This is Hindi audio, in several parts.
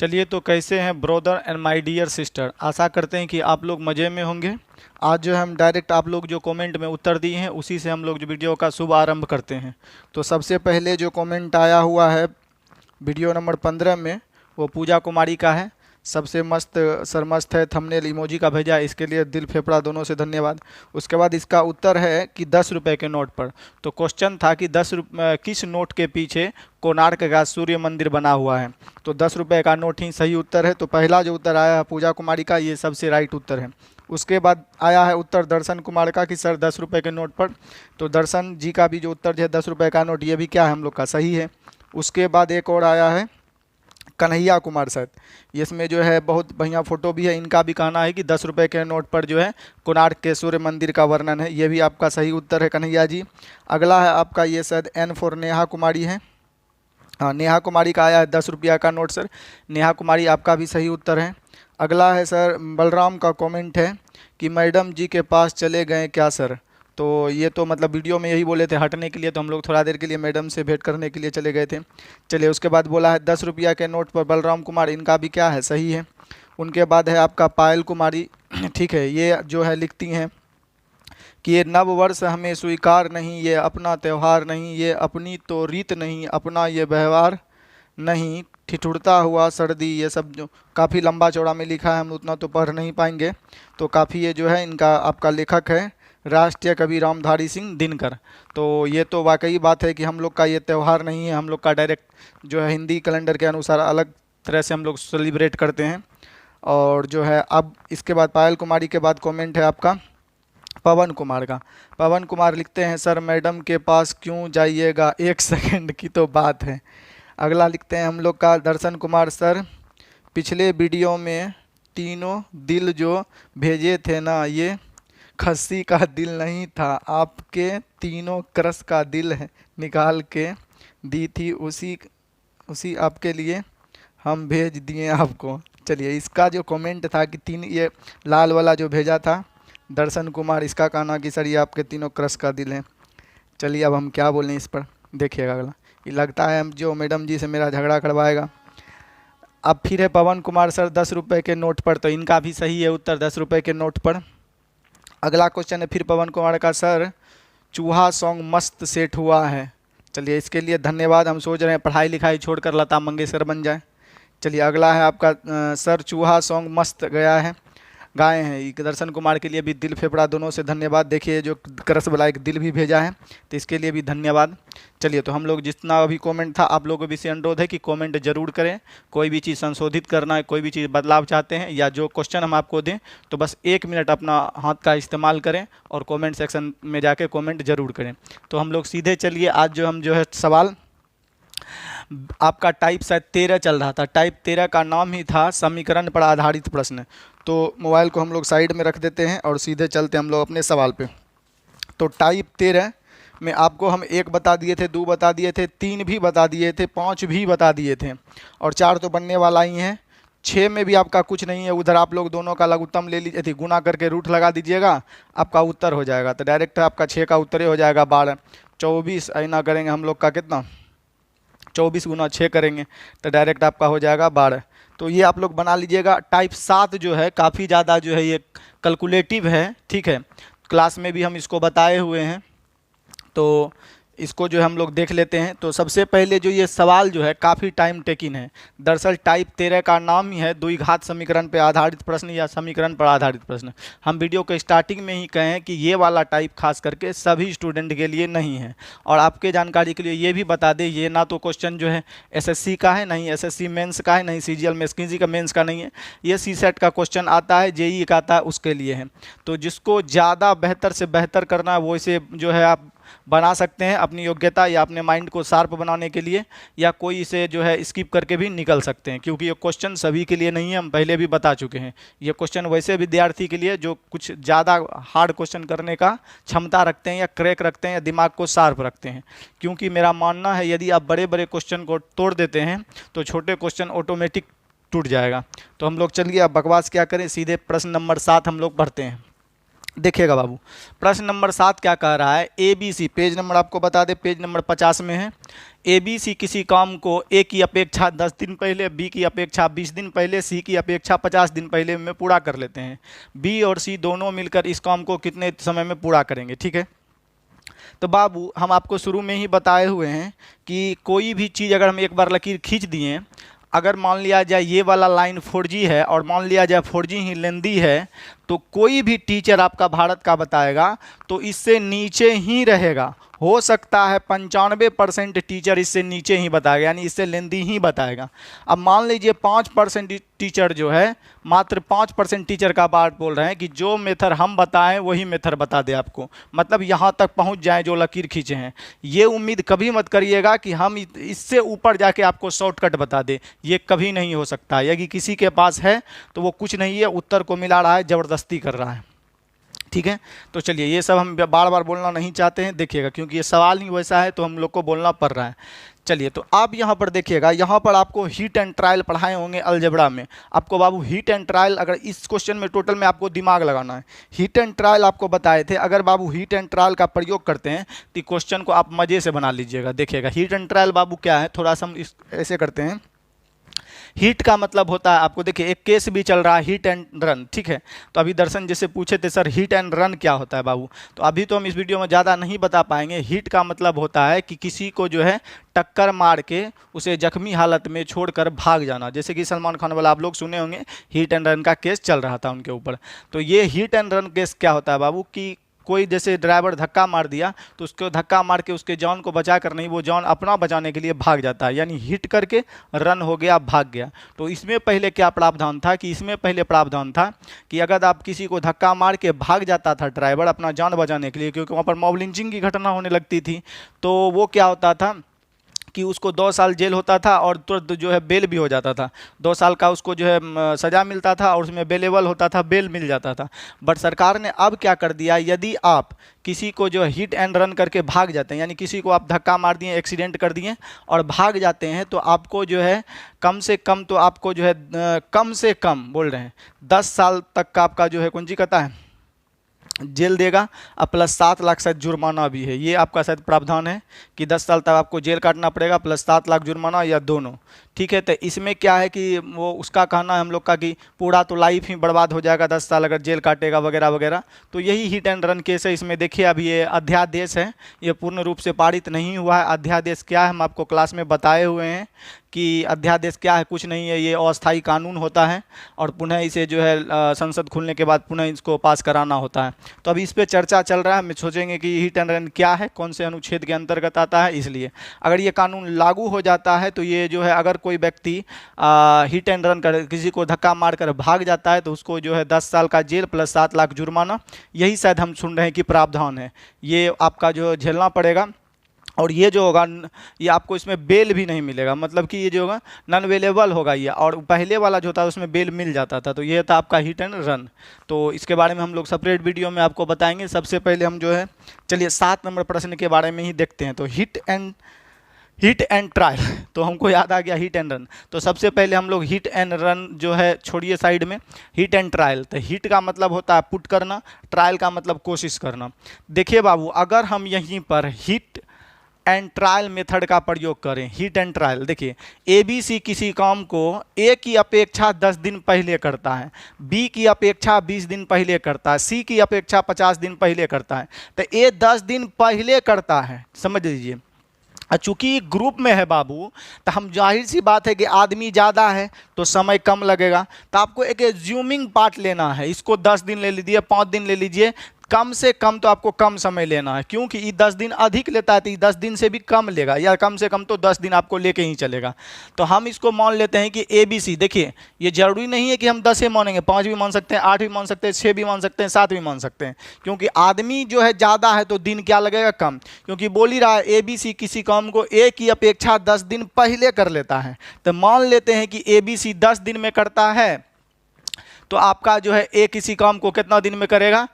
चलिए, तो कैसे हैं brother and my dear sister. आशा करते हैं कि आप लोग मज़े में होंगे। आज जो है हम डायरेक्ट आप लोग जो कमेंट में उत्तर दिए हैं उसी से हम लोग जो वीडियो का शुभ आरंभ करते हैं। तो सबसे पहले जो कमेंट आया हुआ है वीडियो नंबर 15 में वो पूजा कुमारी का है। सबसे मस्त सर मस्त है, थंबनेल इमोजी का भेजा है, इसके लिए दिल फेफड़ा दोनों से धन्यवाद। उसके बाद इसका उत्तर है कि 10 रुपये के नोट पर। तो क्वेश्चन था कि किस नोट के पीछे कोणार्क का सूर्य मंदिर बना हुआ है। तो 10 रुपये का नोट ही सही उत्तर है। तो पहला जो उत्तर आया है पूजा कुमारी का, ये सबसे राइट उत्तर है। उसके बाद आया है उत्तर दर्शन कुमार का कि सर 10 रुपये के नोट पर। तो दर्शन जी का भी जो उत्तर है 10 रुपये का नोट, ये भी क्या है हम लोग का सही है। उसके बाद एक और आया है कन्हैया कुमार सर, इसमें जो है बहुत बढ़िया फोटो भी है। इनका भी कहना है कि 10 रुपये के नोट पर जो है कोणार्क के सूर्य मंदिर का वर्णन है। ये भी आपका सही उत्तर है कन्हैया जी। अगला है आपका ये शायद N फॉर नेहा कुमारी है। हाँ, नेहा कुमारी का आया है 10 रुपया का नोट सर। नेहा कुमारी आपका भी सही उत्तर है। अगला है सर बलराम का कमेंट है कि मैडम जी के पास चले गए क्या सर। तो ये तो मतलब वीडियो में यही बोले थे हटने के लिए, तो हम लोग थोड़ा देर के लिए मैडम से भेंट करने के लिए चले गए थे। चलिए, उसके बाद बोला है 10 रुपया के नोट पर बलराम कुमार, इनका भी क्या है सही है। उनके बाद है आपका पायल कुमारी, ठीक है, ये जो है लिखती हैं कि ये नव वर्ष हमें स्वीकार नहीं, ये अपना त्यौहार नहीं, ये अपनी तो रीत नहीं, अपना ये व्यवहार नहीं, ठिठुरता हुआ सर्दी, ये सब जो काफ़ी लंबा चौड़ा में लिखा है, हम उतना तो पढ़ नहीं पाएंगे। तो काफ़ी ये जो है इनका आपका लेखक है राष्ट्रीय कवि रामधारी सिंह दिनकर। तो ये तो वाकई बात है कि हम लोग का ये त्यौहार नहीं है, हम लोग का डायरेक्ट जो है हिंदी कैलेंडर के अनुसार अलग तरह से हम लोग सेलिब्रेट करते हैं। और जो है अब इसके बाद पायल कुमारी के बाद कमेंट है आपका पवन कुमार का। पवन कुमार लिखते हैं सर मैडम के पास क्यों जाइएगा, 1 सेकंड की तो बात है। अगला लिखते हैं हम लोग का दर्शन कुमार सर, पिछले वीडियो में तीनों दिल जो भेजे थे ना, ये खस्सी का दिल नहीं था, आपके तीनों क्रश का दिल है निकाल के दी थी, उसी उसी आपके लिए हम भेज दिए आपको। चलिए, इसका जो कमेंट था कि तीन ये लाल वाला जो भेजा था दर्शन कुमार, इसका कहना कि सर ये आपके तीनों क्रश का दिल है। चलिए, अब हम क्या बोलें इस पर, देखिएगा अगला। ये लगता है हम जो मैडम जी से मेरा झगड़ा करवाएगा। अब फिर है पवन कुमार सर 10 रुपये के नोट पर, तो इनका भी सही है उत्तर 10 रुपये के नोट पर। अगला क्वेश्चन है फिर पवन कुमार का, सर चूहा सॉन्ग मस्त सेट हुआ है। चलिए, इसके लिए धन्यवाद। हम सोच रहे हैं पढ़ाई लिखाई छोड़कर लता मंगेशकर बन जाए। चलिए, अगला है आपका सर चूहा सॉन्ग मस्त गया है, गाए हैं। ये दर्शन कुमार के लिए भी दिल फेफड़ा दोनों से धन्यवाद। देखिए जो करस वाला एक दिल भी भेजा है, तो इसके लिए भी धन्यवाद। चलिए, तो हम लोग जितना अभी कमेंट था आप लोगों को भी से अनुरोध है कि कमेंट जरूर करें। कोई भी चीज़ संशोधित करना है, कोई भी चीज़ बदलाव चाहते हैं या जो क्वेश्चन हम आपको दें, तो बस 1 मिनट अपना हाथ का इस्तेमाल करें और कमेंट सेक्शन में जाके कमेंट जरूर करें। तो हम लोग सीधे चलिए, आज जो हम जो है सवाल आपका टाइप शायद 13 चल रहा था। टाइप 13 का नाम ही था समीकरण पर आधारित प्रश्न। तो मोबाइल को हम लोग साइड में रख देते हैं और सीधे चलते हैं हम लोग अपने सवाल पे। तो टाइप 13 में आपको हम 1 बता दिए थे, 2 बता दिए थे, 3 भी बता दिए थे, 5 भी बता दिए थे और 4 तो बनने वाला ही है। 6 में भी आपका कुछ नहीं है, उधर आप लोग दोनों का लघुत्तम ले लीजिए थी, गुना करके रूट लगा दीजिएगा, आपका उत्तर हो जाएगा। तो डायरेक्ट आपका 6 का उत्तर ही हो जाएगा 12। 24 ऐना करेंगे हम लोग का कितना, 24 गुना 6 करेंगे तो डायरेक्ट आपका हो जाएगा 12। तो ये आप लोग बना लीजिएगा। टाइप 7 जो है काफ़ी ज़्यादा जो है ये कैलकुलेटिव है, ठीक है, क्लास में भी हम इसको बताए हुए हैं। तो इसको जो है हम लोग देख लेते हैं। तो सबसे पहले जो ये सवाल जो है काफ़ी टाइम टेकिंग है। दरअसल टाइप 13 का नाम ही है द्विघात समीकरण पर आधारित प्रश्न या समीकरण पर आधारित प्रश्न। हम वीडियो के स्टार्टिंग में ही कहें कि ये वाला टाइप खास करके सभी स्टूडेंट के लिए नहीं है। और आपके जानकारी के लिए ये भी बता दें, ये ना तो क्वेश्चन जो है एसएससी का है, नहीं एसएससी मेंस का है, नहीं सीजीएल में किसी का मेंस का नहीं है। ये सीसेट का क्वेश्चन आता है, जेईई का आता है, उसके लिए है। तो जिसको ज़्यादा बेहतर से बेहतर करना है वो इसे जो है आप बना सकते हैं अपनी योग्यता या अपने माइंड को शार्प बनाने के लिए, या कोई इसे जो है स्किप करके भी निकल सकते हैं, क्योंकि ये क्वेश्चन सभी के लिए नहीं है, हम पहले भी बता चुके हैं। ये क्वेश्चन वैसे विद्यार्थी के लिए जो कुछ ज़्यादा हार्ड क्वेश्चन करने का क्षमता रखते हैं या क्रैक रखते हैं या दिमाग को शार्प रखते हैं। क्योंकि मेरा मानना है यदि आप बड़े बड़े क्वेश्चन को तोड़ देते हैं तो छोटे क्वेश्चन ऑटोमेटिक टूट जाएगा। तो हम लोग चलिए अब बकवास क्या करें, सीधे प्रश्न नंबर 7 हम लोग पढ़ते हैं। देखिएगा बाबू, प्रश्न नंबर 7 क्या कह रहा है, ABC, पेज नंबर आपको बता दे, पेज नंबर 50 में है। ABC किसी काम को A की अपेक्षा 10 दिन पहले, B की अपेक्षा 20 दिन पहले, C की अपेक्षा 50 दिन पहले में पूरा कर लेते हैं। B और C दोनों मिलकर इस काम को कितने समय में पूरा करेंगे, ठीक है। तो बाबू हम आपको शुरू में ही बताए हुए हैं कि कोई भी चीज़ अगर हम एक बार लकीर खींच दिए, अगर मान लिया जाए ये वाला लाइन 4G है और मान लिया जाए 4G ही लेंदी है, तो कोई भी टीचर आपका भारत का बताएगा तो इससे नीचे ही रहेगा। हो सकता है 95% टीचर इससे नीचे ही बताएगा, यानी इससे लेंदी ही बताएगा। अब मान लीजिए 5% टीचर जो है, मात्र 5% टीचर का बात बोल रहे हैं कि जो मेथड हम बताएं वही मेथड बता दे आपको, मतलब यहाँ तक पहुँच जाएं जो लकीर खींचे हैं। ये उम्मीद कभी मत करिएगा कि हम इससे ऊपर जाके आपको शॉर्टकट बता दे, ये कभी नहीं हो सकता। यदि किसी के पास है तो वो कुछ नहीं है, उत्तर को मिला रहा है, ज़बरदस्ती कर रहा है, ठीक है। तो चलिए, ये सब हम बार बार बोलना नहीं चाहते हैं, देखिएगा, क्योंकि ये सवाल ही वैसा है तो हम लोग को बोलना पड़ रहा है। चलिए, तो आप यहाँ पर देखिएगा, यहाँ पर आपको हीट एंड ट्रायल पढ़ाए होंगे अलजेब्रा में। आपको बाबू हीट एंड ट्रायल, अगर इस क्वेश्चन में टोटल में आपको दिमाग लगाना है, हीट एंड ट्रायल आपको बताए थे। अगर बाबू हीट एंड ट्रायल का प्रयोग करते हैं तो क्वेश्चन को आप मज़े से बना लीजिएगा। देखिएगा, हीट एंड ट्रायल बाबू क्या है, थोड़ा सा हम इस ऐसे करते हैं। हीट का मतलब होता है, आपको देखिए एक केस भी चल रहा है, हीट एंड रन, ठीक है। तो अभी दर्शन जैसे पूछे थे सर हीट एंड रन क्या होता है बाबू, तो अभी तो हम इस वीडियो में ज़्यादा नहीं बता पाएंगे। हीट का मतलब होता है कि किसी को जो है टक्कर मार के उसे जख्मी हालत में छोड़कर भाग जाना, जैसे कि सलमान खान वाला आप लोग सुने होंगे, हीट एंड रन का केस चल रहा था उनके ऊपर। तो ये हीट एंड रन केस क्या होता है बाबू कि कोई जैसे ड्राइवर धक्का मार दिया तो उसको धक्का मार के उसके जान को बचा कर नहीं, वो जान अपना बचाने के लिए भाग जाता है, यानी हिट करके रन हो गया, भाग गया। तो इसमें पहले क्या प्रावधान था कि इसमें पहले प्रावधान था कि अगर आप किसी को धक्का मार के भाग जाता था ड्राइवर अपना जान बचाने के लिए, क्योंकि वहाँ पर मॉब लिंचिंग की घटना होने लगती थी, तो वो क्या होता था कि उसको 2 साल जेल होता था और तुरंत जो है बेल भी हो जाता था। 2 साल का उसको जो है सज़ा मिलता था और उसमें बेलेबल होता था, बेल मिल जाता था। बट सरकार ने अब क्या कर दिया, यदि आप किसी को जो है हिट एंड रन करके भाग जाते हैं, यानी किसी को आप धक्का मार दिए, एक्सीडेंट कर दिए और भाग जाते हैं, तो आपको जो है कम से कम, तो आपको जो है कम से कम बोल रहे हैं 10 साल तक का आपका जो है कौन सी कहता है जेल देगा, और प्लस 7 लाख शायद जुर्माना भी है। ये आपका शायद प्रावधान है कि 10 साल तक आपको जेल काटना पड़ेगा प्लस 7 लाख जुर्माना, या दोनों, ठीक है। तो इसमें क्या है कि वो उसका कहना है हम लोग का कि पूरा तो लाइफ ही बर्बाद हो जाएगा 10 साल अगर जेल काटेगा वगैरह वगैरह। तो यही हिट एंड रन केस है। इसमें देखिए अभी ये अध्यादेश है, ये पूर्ण रूप से पारित नहीं हुआ है। अध्यादेश क्या है हम आपको क्लास में बताए हुए हैं कि अध्यादेश क्या है, कुछ नहीं है, ये अस्थायी कानून होता है और पुनः इसे जो है संसद खुलने के बाद पुनः इसको पास कराना होता है। तो अभी इस पर चर्चा चल रहा है, हम सोचेंगे कि हिट एंड रन क्या है, कौन से अनुच्छेद के अंतर्गत आता है। इसलिए अगर ये कानून लागू हो जाता है तो ये जो है अगर कोई व्यक्ति हिट एंड रन कर किसी को धक्का मार कर भाग जाता है तो उसको जो है 10 साल का जेल प्लस 7 लाख जुर्माना, यही शायद हम सुन रहे हैं कि प्रावधान है, ये आपका जो झेलना पड़ेगा। और ये जो होगा ये आपको इसमें बेल भी नहीं मिलेगा, मतलब कि ये जो होगा नॉन अवेलेबल होगा ये, और पहले वाला जो था उसमें बेल मिल जाता था। तो ये था आपका हिट एंड रन। तो इसके बारे में हम लोग सेपरेट वीडियो में आपको बताएंगे। सबसे पहले हम जो है चलिए 7 नंबर प्रश्न के बारे में ही देखते हैं। तो हिट एंड ट्रायल, तो हमको याद आ गया हिट एंड रन। तो सबसे पहले हम लोग हिट एंड रन जो है छोड़िए साइड में, हिट एंड ट्रायल। तो हिट का मतलब होता है पुट करना, ट्रायल का मतलब कोशिश करना। देखिए बाबू, अगर हम यहीं पर हिट एंड ट्रायल मेथड का प्रयोग करें, हिट एंड ट्रायल, देखिए ABC किसी काम को A की अपेक्षा 10 दिन पहले करता है, B की अपेक्षा 20 दिन पहले करता है, C की अपेक्षा 50 दिन पहले करता है। तो A 10 दिन पहले करता है, समझ लीजिए। चूंकि ग्रुप में है बाबू, तो हम जाहिर सी बात है कि आदमी ज़्यादा है तो समय कम लगेगा। तो आपको एक एज्यूमिंग पार्ट लेना है, इसको 10 दिन ले लीजिए, 5 दिन ले लीजिए, कम से कम तो आपको कम समय लेना है, क्योंकि ये 10 दिन अधिक लेता है तो ये 10 दिन से भी कम लेगा, या कम से कम तो 10 दिन आपको लेके ही चलेगा। तो हम इसको मान लेते हैं कि ABC, देखिए ये जरूरी नहीं है कि हम 10 ही मानेंगे, 5 भी मान सकते हैं, 8 भी मान सकते हैं, 6 भी मान सकते हैं, 7 भी मान सकते हैं, क्योंकि आदमी जो है ज़्यादा है तो दिन क्या लगेगा, कम। क्योंकि बोल ही रहा है ABC किसी काम को A की अपेक्षा 10 दिन पहले कर लेता है। तो मान लेते हैं कि ABC 10 दिन में करता है, तो आपका जो है A किसी काम को कितना दिन में करेगा,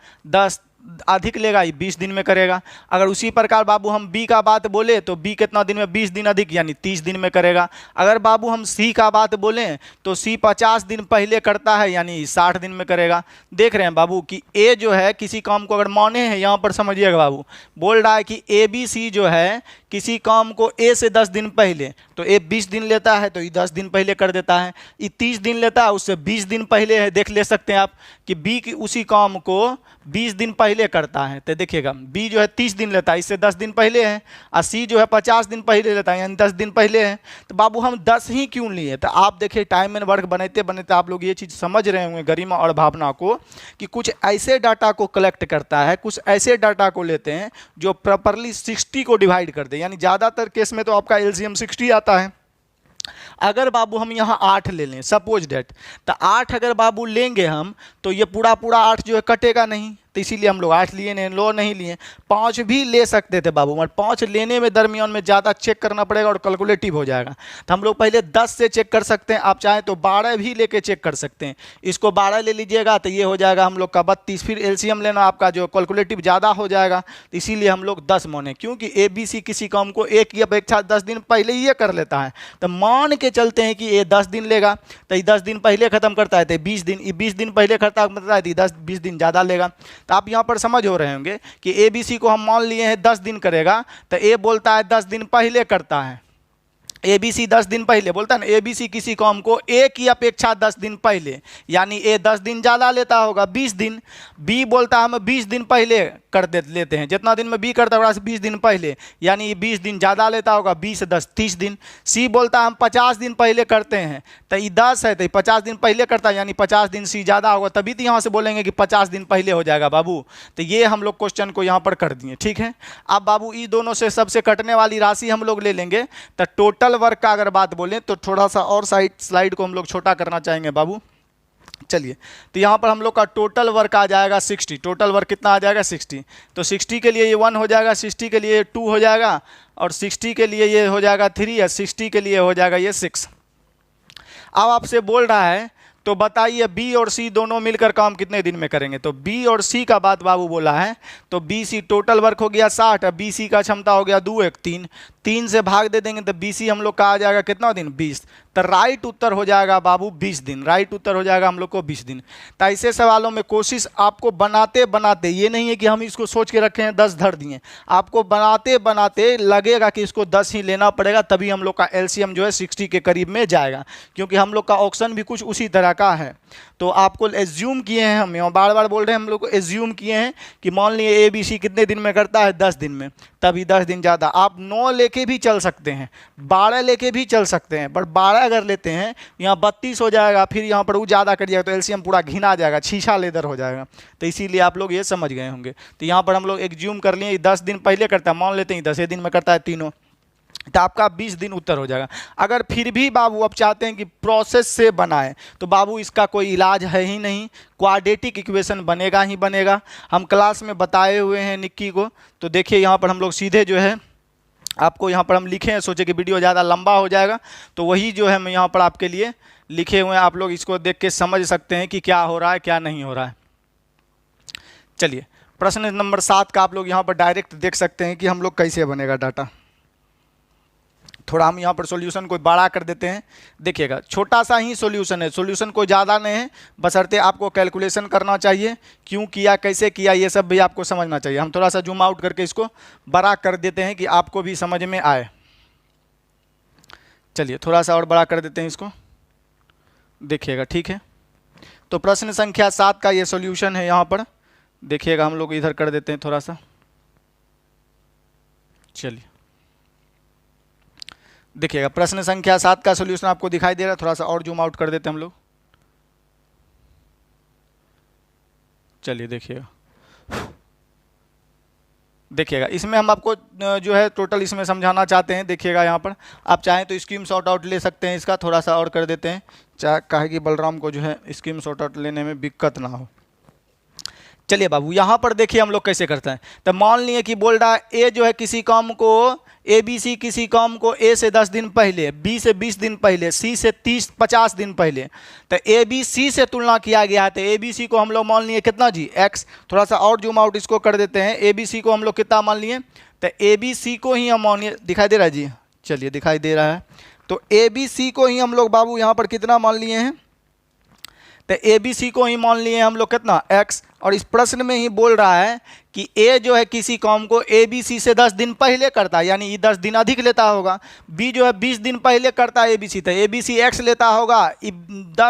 अधिक लेगा, ये 20 दिन में करेगा। अगर उसी प्रकार बाबू हम बी का बात बोले तो बी कितना दिन में, 20 दिन अधिक यानी 30 दिन में करेगा। अगर बाबू हम सी का बात बोलें तो सी 50 दिन पहले करता है यानी 60 दिन में करेगा। देख रहे हैं बाबू कि ए जो है किसी काम को अगर माने हैं, यहाँ पर समझिएगा बाबू, बोल रहा है कि ए बी सी जो है किसी काम को ए से 10 दिन पहले, तो ए 20 दिन लेता है तो ये 10 दिन पहले कर देता है। ये 30 दिन लेता है, उससे 20 दिन पहले है। देख ले सकते हैं आप कि बी की उसी काम को 20 दिन पहले करता है। तो देखिएगा बी जो है 30 दिन लेता है, इससे 10 दिन पहले है, और सी जो है 50 दिन पहले लेता है यानी 10 दिन पहले है। तो बाबू हम 10 ही क्यों लिए? तो आप देखिए टाइम एंड वर्क बनाते बनाते आप लोग ये चीज़ समझ रहे होंगे गरिमा और भावना को, कि कुछ ऐसे डाटा को कलेक्ट करता है, कुछ ऐसे डाटा को लेते हैं जो प्रॉपरली 60 को डिवाइड कर दे, यानी ज़्यादातर केस में तो आपका एलसीएम 60 आता है। अगर बाबू हम यहाँ 8 ले लें सपोज डेट, तो 8 अगर बाबू लेंगे हम तो ये पूरा 8 जो है कटेगा नहीं, तो इसीलिए हम लोग 8 लिए नहीं, लो नहीं लिए। 5 भी ले सकते थे बाबू, मगर 5 लेने में दरमियान में ज़्यादा चेक करना पड़ेगा और कैलकुलेटिव हो जाएगा। तो हम लोग पहले 10 से चेक कर सकते हैं, आप चाहें तो 12 भी लेके चेक कर सकते हैं। इसको 12 ले लीजिएगा तो ये हो जाएगा हम लोग का 32, फिर एलसीएम लेना आपका जो कैलकुलेटिव ज़्यादा हो जाएगा, तो इसीलिए हम लोग 10 माने, क्योंकि ए बी सी किसी काम को एक की अपेक्षा 10 दिन पहले ही ये कर लेता है। तो मान के चलते हैं कि ये 10 दिन लेगा तो ये 10 दिन पहले खत्म करता है, तो 20 दिन, ये 20 दिन पहले खत्म करता है तो 10-20 दिन ज़्यादा लेगा। तो आप यहाँ पर समझ हो रहे होंगे कि ए बी सी को हम मान लिए हैं 10 दिन करेगा, तो ए बोलता है 10 दिन पहले करता है, ए बी सी 10 दिन पहले बोलता है ना, ए बी सी किसी काम को ए की अपेक्षा 10 दिन पहले, यानी ए 10 दिन ज़्यादा लेता होगा 20 दिन, बी बोलता है हम 20 दिन पहले लेते हैं, जितना दिन में बी करता है 20 दिन पहले, यानी ये 20 दिन ज़्यादा लेता होगा, 20 10 30 दिन। सी बोलता है हम 50 दिन पहले करते हैं, तो ये 10 है तो ये 50 दिन पहले करता है, यानी 50 दिन सी ज़्यादा होगा, तभी तो यहाँ से बोलेंगे कि 50 दिन पहले हो जाएगा बाबू। तो ये हम लोग क्वेश्चन को यहाँ पर कर दिए, ठीक है। अब बाबू ये दोनों से सबसे कटने वाली राशि हम लोग ले लेंगे, तो टोटल वर्क का अगर बात बोलें तो थोड़ा सा और स्लाइड को हम लोग छोटा करना चाहेंगे बाबू। चलिए, तो यहाँ पर हम लोग का टोटल वर्क आ जाएगा 60। टोटल वर्क कितना आ जाएगा 60, तो 60 के लिए ये 1 हो जाएगा, 60 के लिए ये 2 हो जाएगा, और 60 के लिए ये हो जाएगा 3, और 60 के लिए हो जाएगा ये 6। अब आपसे बोल रहा है तो बताइए बी और सी दोनों मिलकर काम कितने दिन में करेंगे? तो बी और सी का बात बाबू बोला है, तो बी सी टोटल वर्क हो गया 60, अब बी सी का क्षमता हो गया 2 1 3, 3 से भाग दे देंगे तो बी सी हम लोग का आ जाएगा कितना दिन 20। तो राइट उत्तर हो जाएगा बाबू 20 दिन, राइट उत्तर हो जाएगा हम लोग को 20 दिन। तो ऐसे सवालों में कोशिश आपको बनाते बनाते, ये नहीं है कि हम इसको सोच के रखे हैं 10 धर दिए, आपको बनाते बनाते लगेगा कि इसको 10 ही लेना पड़ेगा, तभी हम लोग का एलसीएम जो है 60 के करीब में जाएगा, क्योंकि हम लोग का ऑप्शन भी कुछ उसी तरह का है। तो आपको एज्यूम किए हैं, हम यहाँ बार बार बोल रहे हैं, हम लोग को एज्यूम किए हैं कि मान लिए ए बी सी कितने दिन में करता है 10 दिन में, तभी 10 दिन ज़्यादा। आप 9 लेके भी चल सकते हैं, 12 लेके भी चल सकते हैं, बट 12 अगर लेते हैं यहाँ 32 हो जाएगा, फिर यहाँ पर वो ज़्यादा कर जाएगा तो एलसीएम पूरा घिना जाएगा, छीछा लेदर हो जाएगा। तो इसीलिए आप लोग ये समझ गए होंगे। तो यहाँ पर हम लोग एज्यूम कर लिए 10 दिन पहले करता है, मान लेते हैं 10 दिन में करता है तीनों, तो आपका 20 दिन उत्तर हो जाएगा। अगर फिर भी बाबू आप चाहते हैं कि प्रोसेस से बनाएं, तो बाबू इसका कोई इलाज है ही नहीं, क्वाड्रेटिक इक्वेशन बनेगा ही बनेगा। हम क्लास में बताए हुए हैं निक्की को, तो देखिए यहाँ पर हम लोग सीधे जो है आपको यहाँ पर हम लिखे हैं, सोचे कि वीडियो ज़्यादा लंबा हो जाएगा, तो वही जो है हम यहाँ पर आपके लिए लिखे हुए हैं, आप लोग इसको देख के समझ सकते हैं कि क्या हो रहा है क्या नहीं हो रहा है। चलिए, प्रश्न नंबर 7 का आप लोग यहाँ पर डायरेक्ट देख सकते हैं कि हम लोग कैसे बनेगा डाटा। थोड़ा हम यहाँ पर सॉल्यूशन को बड़ा कर देते हैं, देखिएगा छोटा सा ही सॉल्यूशन है, सॉल्यूशन कोई ज़्यादा नहीं है, बशर्ते आपको कैलकुलेशन करना चाहिए, क्यों किया कैसे किया ये सब भी आपको समझना चाहिए। हम थोड़ा सा जूम आउट करके इसको बड़ा कर देते हैं कि आपको भी समझ में आए। चलिए थोड़ा सा और बड़ा कर देते हैं इसको, देखिएगा ठीक है। तो प्रश्न संख्या 7 का ये सॉल्यूशन है, यहाँ पर देखिएगा, हम लोग इधर कर देते हैं थोड़ा सा। चलिए देखिएगा, प्रश्न संख्या 7 का सॉल्यूशन आपको दिखाई दे रहा है, थोड़ा सा और जूम आउट कर देते हैं हम लोग। चलिए देखिएगा इसमें हम आपको जो है टोटल इसमें समझाना चाहते हैं। देखिएगा यहाँ पर आप चाहें तो स्कीम शॉर्ट आउट ले सकते हैं, इसका थोड़ा सा और कर देते हैं, चाहे काहे कि बलराम को जो है स्कीम शॉर्ट आउट लेने में दिक्कत ना हो। चलिए बाबू यहाँ पर देखिए हम लोग कैसे करते हैं। तो मान लिए कि बोल रहा है ए जो है किसी काम को ए बी सी किसी काम को ए से 10 दिन पहले, बी से 20 दिन पहले, सी से 30-50 दिन पहले, तो ए बी सी से तुलना किया गया है। तो ए बी सी को हम लोग मान लिए कितना जी, एक्स। थोड़ा सा और जूम आउट इसको कर देते हैं। ए बी सी को हम लोग कितना मान लिए, तो ए बी सी को ही हम मान लिए, दिखाई दे रहा है जी, चलिए दिखाई दे रहा है। तो ए बी सी को ही हम लोग बाबू यहाँ पर कितना मान लिए हैं, तो ए बी सी को ही मान लिए हम लोग कितना, एक्स। और इस प्रश्न में ही बोल रहा है कि ए जो है किसी काम को ए बी सी से 10 दिन पहले करता है, यानी ये 10 दिन अधिक लेता होगा। बी जो है 20 दिन पहले करता है ए बी सी, तो ए बी सी एक्स लेता होगा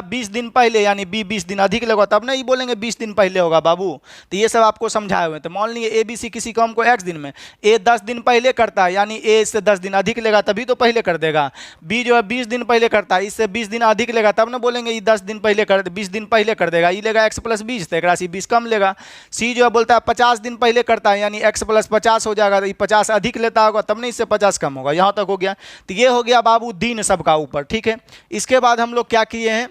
20 दिन पहले, यानी बी 20 दिन अधिक लेगा, तब ना ये बोलेंगे 20 दिन पहले होगा बाबू। तो ये सब आपको समझाए हुए हैं। तो मान लीजिए ए बी सी किसी काम को एक्स दिन में, ए 10 दिन पहले करता है, यानी ए से 10 दिन अधिक लेगा तभी तो पहले कर देगा। बी जो है 20 दिन पहले करता है, इससे 20 दिन अधिक लेगा तब ना बोलेंगे ये 10 दिन पहले कर, 20 दिन पहले कर देगा, ये लेगा एक्स प्लस 20, तो एक राशि 20 कम लेगा। सी जो है बोलता है 50 दिन पहले करता है, यानी x प्लस 50 हो जाएगा, तो ये 50 अधिक लेता होगा तब नहीं इससे 50 कम होगा। यहाँ तक हो गया। तो ये हो गया बाबू दिन सबका ऊपर, ठीक है। इसके बाद हम लोग क्या किए हैं,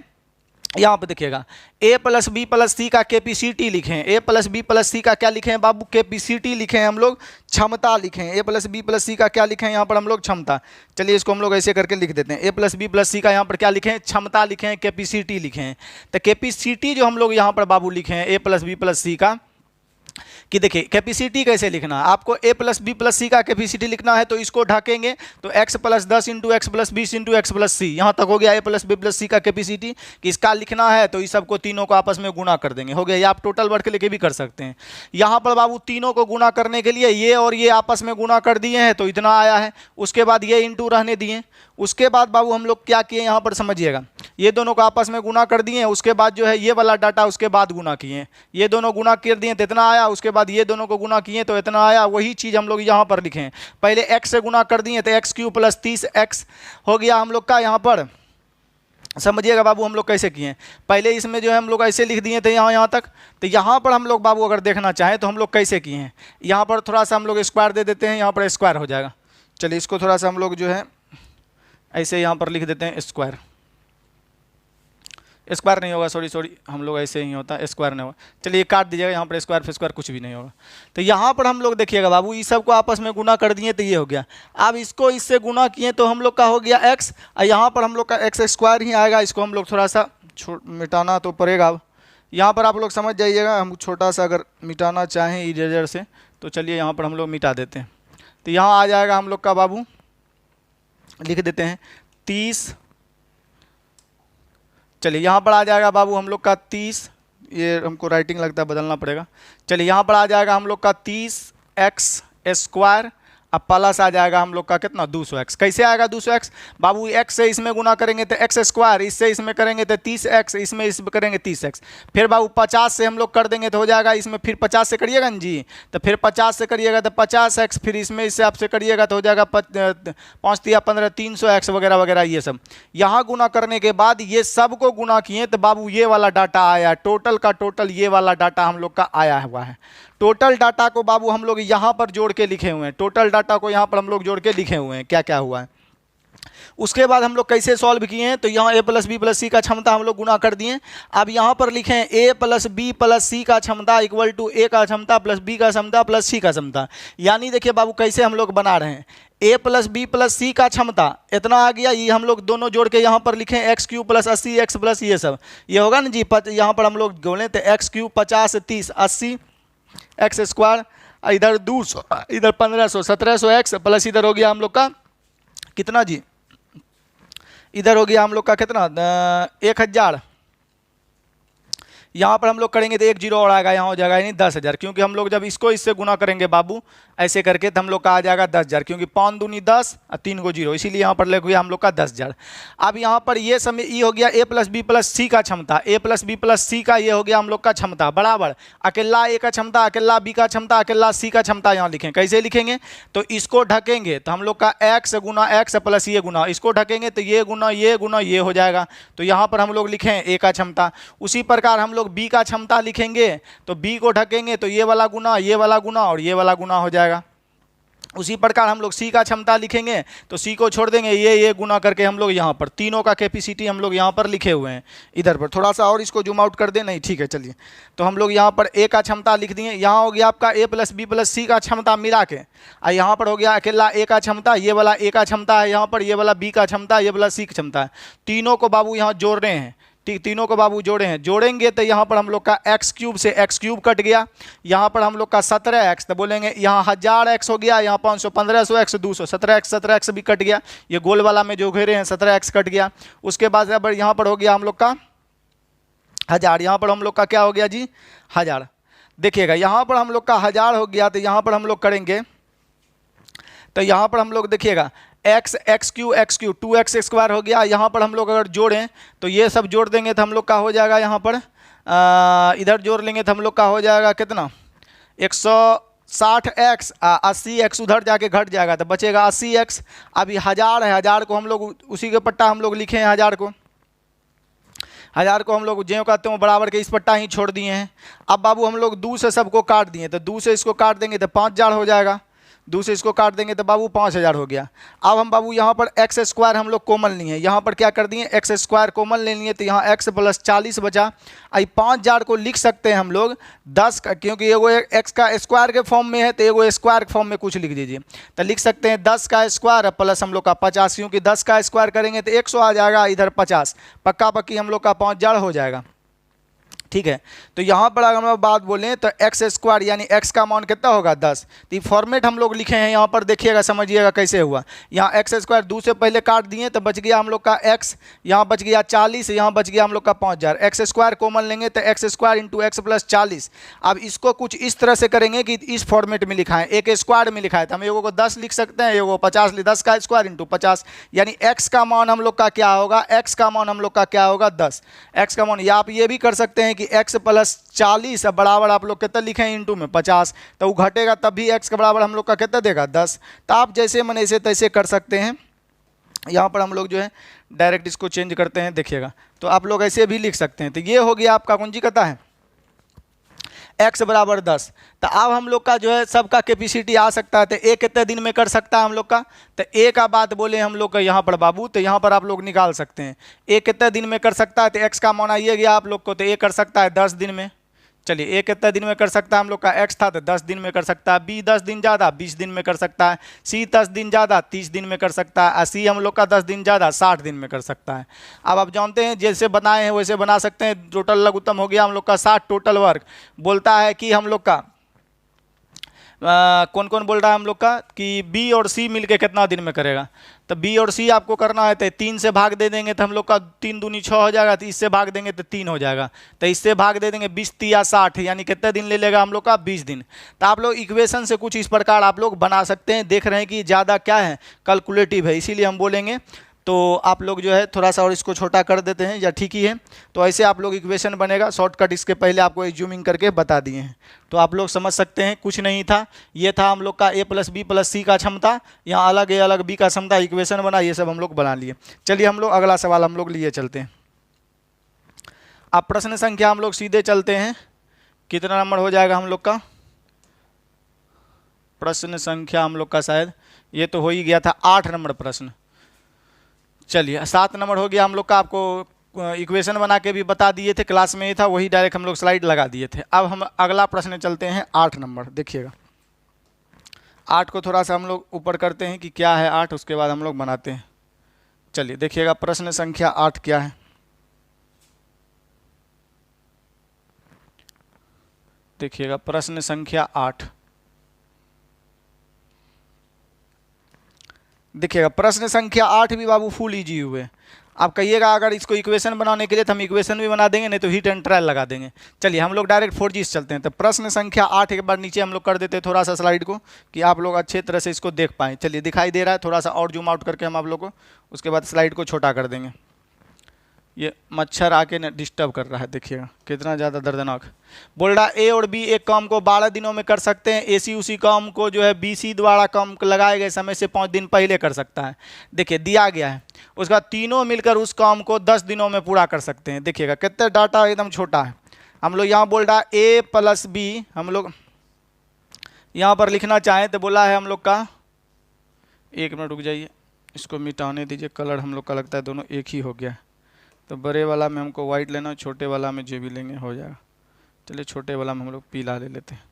यहाँ पे देखिएगा a plus B plus C का कैपेसिटी लिखे हैं। a plus B plus C का क्या लिखे हैं बाबू, कैपेसिटी लिखे हैं हम लोग, क्षमता लिखे हैं। a plus B plus C का क्या लिखे हैं यहाँ पर हम लोग, क्षमता। चलिए इसको हम लोग ऐसे करके लिख देते हैं। a plus B plus C का यहाँ पर क्या लिखे हैं, क्षमता लिखे हैं, कैपेसिटी लिखे हैं। तो कैपेसिटी जो हम लोग यहाँ पर बाबू लिखे हैं a plus B plus C का, कि देखिए कैपेसिटी कैसे लिखना है आपको, A plus B plus C का कैपेसिटी लिखना है तो इसको ढकेंगे तो x plus 10 into x plus 20 into x plus C. यहाँ तक हो गया A plus B plus C का कैपेसिटी। कि इसका लिखना है तो इस सबको तीनों को आपस में गुणा कर देंगे, हो गया। या आप टोटल वर्क लेके भी कर सकते हैं। यहाँ पर बाबू तीनों को गुणा करने के लिए ये और ये आपस में गुणा कर दिए हैं तो इतना आया है। उसके बाद ये इंटू रहने दिए। उसके बाद बाबू हम लोग क्या किए यहाँ पर समझिएगा, ये दोनों को आपस में गुणा कर दिए। उसके बाद जो है ये वाला डाटा उसके बाद गुणा किए, ये दोनों गुणा कर दिए तो इतना आया। उसके बाद ये दोनों को गुणा किए तो इतना आया। वही चीज़ हम लोग यहाँ पर लिखें, पहले x से गुणा कर दिए तो एक्स क्यू प्लस 30x हो गया हम लोग का। यहाँ पर समझिएगा बाबू हम लोग कैसे किए, पहले इसमें जो है हम लोग ऐसे लिख दिए थे यहाँ तक। तो यहाँ पर हम लोग बाबू अगर देखना चाहें तो हम लोग कैसे किए हैं, यहाँ पर थोड़ा सा हम लोग स्क्वायर दे देते हैं, यहाँ पर स्क्वायर हो जाएगा। चलिए इसको थोड़ा सा हम लोग जो है ऐसे यहाँ पर लिख देते हैं स्क्वायर। स्क्वायर नहीं होगा, सॉरी हम लोग ऐसे ही होता है, स्क्वायर नहीं होगा। चलिए काट दीजिएगा, यहाँ पर स्क्वायर फिर स्क्वायर कुछ भी नहीं होगा। तो यहाँ पर हम लोग देखिएगा बाबू इस सब को आपस में गुना कर दिए तो ये हो गया। अब इसको इससे गुना किए तो हम लोग का हो गया x, और यहाँ पर हम लोग का x स्क्वायर ही आएगा। इसको हम लोग थोड़ा सा मिटाना तो पड़ेगा। अब यहाँ पर आप लोग समझ जाइएगा, हम छोटा सा अगर मिटाना चाहें इरेजर से तो चलिए यहाँ पर हम लोग मिटा देते हैं। तो यहाँ आ जाएगा हम लोग का बाबू, लिख देते हैं 30। चलिए यहाँ पर आ जाएगा बाबू हम लोग का 30, ये हमको राइटिंग लगता है बदलना पड़ेगा। चलिए यहाँ पर आ जाएगा हम लोग का 30x स्क्वायर, अब प्लस आ जाएगा हम लोग का कितना 200x। कैसे आएगा 200x बाबू, x से इसमें गुना करेंगे तो x स्क्वायर, इससे इसमें करेंगे तो 30x, इसमें करेंगे 30x। फिर बाबू 50 से हम लोग कर देंगे तो हो जाएगा इसमें, फिर 50 से करिएगा ना जी, तो फिर 50 से करिएगा तो 50x, फिर इसमें इससे आपसे करिएगा तो हो जाएगा 5 या 15 300x वगैरह वगैरह ये सब। यहाँ गुना करने के बाद ये सब को गुना किए तो बाबू ये वाला डाटा आया, टोटल का टोटल ये वाला डाटा हम लोग का आया हुआ है। टोटल डाटा को बाबू हम लोग यहाँ पर जोड़ के लिखे हुए हैं, टोटल डाटा को यहाँ पर हम लोग जोड़ के लिखे हुए हैं क्या क्या हुआ है। उसके बाद हम लोग कैसे सॉल्व किए हैं, तो यहाँ a plus B plus C का क्षमता हम लोग गुना कर दिए। अब यहाँ पर लिखें a plus B plus C का क्षमता इक्वल टू a का क्षमता प्लस b का क्षमता प्लस c का क्षमता। यानी देखिए बाबू कैसे हम लोग बना रहे हैं, a plus B plus C का क्षमता इतना आ गया, ये हम लोग दोनों जोड़ के यहाँ पर लिखें x Q plus 80 x plus ये सब, ये होगा ना जी। यहाँ पर हम लोग बोलें तो एक्स क्यू 50 30 80 एक्स स्क्वायर, इधर 200, इधर 1500 1700x प्लस इधर हो गया हम लोग का कितना जी, इधर हो गया हम लोग का कितना 1000। यहाँ पर हम लोग करेंगे तो 1 जीरो और आएगा, यहाँ हो जाएगा यानी 10,000। क्योंकि हम लोग जब इसको इससे गुना करेंगे बाबू ऐसे करके तो हम लोग का आ जाएगा 10,000, क्योंकि 5 दूनी 10 और 3 को जीरो, इसीलिए यहाँ पर लग गया हम लोग का 10,000। अब यहाँ पर ये समय ये हो गया a plus B plus C का क्षमता, a plus B plus C का ये हो गया हम लोग का क्षमता बराबर अकेला a का क्षमता, अकेला b का क्षमता, अकेला c का क्षमता। यहाँ लिखें कैसे लिखेंगे, तो इसको ढकेंगे तो हम लोग का x गुना x प्लस ये गुना, इसको ढकेंगे तो ये गुना ये हो जाएगा। तो यहाँ पर हम लोग लिखें a का क्षमता। उसी प्रकार हम लोग b का क्षमता लिखेंगे तो b को ढकेंगे तो ये वाला गुना और ये वाला गुना हो जाएगा। उसी प्रकार हम लोग सी का क्षमता लिखेंगे तो सी को छोड़ देंगे, ये गुना करके हम लोग यहाँ पर तीनों का कैपेसिटी हम लोग यहाँ पर लिखे हुए हैं। इधर पर थोड़ा सा और इसको जूम आउट कर दें, नहीं ठीक है चलिए। तो हम लोग यहाँ पर ए का क्षमता लिख दिए, यहाँ हो गया आपका ए प्लस बी प्लस सी का क्षमता मिला के, और यहाँ पर हो गया अकेला ए का क्षमता, ये वाला ए का क्षमता है यहाँ पर, ये वाला बी का क्षमता, ये वाला सी का क्षमता है। तीनों को बाबू यहाँ जोड़ रहे हैं, ठीक, तीनों को बाबू जोड़े हैं, जोड़ेंगे तो यहाँ पर हम लोग का एक्स क्यूब से एक्स क्यूब कट गया, यहाँ पर हम लोग का 17x, तो बोलेंगे यहाँ 1000x हो गया, यहाँ 500 1500x 200 17x भी कट गया, ये गोल वाला में जो घेरे हैं 17x कट गया। उसके बाद अब यहाँ पर हो गया हम लोग का 1000, यहाँ पर हम लोग का क्या हो गया जी 1000। देखिएगा यहाँ पर हम लोग का 1000 हो गया, तो यहाँ पर हम लोग करेंगे, तो यहाँ पर हम लोग देखिएगा एक्स क्यू 2x स्क्वायर हो गया। यहाँ पर हम लोग अगर जोड़ें तो ये सब जोड़ देंगे तो हम लोग का हो जाएगा यहाँ पर इधर जोड़ लेंगे तो हम लोग का हो जाएगा कितना 160x, 80x उधर जाके घट जाएगा तो बचेगा 80x। अभी 1000 है, 1000 को हम लोग उसी के पट्टा हम लोग लिखे हैं, 1000 को हम लोग ज्यों का त्यों बराबर के इस पट्टा ही छोड़ दिए हैं। अब बाबू हम लोग 2 से सबको काट दिए, तो 2 से इसको काट देंगे तो 5000 हो जाएगा, 2 से इसको काट देंगे तो बाबू 5000 हो गया। अब हम बाबू यहाँ पर एक्स स्क्वायर हम लोग कॉमन लिए, यहाँ पर क्या कर दिए एक्स स्क्वायर कॉमन ले लिए, तो यहाँ x प्लस 40 बचा। आई 5000 को लिख सकते हैं हम लोग 10 का, क्योंकि एगो एक्स का स्क्वायर के फॉर्म में है तो एगो स्क्वायर के फॉर्म में कुछ लिख दीजिए, तो लिख सकते हैं 10 का स्क्वायर प्लस हम लोग का 50, क्योंकि 10 का स्क्वायर करेंगे तो 100 आ जाएगा, इधर 50 पक्का पक्की हम लोग का 5000 हो जाएगा। ठीक है, तो यहाँ पर अगर हम बात बोलें तो एक्स स्क्वायर यानी एक्स का मान कितना होगा 10। तो ये फॉर्मेट हम लोग लिखे हैं, यहाँ पर देखिएगा समझिएगा कैसे हुआ। यहाँ एक्स स्क्वायर 2 से पहले काट दिए तो बच गया हम लोग का एक्स, यहाँ बच गया 40, यहाँ बच गया हम लोग का 5000। एक्स स्क्वायर कॉमन लेंगे तो x square into x plus 40। अब इसको कुछ इस तरह से करेंगे कि इस फॉर्मेट में लिखा है, एक स्क्वायर में लिखा है, तो हम एगो को 10 लिख सकते हैं, एगो 50, 10 का स्क्वायर इंटू 50, यानी एक्स का मान हम लोग का क्या होगा, एक्स का मान हम लोग का क्या होगा 10। एक्स का मान, या आप ये भी कर सकते हैं कि एक्स प्लस 40 बराबर आप लोग कितना लिखें इंटू में 50, तो वो घटेगा तब भी x के बराबर हम लोग का कितना देगा 10। तो आप जैसे मन ऐसे तैसे कर सकते हैं। यहाँ पर हम लोग जो है डायरेक्ट इसको चेंज करते हैं, देखिएगा तो आप लोग ऐसे भी लिख सकते हैं। तो ये हो गया आपका कौन जी कहता है x बराबर 10। तो अब हम लोग का जो है सबका कैपेसिटी आ सकता है, तो ए कितने दिन में कर सकता है हम लोग का, तो ए का बात बोले हम लोग का यहाँ पर बाबू, तो यहाँ पर आप लोग निकाल सकते हैं ए कितने दिन में कर सकता है। तो एक्स का मान आइए गया आप लोग को, तो ए कर सकता है 10 दिन में। चलिए ए कितने दिन में कर सकता है हम लोग का, एक्स था तो 10 दिन में कर सकता है, बी 10 दिन ज़्यादा 20 दिन में कर सकता है, सी 10 दिन ज़्यादा 30 दिन में कर सकता है, सी हम लोग का 10 दिन ज़्यादा 60 दिन में कर सकता है। अब आप जानते हैं जैसे बनाए हैं वैसे बना सकते हैं। टोटल लघुत्तम हो गया हम लोग का 60, टोटल वर्क बोलता है कि हम लोग का कौन कौन बोल रहा है हम लोग का कि बी और सी मिलके कितना दिन में करेगा। तो बी और सी आपको करना है तो 3 से भाग दे देंगे तो हम लोग का 3 दूनी 6 हो जाएगा, तो इससे भाग देंगे तो 3 हो जाएगा, तो इससे भाग दे देंगे 20 या 60, यानी कितने दिन ले लेगा हम लोग का 20 दिन। तो आप लोग इक्वेशन से कुछ इस प्रकार आप लोग बना सकते हैं। देख रहे हैं कि ज़्यादा क्या है कैलकुलेटिव है, इसीलिए हम बोलेंगे तो आप लोग जो है थोड़ा सा और इसको छोटा कर देते हैं या ठीक ही है। तो ऐसे आप लोग इक्वेशन बनेगा, शॉर्टकट इसके पहले आपको जूमिंग करके बता दिए हैं, तो आप लोग समझ सकते हैं। कुछ नहीं था, ये था हम लोग का ए प्लस बी प्लस सी का क्षमता, यहाँ अलग ए अलग बी का क्षमता, इक्वेशन बना, ये सब हम लोग बना लिए। चलिए हम लोग अगला सवाल हम लोग लिए चलते हैं। अब प्रश्न संख्या हम लोग सीधे चलते हैं, कितना नंबर हो जाएगा हम लोग का प्रश्न संख्या हम लोग का, शायद ये तो हो ही गया था 8 नंबर प्रश्न। चलिए 7 नंबर हो गया हम लोग का, आपको इक्वेशन बना के भी बता दिए थे, क्लास में ही था, वही डायरेक्ट हम लोग स्लाइड लगा दिए थे। अब हम अगला प्रश्न चलते हैं 8 नंबर, देखिएगा 8 को थोड़ा सा हम लोग ऊपर करते हैं कि क्या है 8, उसके बाद हम लोग बनाते हैं। चलिए देखिएगा प्रश्न संख्या 8 क्या है। देखिएगा प्रश्न संख्या 8, देखिएगा प्रश्न संख्या 8 भी बाबू फुल इजी हुए। आप कहिएगा अगर इसको इक्वेशन बनाने के लिए तो हम इक्वेशन भी बना देंगे, नहीं तो हिट एंड ट्रायल लगा देंगे। चलिए हम लोग डायरेक्ट 4G से चलते हैं। तो प्रश्न संख्या 8 एक बार नीचे हम लोग कर देते हैं थोड़ा सा स्लाइड को, कि आप लोग अच्छे तरह से इसको देख पाएँ। चलिए दिखाई दे रहा है, थोड़ा सा और जूम आउट करके हम आप लोग को उसके बाद स्लाइड को छोटा कर देंगे। ये मच्छर आके न डिस्टर्ब कर रहा है, देखिएगा कितना ज़्यादा दर्दनाक। बोल रहा ए और बी एक काम को 12 दिनों में कर सकते हैं, एसी उसी काम को जो है बीसी द्वारा काम लगाए गए समय से 5 दिन पहले कर सकता है। देखिए दिया गया है, उसका तीनों मिलकर उस काम को 10 दिनों में पूरा कर सकते हैं। देखिएगा कितना डाटा एकदम छोटा है। हम लोग यहाँ बोल रहा ए प्लस बी, हम लोग यहाँ पर लिखना चाहें तो बोला है हम लोग का एक मिनट रुक जाइए, इसको मिटाने दीजिए, कलर हम लोग का लगता है दोनों एक ही हो गया है। तो बड़े वाला में हमको वाइट लेना, छोटे वाला में जो भी लेंगे हो जाएगा। चलिए छोटे वाला में हम लोग पीला ले लेते हैं।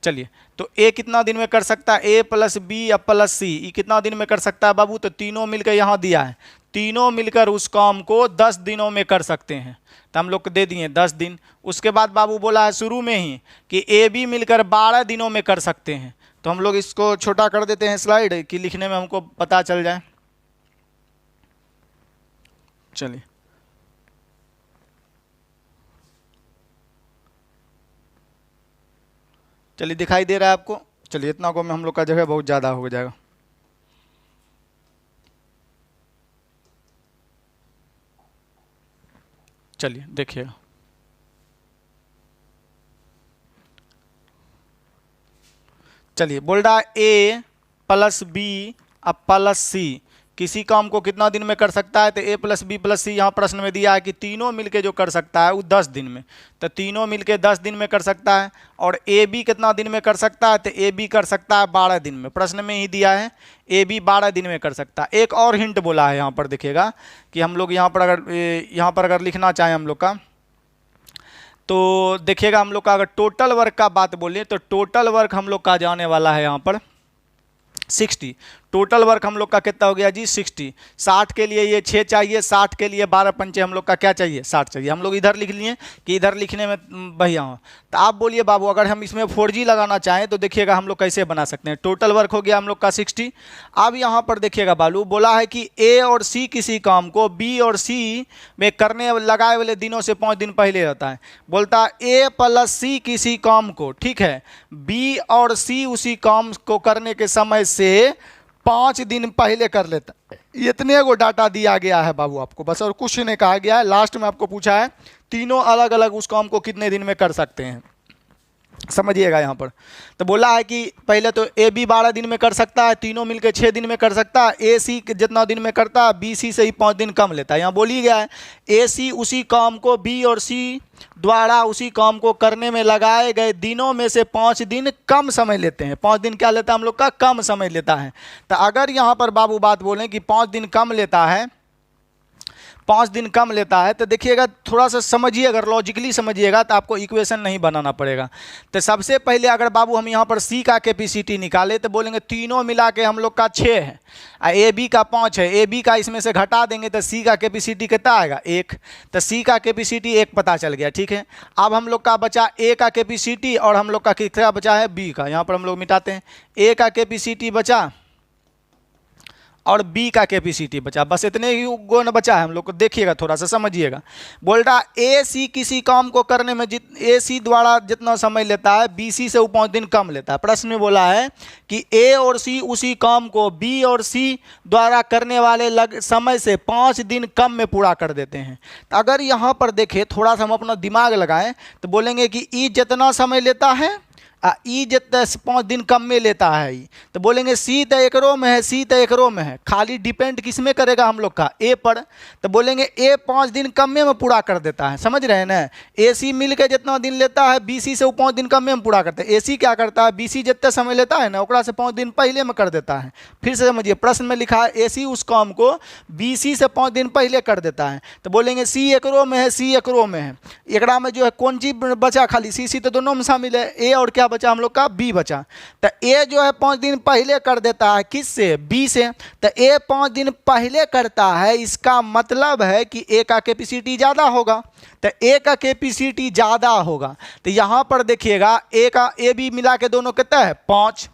चलिए, तो ए कितना दिन में कर सकता है, ए प्लस बी या प्लस सी, ये कितना दिन में कर सकता है बाबू? तो तीनों मिलकर यहाँ दिया है, तीनों मिलकर उस काम को 10 दिनों में कर सकते हैं। तो हम लोग को दे दिए 10 दिन। उसके बाद बाबू बोला है शुरू में ही कि ए बी मिलकर 12 दिनों में कर सकते हैं। तो हम लोग इसको छोटा कर देते हैं स्लाइड, कि लिखने में हमको पता चल जाए। चलिए, चलिए दिखाई दे रहा है आपको? चलिए, इतना को में हम लोग का जगह बहुत ज़्यादा हो जाएगा। चलिए देखिएगा, चलिए बोल रहा है ए प्लस बी अब प्लस सी किसी काम को कितना दिन में कर सकता है? तो ए प्लस बी प्लस सी यहाँ प्रश्न में दिया है कि तीनों मिलके जो कर सकता है वो 10 दिन में। तो तीनों मिलके 10 दिन में कर सकता है। और ए बी कितना दिन में कर सकता है? तो ए बी कर सकता है 12 दिन में, प्रश्न में ही दिया है ए बी 12 दिन में कर सकता है। एक और हिंट बोला है यहाँ पर, देखिएगा कि हम लोग यहाँ पर अगर लिखना चाहें हम लोग का, तो देखिएगा हम लोग का अगर टोटल वर्क का बात बोले तो टोटल वर्क हम लोग का जाने वाला है यहाँ पर 60। टोटल वर्क हम लोग का कितना हो गया जी? 60। 60 के लिए ये 6 चाहिए, 60 के लिए 12 पंचे हम लोग का क्या चाहिए? 60 चाहिए। हम लोग इधर लिख लिए कि इधर लिखने में भैया हो। तो आप बोलिए बाबू, अगर हम इसमें 4G लगाना चाहें तो देखिएगा हम लोग कैसे बना सकते हैं। टोटल वर्क हो गया हम लोग का 60। अब यहाँ पर देखिएगा बालू बोला है कि ए और सी किसी काम को बी और सी में करने लगाए वाले दिनों से 5 दिन पहले रहता है। बोलता है ए प्लस सी किसी काम को, ठीक है, बी और सी उसी काम को करने के समय से 5 दिन पहले कर लेता है। इतने को डाटा दिया गया है बाबू आपको, बस और कुछ नहीं कहा गया है। लास्ट में आपको पूछा है तीनों अलग अलग उस काम को कितने दिन में कर सकते हैं, समझिएगा यहाँ पर। तो बोला है कि पहले तो ए बी 12 दिन में कर सकता है, तीनों मिलकर 6 दिन में कर सकता है। ए सी जितना दिन में करता है बी सी से ही 5 दिन कम लेता है। यहाँ बोल ही गया है ए सी उसी काम को बी और सी द्वारा उसी काम को करने में लगाए गए दिनों में से 5 दिन कम समय लेते हैं। 5 दिन क्या लेता है हम लोग का? कम समय लेता है। तो अगर यहाँ पर बाबू बात बोलें कि 5 दिन कम लेता है, 5 दिन कम लेता है, तो देखिएगा थोड़ा सा समझिए, अगर लॉजिकली समझिएगा तो आपको इक्वेशन नहीं बनाना पड़ेगा। तो सबसे पहले अगर बाबू हम यहाँ पर सी का कैपेसिटी निकाले तो बोलेंगे तीनों मिला के हम लोग का 6 है, ए बी का 5 है। ए बी का इसमें से घटा देंगे तो सी का कैपेसिटी कितना आएगा? 1। तो सी का कैपेसिटी 1 पता चल गया, ठीक है। अब हम लोग का बचा ए का कैपेसिटी और हम लोग का कितना बचा है? बी का। यहाँ पर हम लोग मिटाते हैं, ए का कैपेसिटी बचा और बी का कैपेसिटी बचा, बस इतने ही गुण बचा है हम लोग को। देखिएगा थोड़ा सा समझिएगा। बोल रहा ए सी किसी काम को करने में ए सी द्वारा जितना समय लेता है बी सी से वो 5 दिन कम लेता है। प्रश्न में बोला है कि ए और सी उसी काम को बी और सी द्वारा करने वाले समय से 5 दिन कम में पूरा कर देते हैं। तो अगर यहाँ पर देखें, थोड़ा सा हम अपना दिमाग लगाएं तो बोलेंगे कि ई जितना समय लेता है ई जितना 5 दिन कम में लेता है, ई तो बोलेंगे सी तो एकरों में है, सी तो एकरों में है। खाली डिपेंड किस में करेगा हम लोग का? ए पर। तो बोलेंगे ए 5 दिन कम में पूरा कर देता है, समझ रहे हैं ना। ए सी मिल के जितना दिन लेता है बी सी से वो 5 दिन कम में पूरा करता है। ए सी क्या करता है? बी सी जितना समय लेता है ना ओकरा से 5 दिन पहले में कर देता है। फिर से समझिए, प्रश्न में लिखा है ए सी उस काम को बी सी से 5 दिन पहले कर देता है। तो बोलेंगे सी एकरों में है, सी एकरों में है। एकड़ा में जो है कौन चीज बचा? खाली सी तो दोनों में शामिल है। ए और क्या बचा हम लोग का? बी बचा। तो ए जो है 5 दिन पहले कर देता है, किससे? बी से। तो ए 5 दिन पहले करता है, इसका मतलब है कि ए का कैपेसिटी ज़्यादा होगा। तो ए का कैपेसिटी ज़्यादा होगा। तो यहाँ पर देखिएगा ए का ए बी मिला के दोनों कितना है? 5।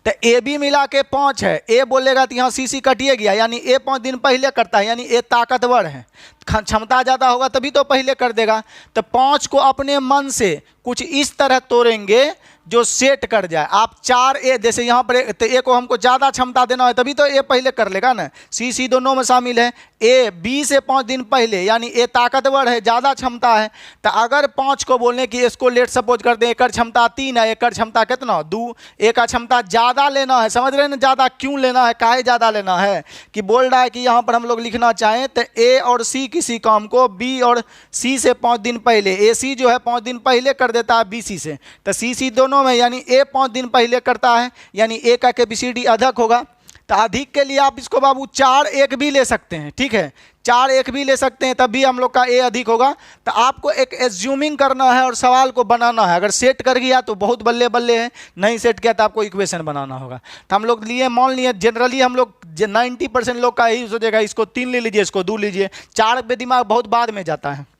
तो ए बी मिला के 5 है। ए बोलेगा तो यहाँ सी सी कटिए गया, यानी ए 5 दिन पहले करता है, यानी ए ताकतवर है, क्षमता ज़्यादा होगा तभी तो पहले कर देगा। तो 5 को अपने मन से कुछ इस तरह तोड़ेंगे जो सेट कर जाए। आप 4 ए, जैसे यहाँ पर तो ए को हमको ज़्यादा क्षमता देना है तभी तो ए पहले कर लेगा ना। सी सी दोनों में शामिल है। ए बी से 5 दिन पहले, यानी ए ताकतवर है, ज़्यादा क्षमता है। तो अगर 5 को बोलने की इसको लेट सपोज करते हैं एक क्षमता 3 है, एक क्षमता कितना? 2। ए का क्षमता ज़्यादा लेना है, समझ रहे हैं ना। ज़्यादा क्यों लेना है, काहे ज़्यादा लेना है? कि बोल रहा है कि यहाँ पर हम लोग लिखना चाहें तो ए और सी किसी काम को बी और सी से 5 दिन पहले, ए सी जो है 5 दिन पहले कर देता है बी सी से, तो सी सी दोनों में यानी ए 5 दिन पहले करता है, यानी ए का कैपेसिटी अधिक होगा। तो अधिक के लिए आप इसको बाबू 4 1 भी ले सकते हैं, ठीक है, 4 1 भी ले सकते हैं, तब भी हम लोग का ए अधिक होगा। तो आपको एक एज्यूमिंग करना है और सवाल को बनाना है। अगर सेट कर गया तो बहुत बल्ले बल्ले है, नहीं सेट किया तो आपको इक्वेशन बनाना होगा। तो हम लोग लिए, मान लिए जनरली हम लोग 90% लोग का यही सोचेगा इसको 3 ले लीजिए, इसको 2 लीजिए, 4 पे दिमाग बहुत बाद में जाता है।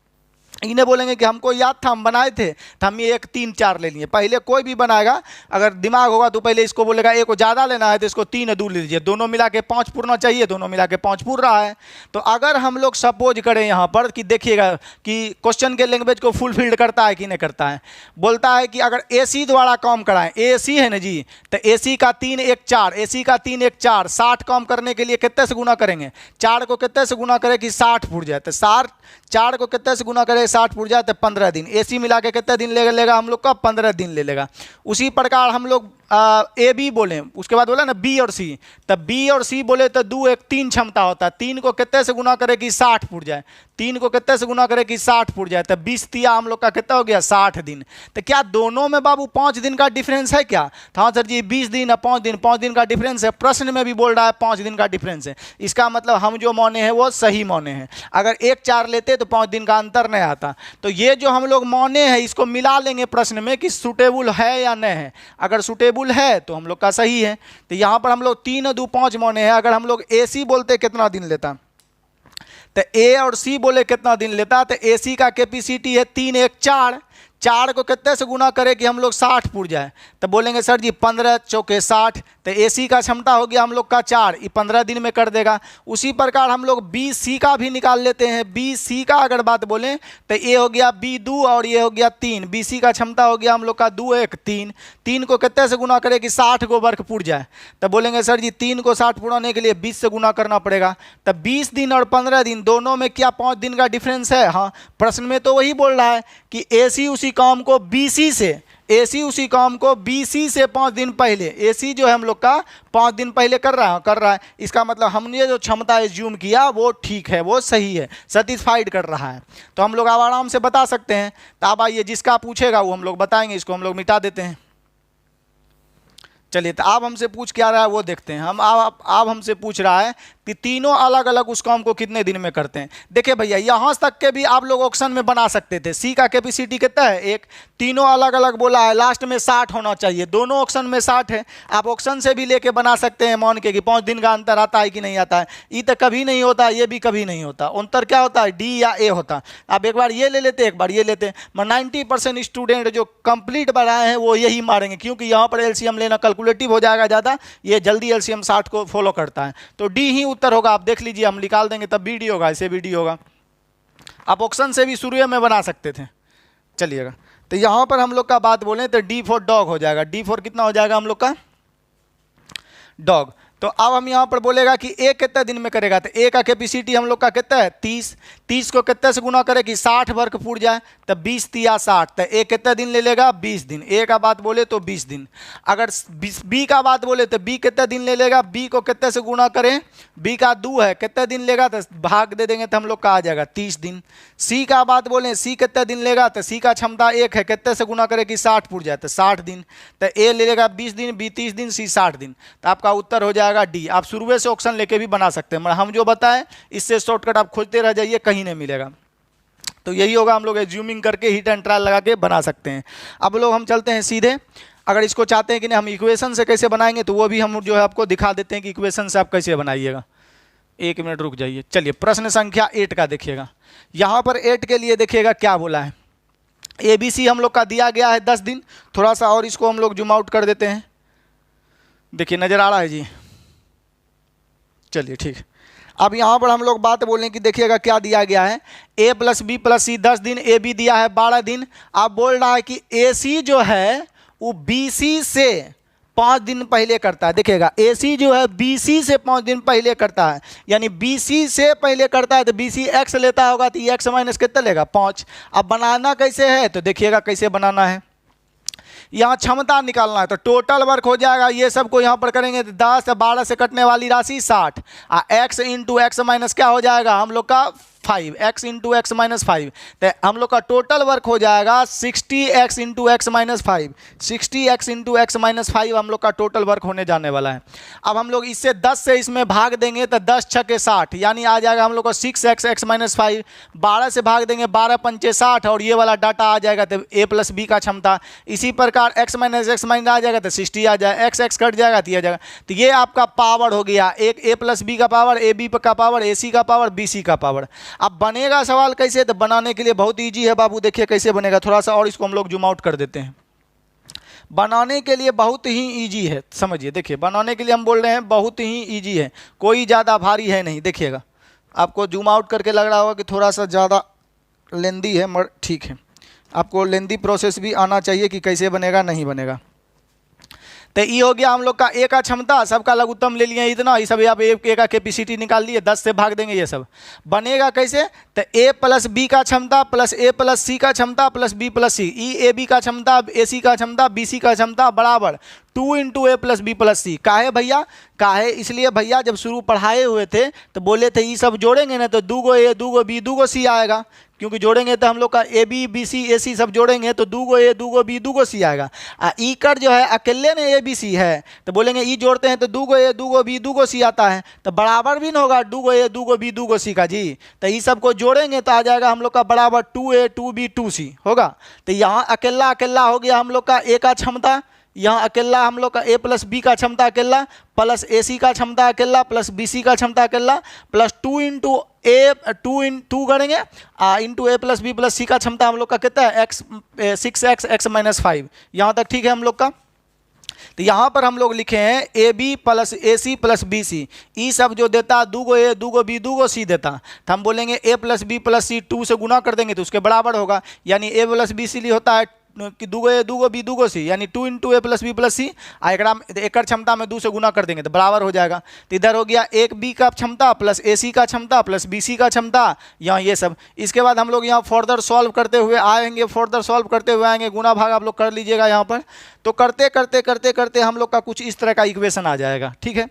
इन्हें बोलेंगे कि हमको याद था, हम बनाए थे, तो हम ये 1 3 4 ले लिए। पहले कोई भी बनाएगा अगर दिमाग होगा तो पहले इसको बोलेगा ए को ज़्यादा लेना है तो इसको 3 2 ले लीजिए, दोनों मिला के 5 पूरना चाहिए, दोनों मिला के 5 पूर रहा है। तो अगर हम लोग सपोज करें यहाँ पर कि देखिएगा कि क्वेश्चन के लैंग्वेज को फुलफिल्ड करता है कि नहीं करता है। बोलता है कि अगर ए सी द्वारा काम कराएं, ए सी है ना जी, तो ए सी का 3 1 4, ए सी का 3 1 4, 60 काम करने के लिए कितने से गुना करेंगे, 4 को कितने से गुना करें कि 60 फुट जाए, तो 4 को कितने से गुना करें 60 फुट जाए तो 15 दिन। एसी मिला के कितने दिन लेगा हम लोग का, 15 दिन ले लेगा। उसी प्रकार हम लोग ए बी बोले, उसके बाद बोला ना बी और सी, तब बी और सी बोले तो 2 1 3 क्षमता होता है, 3 को कितने से गुना करे कि 60 फुट जाए, 3 को कितने से गुना करे कि 60 फुट जाए, तब 20 तिया हम लोग का कितना हो गया 60 दिन। तो क्या दोनों में बाबू 5 दिन का डिफरेंस है क्या? तो हाँ सर जी 20 दिन और 5 दिन का डिफरेंस है। प्रश्न में भी बोल रहा है 5 दिन का डिफरेंस है, इसका मतलब हम जो माने हैं वो सही माने हैं। अगर 1 4 लेते तो 5 दिन का अंतर नहीं आता। तो ये जो हम लोग माने हैं इसको मिला लेंगे प्रश्न में कि सूटेबल है या नहीं है। अगर सूटेबल है तो हम लोग का सही है। तो यहाँ पर हम लोग 3 2 5 माने हैं। अगर हम लोग ए सी बोलते कितना दिन लेता, तो ए और सी बोले कितना दिन लेता, तो ए सी का कैपेसिटी है 3 1 4, 4 को कितने से गुना करें कि हम लोग 60 फुट जाए, तो बोलेंगे सर जी 15 चौके 60, तो एसी का क्षमता हो गया हम लोग का 4, ये 15 दिन में कर देगा। उसी प्रकार हम लोग बी सी का भी निकाल लेते हैं। बी सी का अगर बात बोलें तो ये हो गया बी 2 और ये हो गया 3, बी सी का क्षमता हो गया हम लोग का 2 1 3, 3 को कितने से गुना करें कि 60 को वर्ग फुट जाए, तो बोलेंगे सर जी 3 को 60 पुराने के लिए 20 से गुना करना पड़ेगा। तो 20 दिन और 15 दिन दोनों में क्या 5 दिन का डिफरेंस है? हाँ, प्रश्न में तो वही बोल रहा है कि एसी उसी काम को बीसी से, एसी उसी काम को बीसी से 5 दिन पहले, एसी जो है हम लोग का 5 दिन पहले कर रहा है। इसका मतलब हमने जो क्षमता एज्यूम किया वो ठीक है, वो सही है, सेटिस्फाइड कर रहा है। तो हम लोग अब आराम से बता सकते हैं। तो अब आइए जिसका पूछेगा वो हम लोग बताएंगे, इसको हम लोग मिटा देते हैं। चलिए, तो आप हमसे पूछ क्या रहा है वो देखते हैं। हम आप हमसे पूछ रहा है कि तीनों अलग अलग उस काम को कितने दिन में करते हैं। देखिए भैया, यहाँ तक के भी आप लोग ऑप्शन में बना सकते थे। सी का कैपेसिटी कितना है? 1, तीनों अलग अलग बोला है, लास्ट में 60 होना चाहिए, दोनों ऑप्शन में 60 है। आप ऑप्शन से भी लेके बना सकते हैं मान के कि 5 दिन का अंतर आता है कि नहीं आता है। ये तो कभी नहीं होता, ये भी कभी नहीं होता। अंतर क्या होता है? डी या ए होता। आप एक बार ये ले लेते, एक बार ये लेते। 90% स्टूडेंट जो कंप्लीट बनाए हैं वो यही मारेंगे, क्योंकि यहाँ पर एलसीएम लेना कैलकुलेटिव हो जाएगा ज़्यादा, ये जल्दी एलसीएम 60 को फॉलो करता है। तो डी ही उत्तर होगा। आप देख लीजिए, हम निकाल देंगे तब बी डी होगा, ऐसे बी डी होगा। आप ऑप्शन से भी शुरू में बना सकते थे। चलिएगा, तो यहां पर हम लोग का बात बोलें तो डी फॉर डॉग हो जाएगा। डी फॉर कितना हो जाएगा हम लोग का? डॉग। तो अब हम यहाँ पर बोलेगा कि ए कितने दिन में करेगा, तो ए का कैपेसिटी हम लोग का कितना है? 30। 30 को कितने से गुना करे कि 60 वर्ग फुट जाए, तो 20 तिया 60, तो ए कितने दिन ले लेगा? 20 दिन। ए का बात बोले तो 20 दिन। अगर बी का बात बोले तो बी कितने दिन ले लेगा? बी को कितने से गुना करें? बी का 2 है, कितने दिन लेगा? तो भाग दे देंगे तो हम लोग का आ जाएगा 30 दिन। सी का बात बोले, सी कितने दिन लेगा? तो सी का क्षमता 1 है, कितने से गुना करे कि 60 फुट जाए, तो 60 दिन। तो ए ले लेगा 20 दिन, बी 30 दिन, सी 60 दिन। तो आपका उत्तर हो जाएगा डी। आप शुरू से ऑप्शन लेके भी बना सकते हैं, मगर हम जो बताएं इससे शॉर्टकट आप खोजते रह जाइए, कहीं नहीं मिलेगा। तो यही होगा, हम लोग एज्यूमिंग करके हिट एंड ट्रायल लगा के बना सकते हैं। अब लोग हम चलते हैं सीधे। अगर इसको चाहते हैं कि नहीं हम इक्वेशन से कैसे बनाएंगे, तो वो भी हम जो है आपको दिखा देते हैं कि इक्वेशन से आप कैसे बनाइएगा। 1 मिनट रुक जाइए। चलिए, प्रश्न संख्या 8 का देखिएगा। यहाँ पर 8 के लिए देखिएगा क्या बोला है। ABC हम लोग का दिया गया है 10 दिन। थोड़ा सा और इसको हम लोग जूम आउट कर देते हैं। देखिए, नजर आ रहा है जी? चलिए ठीक। अब यहाँ पर हम लोग बात बोलें कि देखिएगा क्या दिया गया है। A + B + C 10 दिन, AB दिया है 12 दिन। आप बोल रहा है कि AC जो है वो BC से 5 दिन पहले करता है। देखिएगा, AC जो है BC से 5 दिन पहले करता है, यानी BC से पहले करता है तो BC x लेता होगा, तो x माइनस कितना लेगा? 5। अब बनाना कैसे है तो देखिएगा कैसे बनाना है। यहाँ क्षमता निकालना है, तो टोटल वर्क हो जाएगा। ये सब को यहाँ पर करेंगे तो 10 12 से कटने वाली राशि 60, x इंटू एक्स माइनस क्या हो जाएगा हम लोग का 5, x इंटू एक्स माइनस 5, तो हम लोग का टोटल वर्क हो जाएगा 60x into x minus 5, 60x into x minus 5 हम लोग का टोटल वर्क होने जाने वाला है। अब हम लोग इससे 10 से इसमें भाग देंगे तो 10 छके 60, यानी आ जाएगा हम लोग को 6x एक्स माइनस 5, 12 से भाग देंगे 12 पंचे 60, और ये वाला डाटा आ जाएगा तो a प्लस बी का क्षमता। इसी प्रकार x माइनस एक्स माइनस आ जाएगा तो 60 आ जाएगा, x कट जाएगा तो ये आ जाएगा। तो ये आपका पावर हो गया, एक a प्लस बी का पावर, ए बी का पावर, ए सी का पावर, बी सी का पावर। अब बनेगा सवाल कैसे, तो बनाने के लिए बहुत ईजी है बाबू, देखिए कैसे बनेगा। थोड़ा सा और इसको हम लोग जूम आउट कर देते हैं। बनाने के लिए बहुत ही इजी है, समझिए। देखिए बनाने के लिए हम बोल रहे हैं बहुत ही इजी है, कोई ज़्यादा भारी है नहीं। देखिएगा आपको जूम आउट करके लग रहा होगा कि थोड़ा सा ज़्यादा लेंदी है, मगर ठीक है, आपको लेंदी प्रोसेस भी आना चाहिए कि कैसे बनेगा नहीं बनेगा। तो ये हो गया हम लोग का ए का क्षमता, सबका लघुत्तम ले लिए इतना, ये सब आप ए का कैपेसिटी निकाल लिए, 10 से भाग देंगे। ये सब बनेगा कैसे, तो ए प्लस बी का क्षमता प्लस ए प्लस सी का क्षमता plus B plus C, E A B का क्षमता, ए सी का क्षमता, बी सी का क्षमता बराबर 2 इंटू ए प्लस बी प्लस सी। काहे भैया, काहे इसलिए भैया जब शुरू पढ़ाए हुए थे तो बोले थे ये सब जोड़ेंगे ना तो 2 ए 2 बी 2 सी आएगा, क्योंकि जोड़ेंगे तो हम लोग का ए बी बी सी ए सी सब जोड़ेंगे तो 2 ए 2 बी 2 सी आएगा। ई कट जो है अकेले में ए बी सी है तो बोलेंगे ई जोड़ते हैं तो 2 ए 2 बी 2 सी आता है, तो बराबर भी न होगा 2 ए 2 बी 2 सी का जी। तो ये सब को जोड़ेंगे तो आ जाएगा हम लोग का बराबर 2 ए 2 बी 2 सी होगा। तो यहाँ अकेला अकेला हो गया हम लोग का ए का क्षमता, यहाँ अकेला हम लोग का ए प्लस बी का क्षमता अकेला, प्लस ए सी का क्षमता अकेला, प्लस बी सी का क्षमता अकेला, प्लस 2 इंटू ए 2 करेंगे इंटू ए प्लस बी प्लस सी का क्षमता हम लोग का कितना है, एक्स 6x एक्स माइनस 5। यहाँ तक ठीक है हम लोग का। तो यहाँ पर हम लोग लिखे हैं A B plus A C plus B C, ई सब जो देता 2 ए 2 बी 2 सी देता, तो हम बोलेंगे ए प्लस बी प्लस सी 2 से गुना कर देंगे तो उसके बराबर होगा, यानी ए प्लस बी सी होता है कि 2 ए 2 बी 2 सी, यानी 2 इंटू ए प्लस बी प्लस सी, एक क्षमता में 2 से गुना कर देंगे तो बराबर हो जाएगा। तो इधर हो गया एक बी का क्षमता प्लस ए सी का क्षमता प्लस बी सी का क्षमता, यहाँ ये सब। इसके बाद हम लोग यहाँ फर्दर सॉल्व करते हुए आएंगे, फर्दर सॉल्व करते हुए आएंगे, गुना भाग आप लोग कर लीजिएगा यहाँ पर। तो करते करते करते करते हम लोग का कुछ इस तरह का इक्वेशन आ जाएगा, ठीक है।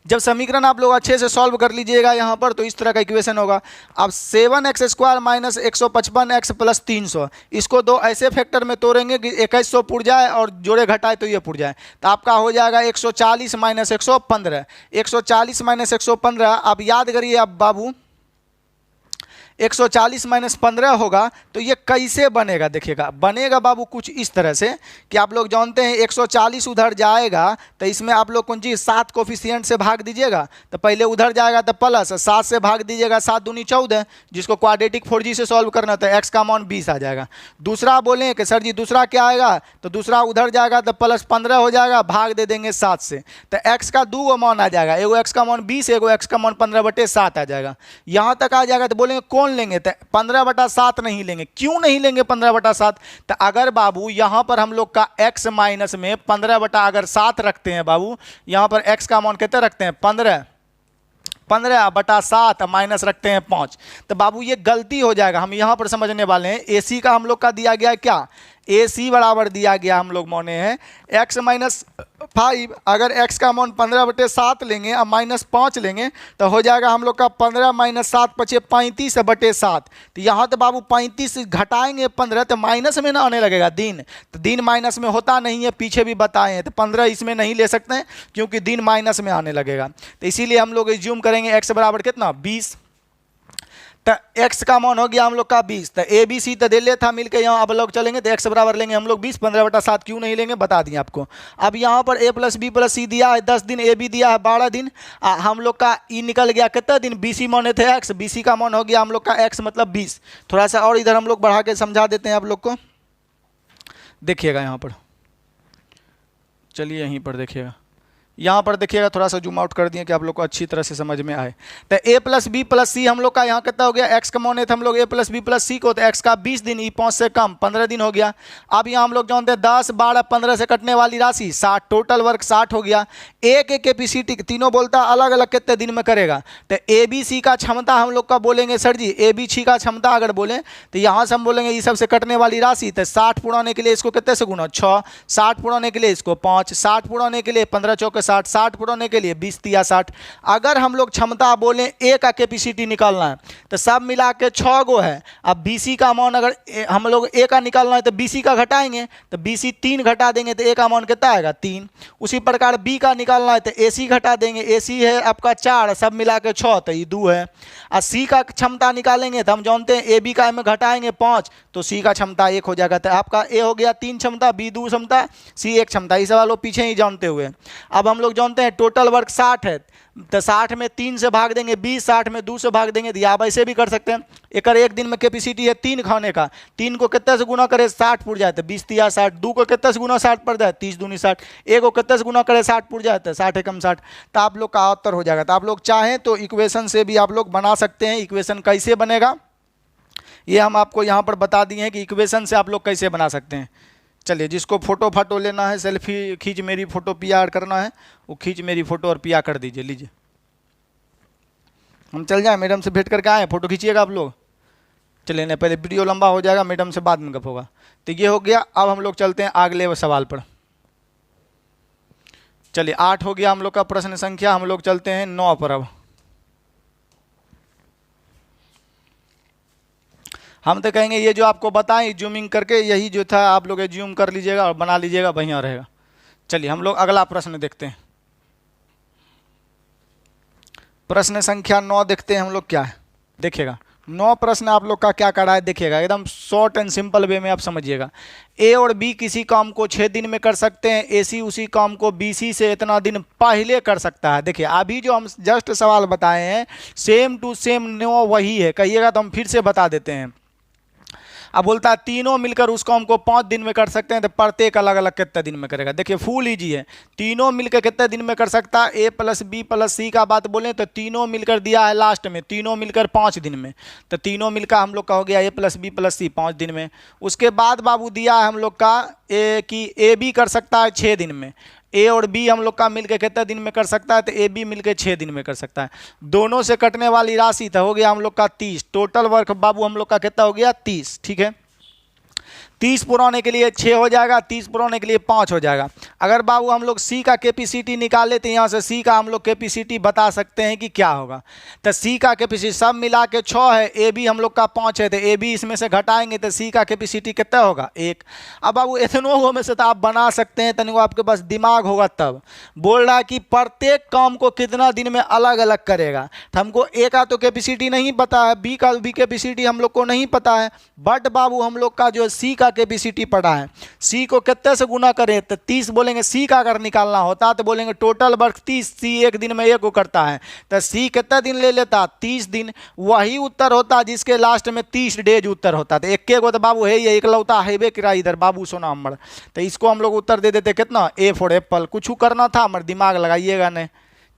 जब समीकरण आप लोग अच्छे से सॉल्व कर लीजिएगा यहाँ पर तो इस तरह का इक्वेशन होगा। अब 7x square minus 155x plus 300, इसको दो ऐसे फैक्टर में तोड़ेंगे कि 2100 पुर जाए और जोड़े घटाए तो ये पुर जाए, तो आपका हो जाएगा 140 माइनस 115, 140 माइनस 115। आप याद करिए आप बाबू, 140 माइनस 15 होगा तो ये कैसे बनेगा, देखिएगा बनेगा बाबू कुछ इस तरह से कि आप लोग जानते हैं 140 उधर जाएगा तो इसमें आप लोग कौन चीज़ 7 कोफिशिएंट से भाग दीजिएगा, तो पहले उधर जाएगा तो प्लस 7 से भाग दीजिएगा, 7 दूनी 14, जिसको क्वाड्रेटिक 4G से सॉल्व करना तो x का मान 20 आ जाएगा। दूसरा बोलें कि सर जी दूसरा क्या आएगा, तो दूसरा उधर जाएगा तो प्लस 15 हो जाएगा, भाग दे देंगे 7 से, तो x का 2 मान आ जाएगा, एगो x का मान 20, एगो x का मान 15/7 आ जाएगा। यहाँ तक आ जाएगा तो बोलेंगे कौन लेंगे, तो 15/7 नहीं लेंगे। क्यों नहीं लेंगे 15/7, तो अगर बाबू यहाँ पर हम लोग का x माइनस में 15/7 रखते हैं बाबू, यहाँ पर x का मान कितने रखते हैं 15/7 माइनस रखते हैं 5, तो बाबू ये गलती हो जाएगा। हम यहाँ पर समझने वाले हैं AC का हम लोग का दिया गया है क्या, AC बराबर दिया गया हम लोग माने हैं x माइनस 5, अगर x का मान 15/7 लेंगे और माइनस 5 लेंगे तो हो जाएगा हम लोग का 15 माइनस 7 = 35/7। तो यहाँ तो बाबू 35 घटाएंगे 15 तो माइनस में ना आने लगेगा दिन, तो दिन माइनस में होता नहीं है, पीछे भी बताए हैं, तो 15 इसमें नहीं ले सकते हैं क्योंकि दिन माइनस में आने लगेगा। तो इसीलिए हम लोग एज्यूम करेंगे x बराबर कितना 20, तो x का मान हो गया हम लोग का 20, तो ए बी सी तो दे लेता मिलकर यहाँ अब लोग चलेंगे तो x बराबर लेंगे हम लोग 20, 15/7 क्यों नहीं लेंगे बता दिए आपको। अब यहाँ पर a प्लस बी प्लस सी दिया है 10 दिन, ए बी दिया है 12 दिन, हम लोग का ई निकल गया कितना दिन, बी सी माने थे x, बी सी का मान हो गया हम लोग का x मतलब 20। थोड़ा सा और इधर हम लोग बढ़ा के समझा देते हैं आप लोग को, देखिएगा यहाँ पर, चलिए यहीं पर देखिएगा, यहाँ पर देखिएगा थोड़ा सा जूम आउट कर दिए कि आप लोग को अच्छी तरह से समझ में आए। तो a प्लस बी प्लस सी हम लोग का यहाँ कितना हो गया, x का मान है तो हम लोग a प्लस बी प्लस सी को, तो x का 20 दिन, ई 5 से कम 15 दिन हो गया। अब यहाँ हम लोग जानते हैं 10, 12, 15 से कटने वाली राशि 60, टोटल वर्क 60 हो गया। एक कैपेसिटी तीनों बोलता अलग अलग कितने दिन में करेगा, तो ए बी सी का क्षमता हम लोग का बोलेंगे सर जी, ए बी सी का क्षमता अगर बोलें तो यहाँ से हम बोलेंगे ये सबसे कटने वाली राशि, तो 60 पुराने के लिए इसको कितने से गुना 6, 60 पुराने के लिए इसको 5, 60 पुराने के लिए 15 × 4 = 60, 60 पुराने के लिए 20 तिया 60। अगर हम लोग क्षमता बोलें ए का कैपेसिटी निकालना है तो सब मिला के 6 गो है। अब BC का अमाउंट अगर हम लोग ए का निकालना है तो BC का घटाएंगे, तो BC 3 घटा देंगे तो ए का अमाउंट कितना आएगा 3। उसी प्रकार B का निकालना है तो AC घटा देंगे, AC है आपका 4, सब मिला के 6 तो ये 2 है। और C का क्षमता निकालेंगे तो हम जानते हैं AB का में घटाएंगे 5 तो C का क्षमता 1 हो जाएगा। तो आपका A हो गया 3 क्षमता, B 2 क्षमता, C 1 क्षमता। ये सवाल पीछे ही जानते हुए अब हम लोग जानते हैं टोटल वर्क 60 है तो 60 में 3 से भाग देंगे 20, 60 में 2 से भाग देंगे। तो आप ऐसे भी कर सकते हैं, एक दिन में कैपेसिटी है 3 खाने का, 3 को कितने से गुना करे 60 पुर जाए तो 20 तिया 60, 2 को कितने से गुना 60 पड़ जाए 30 दूनी 60, 1 को कितने से गुना करे 60 पुर जाए तो 60 एकम 60। तो आप लोग का उत्तर हो जाएगा। तो आप लोग चाहें तो इक्वेशन से भी आप लोग बना सकते हैं। इक्वेशन कैसे बनेगा ये हम आपको यहाँ पर बता दिए हैं कि इक्वेशन से आप लोग कैसे बना सकते हैं। चलिए, जिसको फोटो फाटो लेना है, सेल्फी खींच मेरी फोटो PR करना है, वो खींच मेरी फोटो और PR कर दीजिए। लीजिए हम चल जाएं, मैडम से भेंट करके आए, फोटो खींचिएगा आप लोग। चलिए नहीं, पहले वीडियो लंबा हो जाएगा, मैडम से बाद में गप होगा। तो ये हो गया। अब हम लोग चलते हैं अगले सवाल पर। चलिए 8 हो गया हम लोग का प्रश्न संख्या, हम लोग चलते हैं 9 पर। अब हम तो कहेंगे ये जो आपको बताएं जूमिंग करके, यही जो था आप लोग जूम कर लीजिएगा और बना लीजिएगा, बढ़िया रहेगा। चलिए हम लोग अगला प्रश्न देखते हैं। प्रश्न संख्या 9 देखते हैं हम लोग क्या है। देखिएगा 9 प्रश्न आप लोग का क्या करा है, देखिएगा एकदम शॉर्ट एंड सिंपल वे में आप समझिएगा। A और B किसी काम को 6 दिन में कर सकते हैं, AC उसी काम को BC से इतना दिन पहले कर सकता है। देखिए अभी जो हम जस्ट सवाल बताए हैं सेम टू सेम 9 वही है, कहिएगा तो हम फिर से बता देते हैं। अब बोलता है तीनों मिलकर उस काम को 5 दिन में कर सकते हैं, तो प्रत्येक अलग अलग कितने दिन में करेगा। देखिए फुल इजी है, तीनों मिलकर कितने दिन में कर सकता है। A + B + C का बात बोलें तो तीनों मिलकर दिया है लास्ट में, तीनों मिलकर 5 दिन में, तो तीनों मिलकर हम लोग का हो गया A + B + C 5 दिन में। उसके बाद बाबू दिया है हम लोग का कि AB कर सकता है 6 दिन में, A और B हम लोग का मिलकर कितने दिन में कर सकता है, तो AB मिलकर 6 दिन में कर सकता है। दोनों से कटने वाली राशि तो हो गया हम लोग का 30, टोटल वर्क बाबू हम लोग का कितना हो गया 30। ठीक है, 30 पुराने के लिए 6 हो जाएगा, 30 पुराने के लिए 5 हो जाएगा। अगर बाबू हम लोग C का कैपेसिटी निकाले तो यहाँ से C का हम लोग कैपेसिटी बता सकते हैं कि क्या होगा। तो C का कैपेसिटी सब मिला के 6 है, AB हम लोग का 5 है, तो AB इसमें से घटाएंगे तो C का कैपेसिटी कितना होगा 1। अब बाबू इतनों में से तो आप बना सकते हैं, तनिको आपके पास दिमाग होगा तब। बोल रहा है कि प्रत्येक काम को कितना दिन में अलग अलग करेगा, तो हमको A का तो कैपेसिटी नहीं पता है, B का भी कैपेसिटी हम लोग को नहीं पता है, बट बाबू हम लोग का जो C का कैपेसिटी पड़ा है, C को कितने से गुना करें तो 30 बोलेंगे। C का अगर निकालना होता तो बोलेंगे टोटल वर्क 30, C एक दिन में 1 को करता है, तो C कितना दिन ले लेता 30 दिन। वही उत्तर होता जिसके लास्ट में 30 डेज उत्तर होता। तो एक को तो बाबू है ये एकलौता हैबे किरा इधर बाबू सोना अमर, तो इसको हम लोग उत्तर दे देते कितना A फॉर एप्पल। कुछ करना था हमारे दिमाग लगाइएगा नहीं,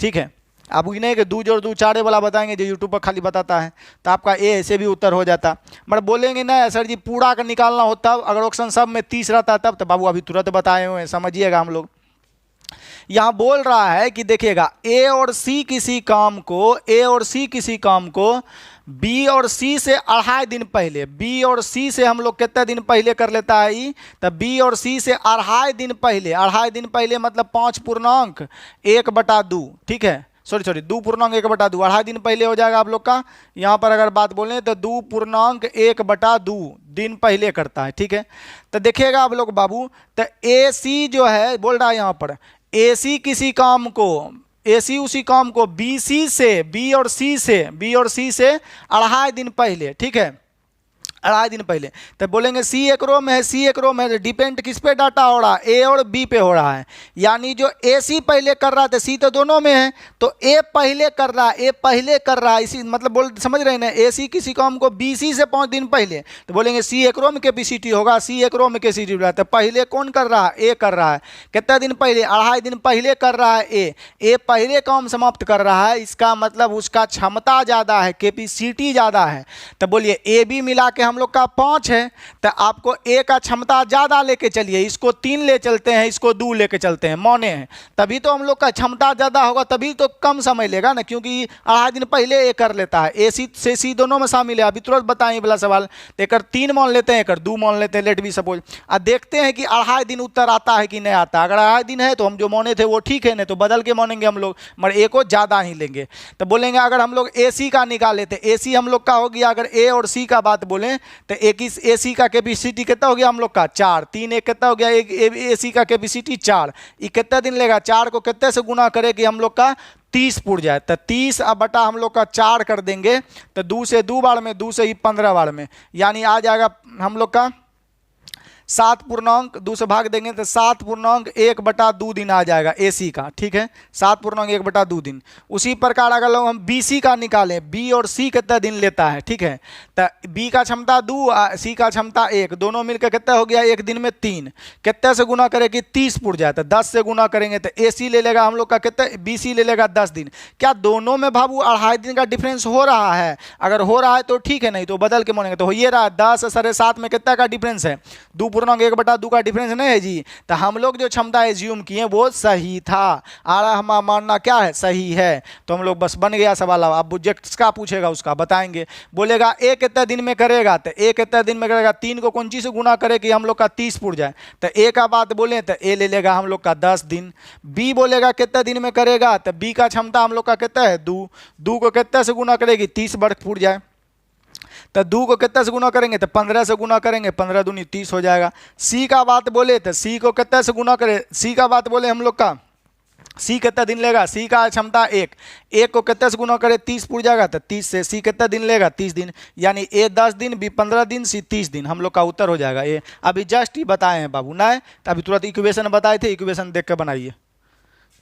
ठीक है। अब नहीं कि 2 जोड़ 2 4 वाला बताएंगे जो यूट्यूब पर खाली बताता है, तो आपका A ऐसे भी उत्तर हो जाता। बट बोलेंगे ना सर जी पूरा का निकालना होता, अगर ऑप्शन सब में 30 रहता तब तो बाबू अभी तुरंत बताए हुए हैं, समझिएगा। हम लोग यहाँ बोल रहा है कि देखिएगा A और C किसी काम को B और C से 2.5 दिन पहले, B और C से हम लोग कितने दिन पहले कर लेता है ई, तो B और C से 2.5 दिन पहले, 2.5 दिन पहले मतलब 5.1/2, ठीक है, सॉरी 2.1/2, 2.5 दिन पहले हो जाएगा आप लोग का। यहाँ पर अगर बात बोलें तो 2.1/2 दिन पहले करता है, ठीक है। तो देखिएगा आप लोग बाबू, तो AC जो है बोल रहा है यहाँ पर AC किसी काम को, AC उसी काम को B और C से 2.5 दिन पहले, ठीक है, 2.5 दिन पहले। तो बोलेंगे C एक रो में है, डिपेंड किस पे डाटा हो रहा है, A और B पे हो रहा है। यानी जो AC पहले कर रहा था, C तो दोनों में है, तो A पहले कर रहा है, इसी मतलब बोल समझ रहे हैं ना। AC किसी काम को BC से 5 दिन पहले, तो बोलेंगे C एक रो में कैपेसिटी होगा, C एक रो में कैपेसिटी होगा। तो पहले कौन कर रहा है, A कर रहा है। कितना दिन पहले, 2.5 दिन पहले कर रहा है A पहले काम समाप्त कर रहा है, इसका मतलब उसका क्षमता ज़्यादा है, कैपेसिटी ज़्यादा है। तो बोलिए AB मिला के हम लोग का 5 है, तो आपको ए का क्षमता ज़्यादा लेके चलिए, इसको 3 ले चलते हैं, इसको 2 लेके चलते हैं, मौने हैं, तभी तो हम लोग का क्षमता ज़्यादा होगा, तभी तो कम समय लेगा ना, क्योंकि 2.5 दिन पहले ए कर लेता है, ए सी से सी दोनों में शामिल है। अभी तुरंत बताएं वाला सवाल, तो एक 3 मान लेते हैं, एक 2 मान लेते हैं, लेट बी सपोज, और देखते हैं कि 2.5 दिन उत्तर आता है कि नहीं आता। अगर 2.5 दिन है तो हम जो माने थे वो ठीक है, नहीं तो बदल के मानेंगे हम लोग, मगर ए को ज़्यादा ही लेंगे। तो बोलेंगे अगर हम लोग ए सी का निकाले तो ए सी हम लोग का हो गया, अगर ए और सी का बात बोलें तो एक ए सी का कैपेसिटी कितना हो गया हम लोग का 4, 3 एक कितना हो गया, एक ए सी का कैपेसिटी 4, ये कितना दिन लेगा, 4 को कितने से गुना करे कि हम लोग का 30 पुर जाए, तो 30 अब बटा हम लोग का 4 कर देंगे, तो 2 से 2 बार में, 2 से ही 15 बार में, यानी आ जाएगा हम लोग का 7 पूर्णांक 2 से भाग देंगे तो 7 पूर्णांक 1/2 दिन आ जाएगा एसी का, ठीक है, 7 पूर्णांक 1/2 दिन। उसी प्रकार अगर हम बीसी का निकालें, बी और सी कितना दिन लेता है, ठीक है, तो बी का क्षमता 2, सी का क्षमता 1, दोनों मिलकर कितना हो गया, एक दिन में 3, कितने से गुना करें 30 पुर जाए, तो 10 से गुना करेंगे तो एसी ले लेगा हम लोग का कितना, बीसी ले लेगा 10 दिन। क्या दोनों में बाबू 2.5 दिन का डिफरेंस हो रहा है? अगर हो रहा है तो ठीक है, नहीं तो बदल के मानेंगे, तो हो ये रहा 10 साढ़े 7 में कितना का डिफरेंस है, 2 पूर्णांक 1/2 का डिफरेंस नहीं है जी। तो हम लोग जो क्षमता एज्यूम किए वो सही था, आरा हमारा मानना क्या है, सही है। तो हम लोग बस बन गया सवाल। अब ऑब्जेक्ट्स का पूछेगा उसका बताएंगे, बोलेगा ए कितने दिन में करेगा, तो ए कितने दिन में करेगा, 3 को कौन चीज से गुना करे कि हम लोग का 30 पुर जाए, तो ए का बात बोले तो ए ले लेगा हम लोग का 10 दिन। बी बोलेगा कितने दिन में करेगा, तो बी का क्षमता हम लोग का कितना है 2 को कितने से गुना करेगी 30 वर्ग पुर जाए, तो 2 को कितने से गुना करेंगे तो 15 से गुना करेंगे, 15 दूनी 30 हो जाएगा। सी का बात बोले तो सी को कितने से गुना करे, सी का बात बोले हम लोग का सी कितना दिन लेगा, सी का क्षमता 1 को कितने से गुना करे 30 पुर जाएगा, तो 30 से सी कितना दिन लेगा 30 दिन, यानी ए 10 दिन, बी 15 दिन, सी 30 दिन, हम लोग का उत्तर हो जाएगा ए। अभी जस्ट ही बताए हैं बाबू ना, तो अभी तुरंत इक्वेशन बताए थे, इक्वेशन देख कर बनाइए।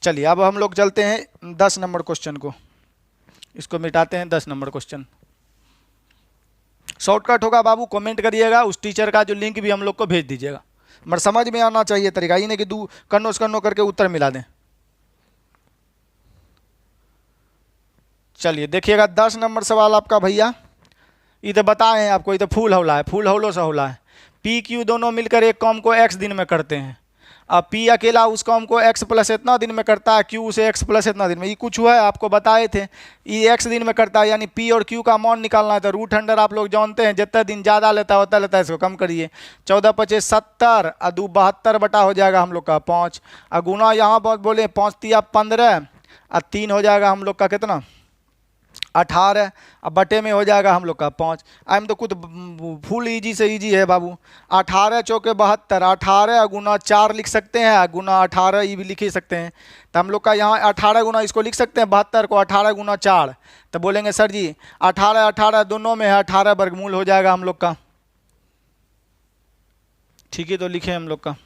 चलिए अब हम लोग चलते हैं 10 नंबर क्वेश्चन को, इसको मिटाते हैं। 10 नंबर क्वेश्चन शॉर्टकट होगा बाबू, कमेंट करिएगा, उस टीचर का जो लिंक भी हम लोग को भेज दीजिएगा, मगर समझ में आना चाहिए तरीका, ये नहीं कि दो कन्नो करके उत्तर मिला दें। चलिए देखिएगा 10 नंबर सवाल आपका भैया, इधर बताए हैं आपको, इधर फूल हौला है, फूल हौलों से हौला है। पी क्यू दोनों मिलकर एक काम को x दिन में करते हैं, अब पी अकेला उस काम को x प्लस इतना दिन में करता है, क्यू उसे x प्लस इतना दिन में, ये कुछ हुआ है आपको बताए थे, ये x दिन में करता है, यानी p और q का मान निकालना है। तो रूट अंडर आप लोग जानते हैं, जितना दिन ज़्यादा लेता है उतना लेता है, इसको कम करिए, 14 25 70 और 2 72 बटा हो जाएगा हम लोग का 5, और गुना यहाँ बहुत बोले 5 3 15 और 3 हो जाएगा हम लोग का कितना 18, अब बटे में हो जाएगा हम लोग का 5। आइम तो खुद फुल इजी से इजी है बाबू, 18 चौके 72, 18 गुना 4 लिख सकते हैं, गुना 18 ये भी लिख ही सकते हैं। तो हम लोग का यहाँ 18 गुना इसको लिख सकते हैं 72 को 18 गुना 4, तो बोलेंगे सर जी 18 18 दोनों में है, 18 वर्गमूल हो जाएगा हम लोग का, ठीक है, तो लिखे हम लोग का।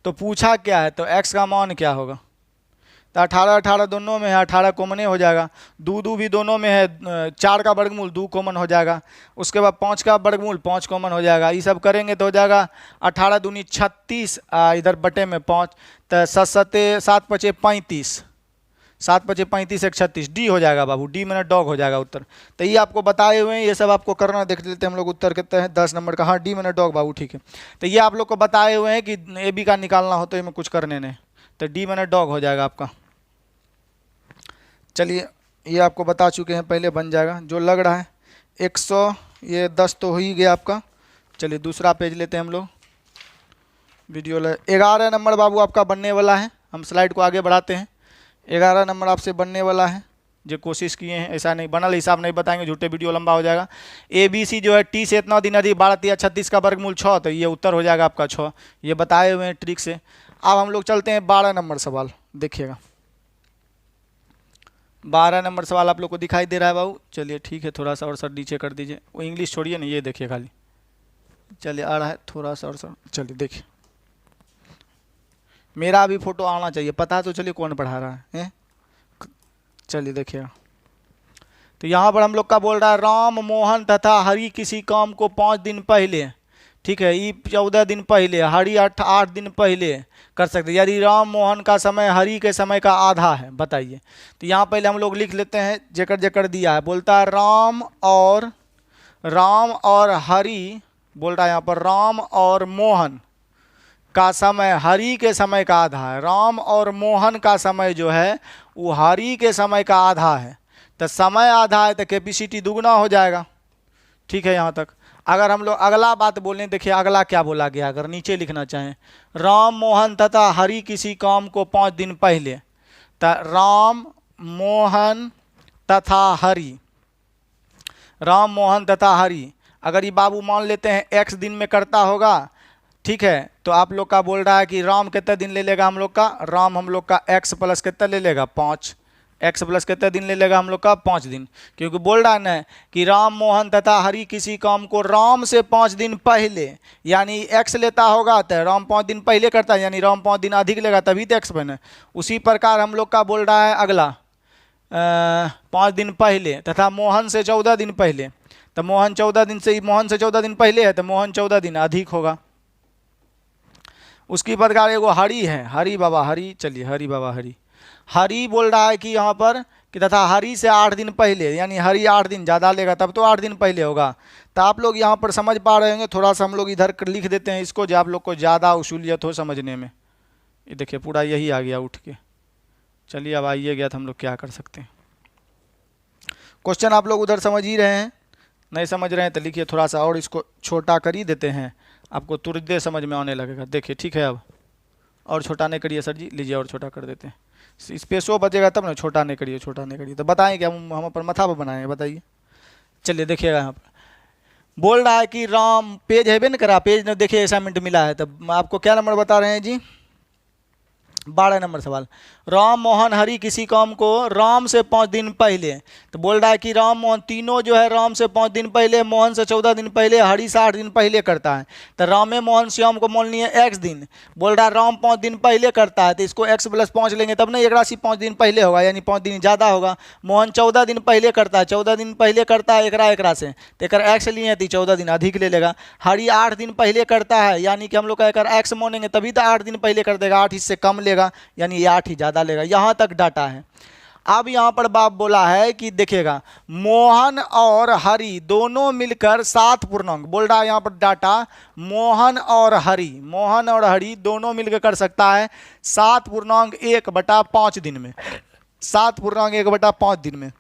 तो पूछा क्या है, तो x का मान क्या होगा, तो 18 18 दोनों में है, 18 कॉमन हो जाएगा, 2 2 भी दोनों में है, 4 का वर्गमूल 2 कॉमन हो जाएगा, उसके बाद 5 का वर्गमूल 5 कॉमन हो जाएगा, ये सब करेंगे तो हो जाएगा 18 दूनी 36, इधर बटे में 5, तो 7 5 35, 7 5 35 1 36, डी हो जाएगा बाबू, डी मैंने डॉग हो जाएगा उत्तर। तो ये आपको बताए हुए हैं, ये सब आपको करना, देख लेते हैं हम लोग उत्तर कितना है 10 नंबर का, हाँ डी मैंने डॉग बाबू, ठीक है। तो ये आप लोग को बताए हुए हैं कि ए बी का निकालना हो तो इसमें कुछ करने नहीं, तो डी मैंने डॉग हो जाएगा आपका। चलिए ये आपको बता चुके हैं, पहले बन जाएगा जो लग रहा है 100, ये 10 तो हो ही गया आपका। चलिए दूसरा पेज लेते हैं हम लोग, वीडियो 11 नंबर बाबू आपका बनने वाला है, हम स्लाइड को आगे बढ़ाते हैं। 11 नंबर आपसे बनने वाला है, जो कोशिश किए हैं, ऐसा नहीं बनल हिसाब नहीं बताएंगे, झूठे वीडियो लंबा हो जाएगा। ए बी सी जो है टी से इतना दिन अधिक 12 3 36 का वर्गमूल 6, तो ये उत्तर हो जाएगा आपका 6, ये बताए हुए हैं ट्रिक से। अब हम लोग चलते हैं 12 नंबर सवाल, देखिएगा 12 नंबर सवाल आप लोग को दिखाई दे रहा है बाबू, चलिए ठीक है, थोड़ा सा और सर नीचे कर दीजिए, वो इंग्लिश छोड़िए ना, ये देखिए खाली, चलिए आ रहा है थोड़ा सा और सर, चलिए देखिए मेरा भी फोटो आना चाहिए, पता तो चलिए कौन पढ़ा रहा है, चलिए देखिएगा। तो यहाँ पर हम लोग का बोल रहा है राम मोहन तथा हरि किसी काम को 5 दिन पहले, ठीक है, ये 14 दिन पहले, हरि 8 दिन पहले कर सकते, यदि राम मोहन का समय हरि के समय का आधा है, बताइए। तो यहाँ पहले हम लोग लिख लेते हैं जेकर जेकर दिया है, बोलता है राम और राम और हरि बोल रहा है यहाँ पर, राम और मोहन का समय हरि के समय का आधा है। राम और मोहन का समय जो है वो हरि के समय का आधा है। तो समय आधा है तो कैपेसिटी दुगना हो जाएगा। ठीक है यहाँ तक। अगर हम लोग अगला बात बोलें, देखिए अगला क्या बोला गया, अगर नीचे लिखना चाहें, राम मोहन तथा हरि किसी काम को 5 दिन पहले, तो राम मोहन तथा हरि, राम मोहन तथा हरि, अगर ये बाबू मान लेते हैं x दिन में करता होगा, ठीक है, तो आप लोग का बोल रहा है कि राम कितने दिन ले लेगा हम लोग का, राम हम लोग का x प्लस कितना ले लेगा 5, x प्लस कितने दिन ले लेगा हम लोग का 5 दिन, क्योंकि बोल रहा है ना कि राम मोहन तथा हरि किसी काम को राम से 5 दिन पहले, यानी x लेता होगा तो राम 5 दिन पहले करता है, यानी राम 5 दिन अधिक लेगा तभी तो x बने। उसी प्रकार हम लोग का बोल रहा है अगला 5 दिन पहले तथा मोहन से 14 दिन पहले, तो मोहन 14 दिन से, मोहन से 14 दिन पहले है तो मोहन 14 दिन अधिक होगा। उसकी प्रकार एगो हरि है, हरि बाबा हरि, चलिए हरि बाबा हरि, हरि बोल रहा है कि यहाँ पर कि तथा हरि से 8 दिन पहले, यानी हरि 8 दिन ज़्यादा लेगा तब तो 8 दिन पहले होगा। तो आप लोग यहाँ पर समझ पा रहे होंगे, थोड़ा सा हम लोग इधर लिख देते हैं इसको जो आप लोग को ज़्यादा उसूलियत हो समझने में। ये देखिए पूरा यही आ गया उठ के। चलिए अब आइए गया तो हम लोग क्या कर सकते हैं। क्वेश्चन आप लोग उधर समझ ही रहे हैं, नहीं समझ रहे हैं तो लिखिए, थोड़ा सा और इसको छोटा कर ही देते हैं, आपको तुरंत समझ में आने लगेगा। देखिए ठीक है, अब और छोटा नहीं करिए सर जी, लीजिए और छोटा कर देते हैं, स्पेसो बचेगा तब ना, छोटा नहीं करिए, छोटा नहीं करिए। तो बताएं क्या हम अपन मथा पर बनाए, बताइए। चलिए देखिएगा यहाँ पर बोल रहा है कि राम, पेज है भी ना करा, पेज ने देखिए असाइनमेंट मिला है, तब आपको क्या नंबर बता रहे हैं जी, 12 नंबर सवाल। राम मोहन हरि किसी काम को राम से 5 दिन पहले, तो बोल रहा है कि राम मोहन तीनों जो है राम से 5 दिन पहले, मोहन से 14 दिन पहले, हरि से 8 दिन पहले करता है। तो रामे मोहन श्याम को मान लिए x दिन, बोल रहा है राम 5 दिन पहले करता है तो इसको x प्लस 5 लेंगे तब ना एक राशि 5 दिन पहले होगा, यानी 5 दिन ज़्यादा होगा। मोहन 14 दिन पहले करता है, 14 दिन पहले करता है एक से, तो एक x लिए तो 14 दिन अधिक ले लेगा। हरि 8 दिन पहले करता है, यानी कि हम लोग का एक x मानेंगे तभी तो 8 दिन पहले कर देगा, 8 इससे कम लेगा, यानी ये 8 ही ज़्यादा लेगा। यहाँ तक डाटा है। अब यहाँ पर बाप बोला है कि देखिएगा, मोहन और हरि दोनों मिलकर 7 पूर्णांक, बोल रहा है यहाँ पर डाटा, मोहन और हरि दोनों मिलकर कर सकता है 7.1/5 दिन में, 7.1/5 दिन में।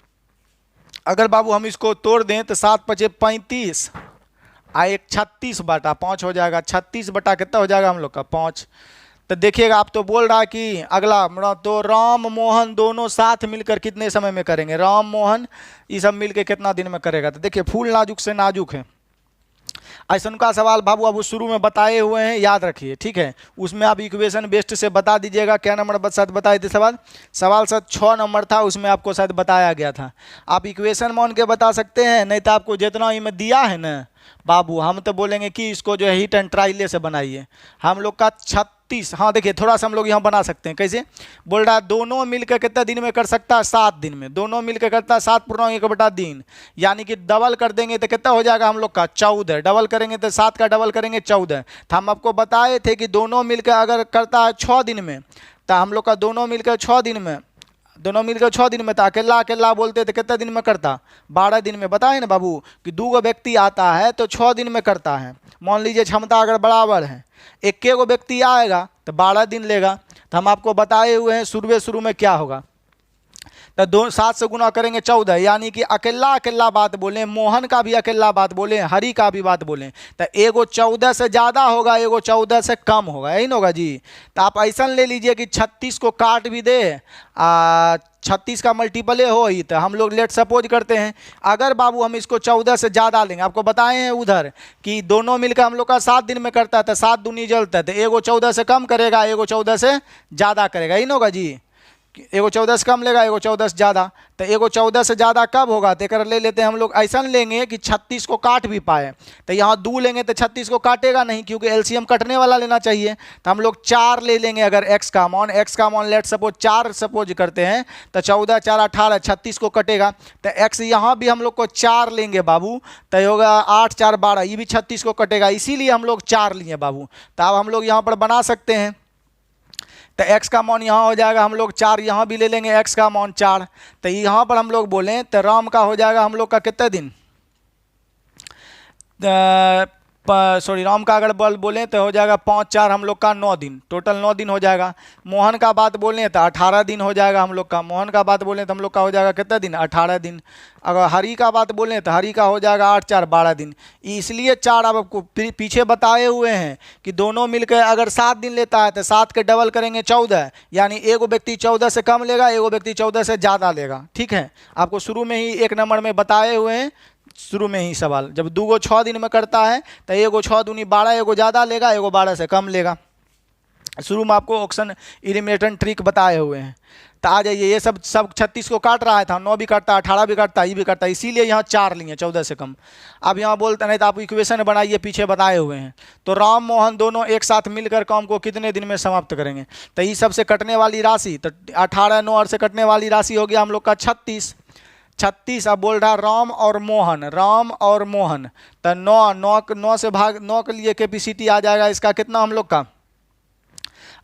अगर बाबू हम इसको तोड़ दें तो 7 × 5 = 35 आ 1 36/5 हो जाएगा, 36 कितना हो जाएगा हम लोग का 5। तो देखिएगा आप तो बोल रहा है कि अगला तो राम मोहन दोनों साथ मिलकर कितने समय में करेंगे, राम मोहन ये सब मिलकर कितना दिन में करेगा। तो देखिए फूल नाजुक से नाजुक है, ऐसा का सवाल बाबू अब शुरू में बताए हुए हैं, याद रखिए ठीक है। उसमें आप इक्वेशन बेस्ड से बता दीजिएगा। क्या नंबर शायद बताए थे सवाल शायद 6 नंबर था, उसमें आपको शायद बताया गया था। आप इक्वेशन मान के बता सकते हैं, नहीं तो आपको जितना इनमें दिया है ना बाबू, हम तो बोलेंगे कि इसको जो है हीट एंड ट्रायले से बनाइए। हम लोग का 36, हाँ देखिए थोड़ा सा हम लोग यहाँ बना सकते हैं, कैसे बोल रहा है दोनों मिलकर कितना दिन में कर सकता है 7 दिन में, दोनों मिलकर करता है 7.1 दिन, यानी कि डबल कर देंगे तो कितना हो जाएगा हम लोग का 14, डबल करेंगे तो 7 का डबल करेंगे 14। तो हम आपको बताए थे कि दोनों मिलकर अगर करता है 6 दिन में, तो हम लोग का दोनों मिलकर 6 दिन में, तो अकेला बोलते थे कितने दिन में करता 12 दिन में। बताए ना बाबू कि 2 व्यक्ति आता है तो 6 दिन में करता है। मान लीजिए क्षमता अगर बराबर है, एक व्यक्ति आएगा तो 12 दिन लेगा। तो हम आपको बताए हुए हैं शुरू में क्या होगा, तो 7 से गुना करेंगे 14, यानी कि अकेला बात बोलें, मोहन का भी अकेला बात बोलें, हरि का भी बात बोलें, तो एगो 14 से ज़्यादा होगा, एगो 14 से कम होगा, यही ना होगा जी। तो आप ऐसा ले लीजिए कि 36 को काट भी दे 36 का मल्टीपल हो ही, तो हम लोग लेट सपोज करते हैं अगर बाबू हम इसको 14 से ज़्यादा लेंगे, आपको बताए हैं उधर कि दोनों मिलकर हम लोग का 7 दिन में करता है, तो 7 दूनी जलता है, तो एगो 14 से कम करेगा, एगो 14 से ज़्यादा करेगा, यही ना होगा जी। एगो 14 से कम लेगा, एगो 14 से ज़्यादा, तो एगो 14 से ज़्यादा कब होगा, तो ले लेते हैं हम लोग ऐसा लेंगे कि 36 को काट भी पाए। तो यहाँ 2 लेंगे तो 36 को काटेगा नहीं, क्योंकि एलसीएम कटने वाला लेना चाहिए। तो हम लोग 4 ले लेंगे, अगर x का मान लेट सपोज 4 सपोज करते हैं, तो 14 4 18, 36 को कटेगा, तो x यहाँ भी हम लोग को 4 लेंगे बाबू, तो होगा 8 4 12, ये भी 36 को कटेगा, इसीलिए हम लोग 4 लिए बाबू। तो अब हम लोग यहाँ पर बना सकते हैं, तो x का मान यहाँ हो जाएगा हम लोग 4, यहाँ भी ले लेंगे x का मान 4, तो यहाँ पर हम लोग बोलें तो राम का हो जाएगा हम लोग का कितने दिन, सॉरी राम का अगर बोलें तो हो जाएगा 5 4 हम लोग का 9 दिन, टोटल 9 दिन हो जाएगा। मोहन का बात बोलें तो 18 दिन हो जाएगा हम लोग का। मोहन का बात बोलें तो हम लोग का हो जाएगा कितना दिन, 18 दिन। अगर हरी का बात बोलें तो हरी का हो जाएगा 8 4 12 दिन। इसलिए 4 अब आपको पीछे बताए हुए हैं कि दोनों मिलकर अगर 7 दिन लेता है तो 7 के डबल करेंगे 14, यानी एगो व्यक्ति 14 से कम लेगा, एगो व्यक्ति 14 से ज़्यादा लेगा। ठीक है, आपको शुरू में ही 1 नंबर में बताए हुए हैं, शुरू में ही सवाल। जब 2 गो 6 दिन में करता है तो एगो 6 दूनी 12, एगो ज़्यादा लेगा, एगो 12 से कम लेगा। शुरू में आपको ऑप्शन एलिमिनेशन ट्रिक बताए हुए हैं। तो आ जाइए, ये सब 36 को काट रहा था, 9 भी काटता, 18 भी काटता, ये भी काटता, इसीलिए यहाँ 4 लिए 14 से कम। अब यहाँ बोलते नहीं तो आप इक्वेशन बनाइए, पीछे बताए हुए हैं। तो राम मोहन दोनों एक साथ मिलकर काम को कितने दिन में समाप्त करेंगे। तो ये सबसे कटने वाली राशि, तो 18 9 से कटने वाली राशि हो गया हम लोग का 36। अब बोल रहा राम और मोहन, तो 9 से भाग 9 के लिए कैपेसिटी आ जाएगा इसका कितना हम लोग का,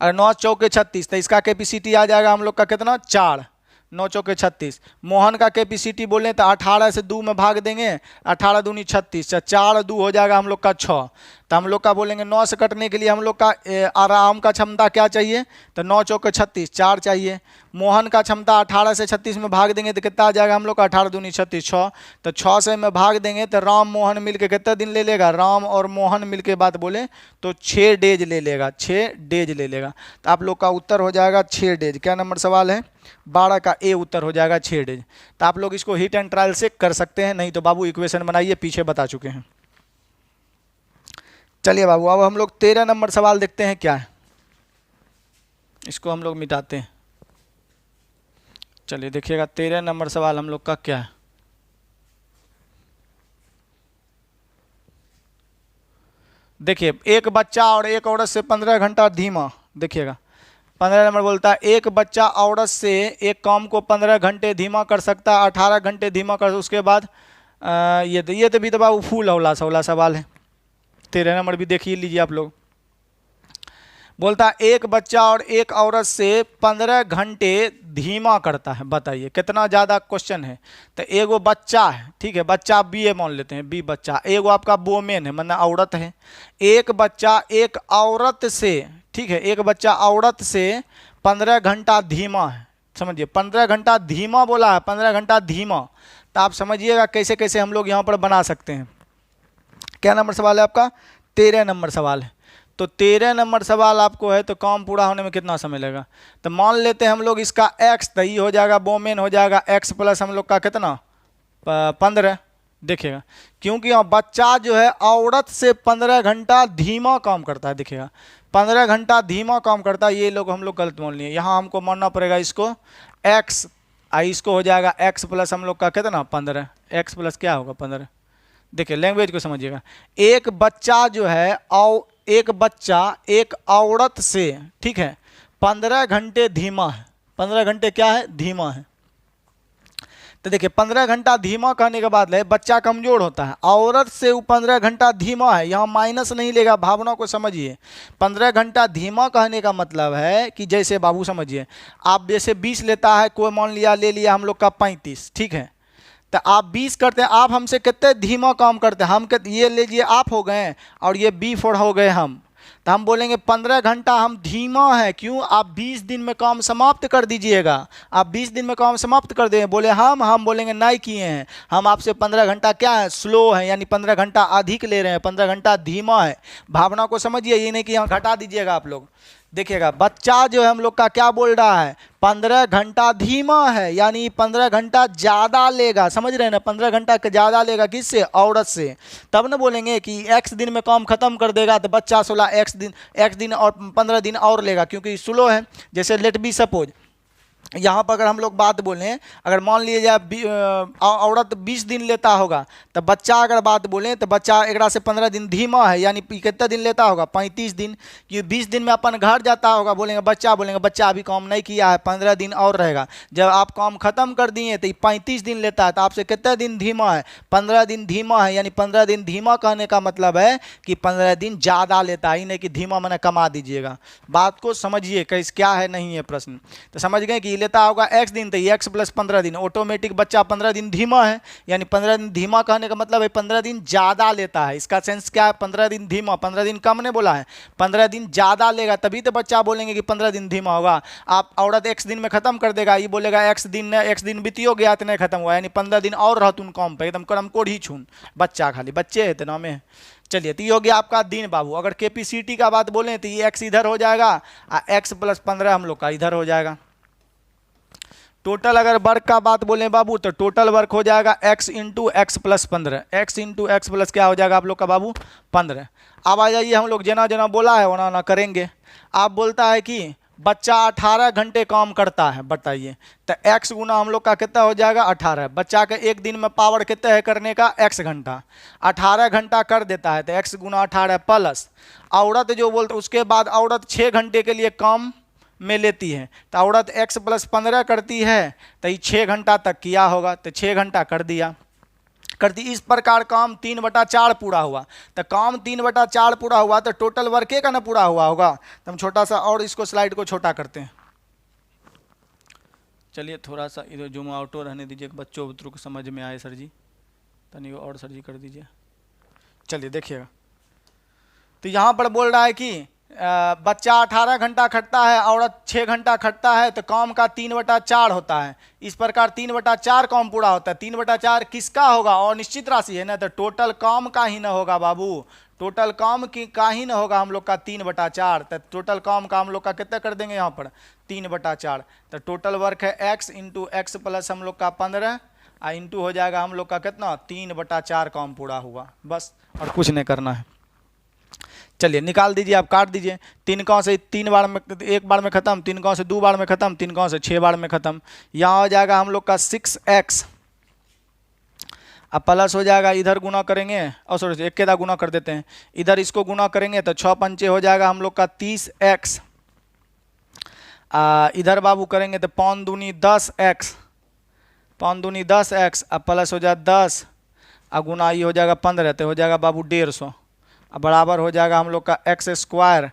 और 9 चौके 36, तो इसका कैपेसिटी आ जाएगा हम लोग का कितना 4, 9 चौके 36। मोहन का कैपेसिटी बोलें तो 18 से 2 में भाग देंगे, 18 दूनी 36, 4 2 हो जाएगा हम लोग का 6। तो हम लोग का बोलेंगे 9 से कटने के लिए हम लोग का आराम का क्षमता क्या चाहिए, तो 9 चौके 36 4 चाहिए। मोहन का क्षमता 18 से 36 में भाग देंगे तो कितना आ जाएगा हम लोग का, 18 दूनी 36 6। तो 6 से में भाग देंगे तो राम मोहन मिलके कितना दिन ले लेगा, राम और मोहन मिलके बात बोले तो 6 डेज ले लेगा, 6 डेज ले लेगा। तो आप लोग का उत्तर हो जाएगा 6 डेज। क्या नंबर सवाल है, 12 का ए उत्तर हो जाएगा 6 डेज। तो आप लोग इसको हिट एंड ट्रायल से कर सकते हैं, नहीं तो बाबू इक्वेशन बनाइए, पीछे बता चुके हैं। चलिए बाबू, अब हम लोग 13 नंबर सवाल देखते हैं क्या है, इसको हम लोग मिटाते हैं। चलिए देखिएगा 13 नंबर सवाल हम लोग का क्या है। देखिए, एक बच्चा और एक औरत से 15 घंटा धीमा, देखिएगा 15 नंबर बोलता है एक बच्चा औरत से एक काम को 15 घंटे धीमा कर सकता है, 18 घंटे धीमा कर, उसके बाद ये तो भी तो बाबू फूल हौला सौला सवाल है। 13 नंबर भी देखिए लीजिए आप लोग। बोलता है एक बच्चा और एक औरत से 15 घंटे धीमा करता है, बताइए कितना ज़्यादा क्वेश्चन है। तो एगो बच्चा है, ठीक है, बच्चा बी ए मान लेते हैं, बी बच्चा, एगो आपका वोमेन है मतलब औरत है। एक बच्चा एक औरत से, ठीक है, एक बच्चा औरत से 15 घंटा धीमा है, समझिए 15 घंटा धीमा बोला है, 15 घंटा धीमा। तो आप समझिएगा कैसे कैसे हम लोग यहाँ पर बना सकते हैं। क्या नंबर सवाल है आपका, 13 नंबर सवाल है। तो 13 नंबर सवाल आपको है तो काम पूरा होने में कितना समय लगेगा। तो मान लेते हैं हम लोग इसका x, तो ये हो जाएगा वोमेन हो जाएगा x प्लस हम लोग का कितना 15। देखिएगा क्योंकि यहाँ बच्चा जो है औरत से 15 घंटा धीमा काम करता है, देखिएगा 15 घंटा धीमा काम करता है, ये लोग हम लोग गलत मान लिए। यहाँ हमको मानना पड़ेगा इसको x, इसको हो जाएगा x प्लस हम लोग का कितना 15, x प्लस क्या होगा 15। देखिए लैंग्वेज को समझिएगा, एक बच्चा जो है एक बच्चा एक औरत से, ठीक है, 15 घंटे धीमा है, 15 घंटे क्या है धीमा है। तो देखिए 15 घंटा धीमा कहने के बाद बच्चा कमजोर होता है, औरत से वो 15 घंटा धीमा है, यहाँ माइनस नहीं लेगा, भावना को समझिए। 15 घंटा धीमा कहने का मतलब है कि जैसे बाबू समझिए, आप जैसे 20 लेता है कोई, मान लिया ले लिया हम लोग का 35, ठीक है, तो आप 20 करते हैं, आप हमसे कितने धीमा काम करते हैं, हम ये लीजिए आप हो गए और ये B4 हो गए हम, तो हम बोलेंगे 15 घंटा हम धीमा है, क्यों, आप 20 दिन में काम समाप्त कर दीजिएगा, आप 20 दिन में काम समाप्त कर देंगे। बोले हम बोलेंगे नहीं किए हैं, हम आपसे 15 घंटा क्या है स्लो है, यानी 15 घंटा अधिक ले रहे हैं, 15 घंटा धीमा है। भावना को समझिए, ये नहीं कि यहाँ घटा दीजिएगा आप लोग। देखिएगा बच्चा जो है हम लोग का क्या बोल रहा है 15 घंटा धीमा है, यानी 15 घंटा ज़्यादा लेगा, समझ रहे हैं ना, 15 घंटा ज़्यादा लेगा किससे, औरत से। तब ना बोलेंगे कि x दिन में काम खत्म कर देगा, तो बच्चा 16 x दिन और 15 दिन और लेगा, क्योंकि स्लो है। जैसे लेट बी सपोज यहाँ पर अगर हम लोग बात बोलें, अगर मान लीजिए औरत 20 दिन लेता होगा, तो बच्चा अगर बात बोलें तो बच्चा एक से 15 दिन धीमा है, यानी कितना दिन लेता होगा 35 दिन, कि 20 दिन में अपन घर जाता होगा, बोलेंगे बच्चा अभी काम नहीं किया है, 15 दिन और रहेगा। जब आप काम खत्म कर दिए तो 35 दिन लेता है, तो आपसे कितने दिन धीमा है 15 दिन धीमा है, यानी 15 दिन धीमा कहने का मतलब है कि 15 दिन ज़्यादा लेता है, नहीं कि धीमा मैंने कमा दीजिएगा। बात को समझिए कैसे क्या है नहीं है प्रश्न। तो समझ गए कि ये लेता होगा x दिन, तो ये x प्लस 15 दिन, ऑटोमेटिक बच्चा 15 दिन धीमा है, यानी 15 दिन धीमा कहने का मतलब है 15 दिन ज़्यादा लेता है। इसका सेंस क्या है, 15 दिन धीमा, 15 दिन कम ने बोला है, 15 दिन ज़्यादा लेगा, तभी तो बच्चा बोलेंगे कि 15 दिन धीमा होगा। आप औरत x दिन में ख़त्म कर देगा, ये बोलेगा x दिन बीतियो गया तो नहीं खत्म हुआ, यानी 15 दिन और रहतुन कम पे, एकदम करम कोड ही छून, बच्चा खाली बच्चे है तो नामे है। चलिए, तो ये हो गया आपका दिन बाबू। अगर कैपेसिटी का बात बोलें तो ये x इधर हो जाएगा और x प्लस 15 हम लोग का इधर हो जाएगा। टोटल अगर वर्क का बात बोलें बाबू तो टोटल वर्क हो जाएगा x into x plus 15, x into x plus क्या हो जाएगा आप लोग का बाबू 15। अब आ जाइए, हम लोग जना जना बोला है वना ना करेंगे। आप बोलता है कि बच्चा 18 घंटे काम करता है, बताइए, तो x गुना हम लोग का कितना हो जाएगा 18। बच्चा के एक दिन में पावर कितना है करने का x घंटा, 18 घंटा कर देता है, तो x गुना 18 प्लस औरत जो बोलते उसके बाद औरत 6 घंटे के लिए काम में लेती है, तो औरत x प्लस 15 करती है, तो ये 6 घंटा तक किया होगा, तो 6 घंटा कर दिया करती। इस प्रकार काम 3/4 पूरा हुआ। तो काम 3/4 पूरा हुआ तो टोटल वर्क का ना पूरा हुआ होगा। तो हम छोटा सा और इसको स्लाइड को छोटा करते हैं। चलिए थोड़ा सा इधर जूम आउट रहने दीजिए, बच्चों बच्चों को समझ में आए सर जी, तनी और सर जी कर दीजिए। चलिए देखिएगा, तो यहाँ पर बोल रहा है कि बच्चा 18 घंटा खटता है, औरत 6 घंटा खटता है, तो काम का 3/4 होता है। इस प्रकार 3/4 काम पूरा होता है। 3/4 किसका होगा, और निश्चित राशि है ना, तो टोटल काम का ही ना होगा बाबू, टोटल काम की का ही ना होगा हम लोग का 3/4। तो टोटल काम का हम लोग का कितना कर देंगे यहाँ पर 3/4। तो टोटल वर्क है x इंटू एक्स प्लस हम लोग का 15 और इंटू हो जाएगा हम लोग का कितना 3/4 काम पूरा हुआ, बस और कुछ नहीं करना है। चलिए निकाल दीजिए, आप काट दीजिए। 3 गाँव से 3 बार में, 1 बार में खत्म, 3 गाँव से 2 बार में खत्म, 3 गाँव से 6 बार में खत्म। यहाँ हो जाएगा हम लोग का 6x, अब प्लस हो जाएगा, इधर गुना करेंगे, और सॉरी एक के दा गुना कर देते हैं, इधर इसको गुना करेंगे तो 6 पंचे हो जाएगा हम लोग का 30x, इधर बाबू करेंगे तो 5 दूनी 10x, 5 दूनी 10x, अब प्लस हो जाए 10, अब गुना ये हो जाएगा 15, तो हो जाएगा बाबू 150, अब बराबर हो जाएगा हम लोग का x स्क्वायर,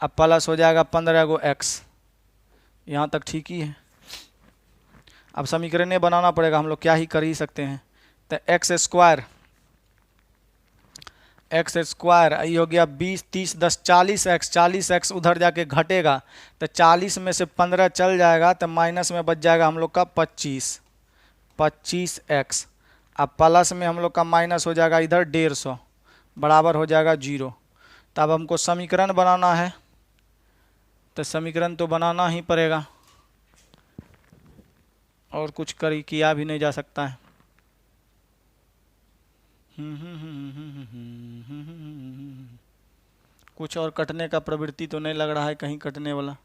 अब प्लस हो जाएगा 15 गो x। यहाँ तक ठीक ही है। अब समीकरण बनाना पड़ेगा, हम लोग क्या ही कर ही सकते हैं। तो x स्क्वायर ये हो गया 20 30 10 40x, 40x उधर जाके घटेगा तो 40 में से 15 चल जाएगा, तो माइनस में बच जाएगा हम लोग का 25x, अब प्लस में हम लोग का माइनस हो जाएगा इधर 150, बराबर हो जाएगा 0। तो अब हमको समीकरण बनाना है, तो समीकरण तो बनाना ही पड़ेगा, और कुछ किया भी नहीं जा सकता है। कुछ और कटने का प्रवृत्ति तो नहीं लग रहा है कहीं कटने वाला।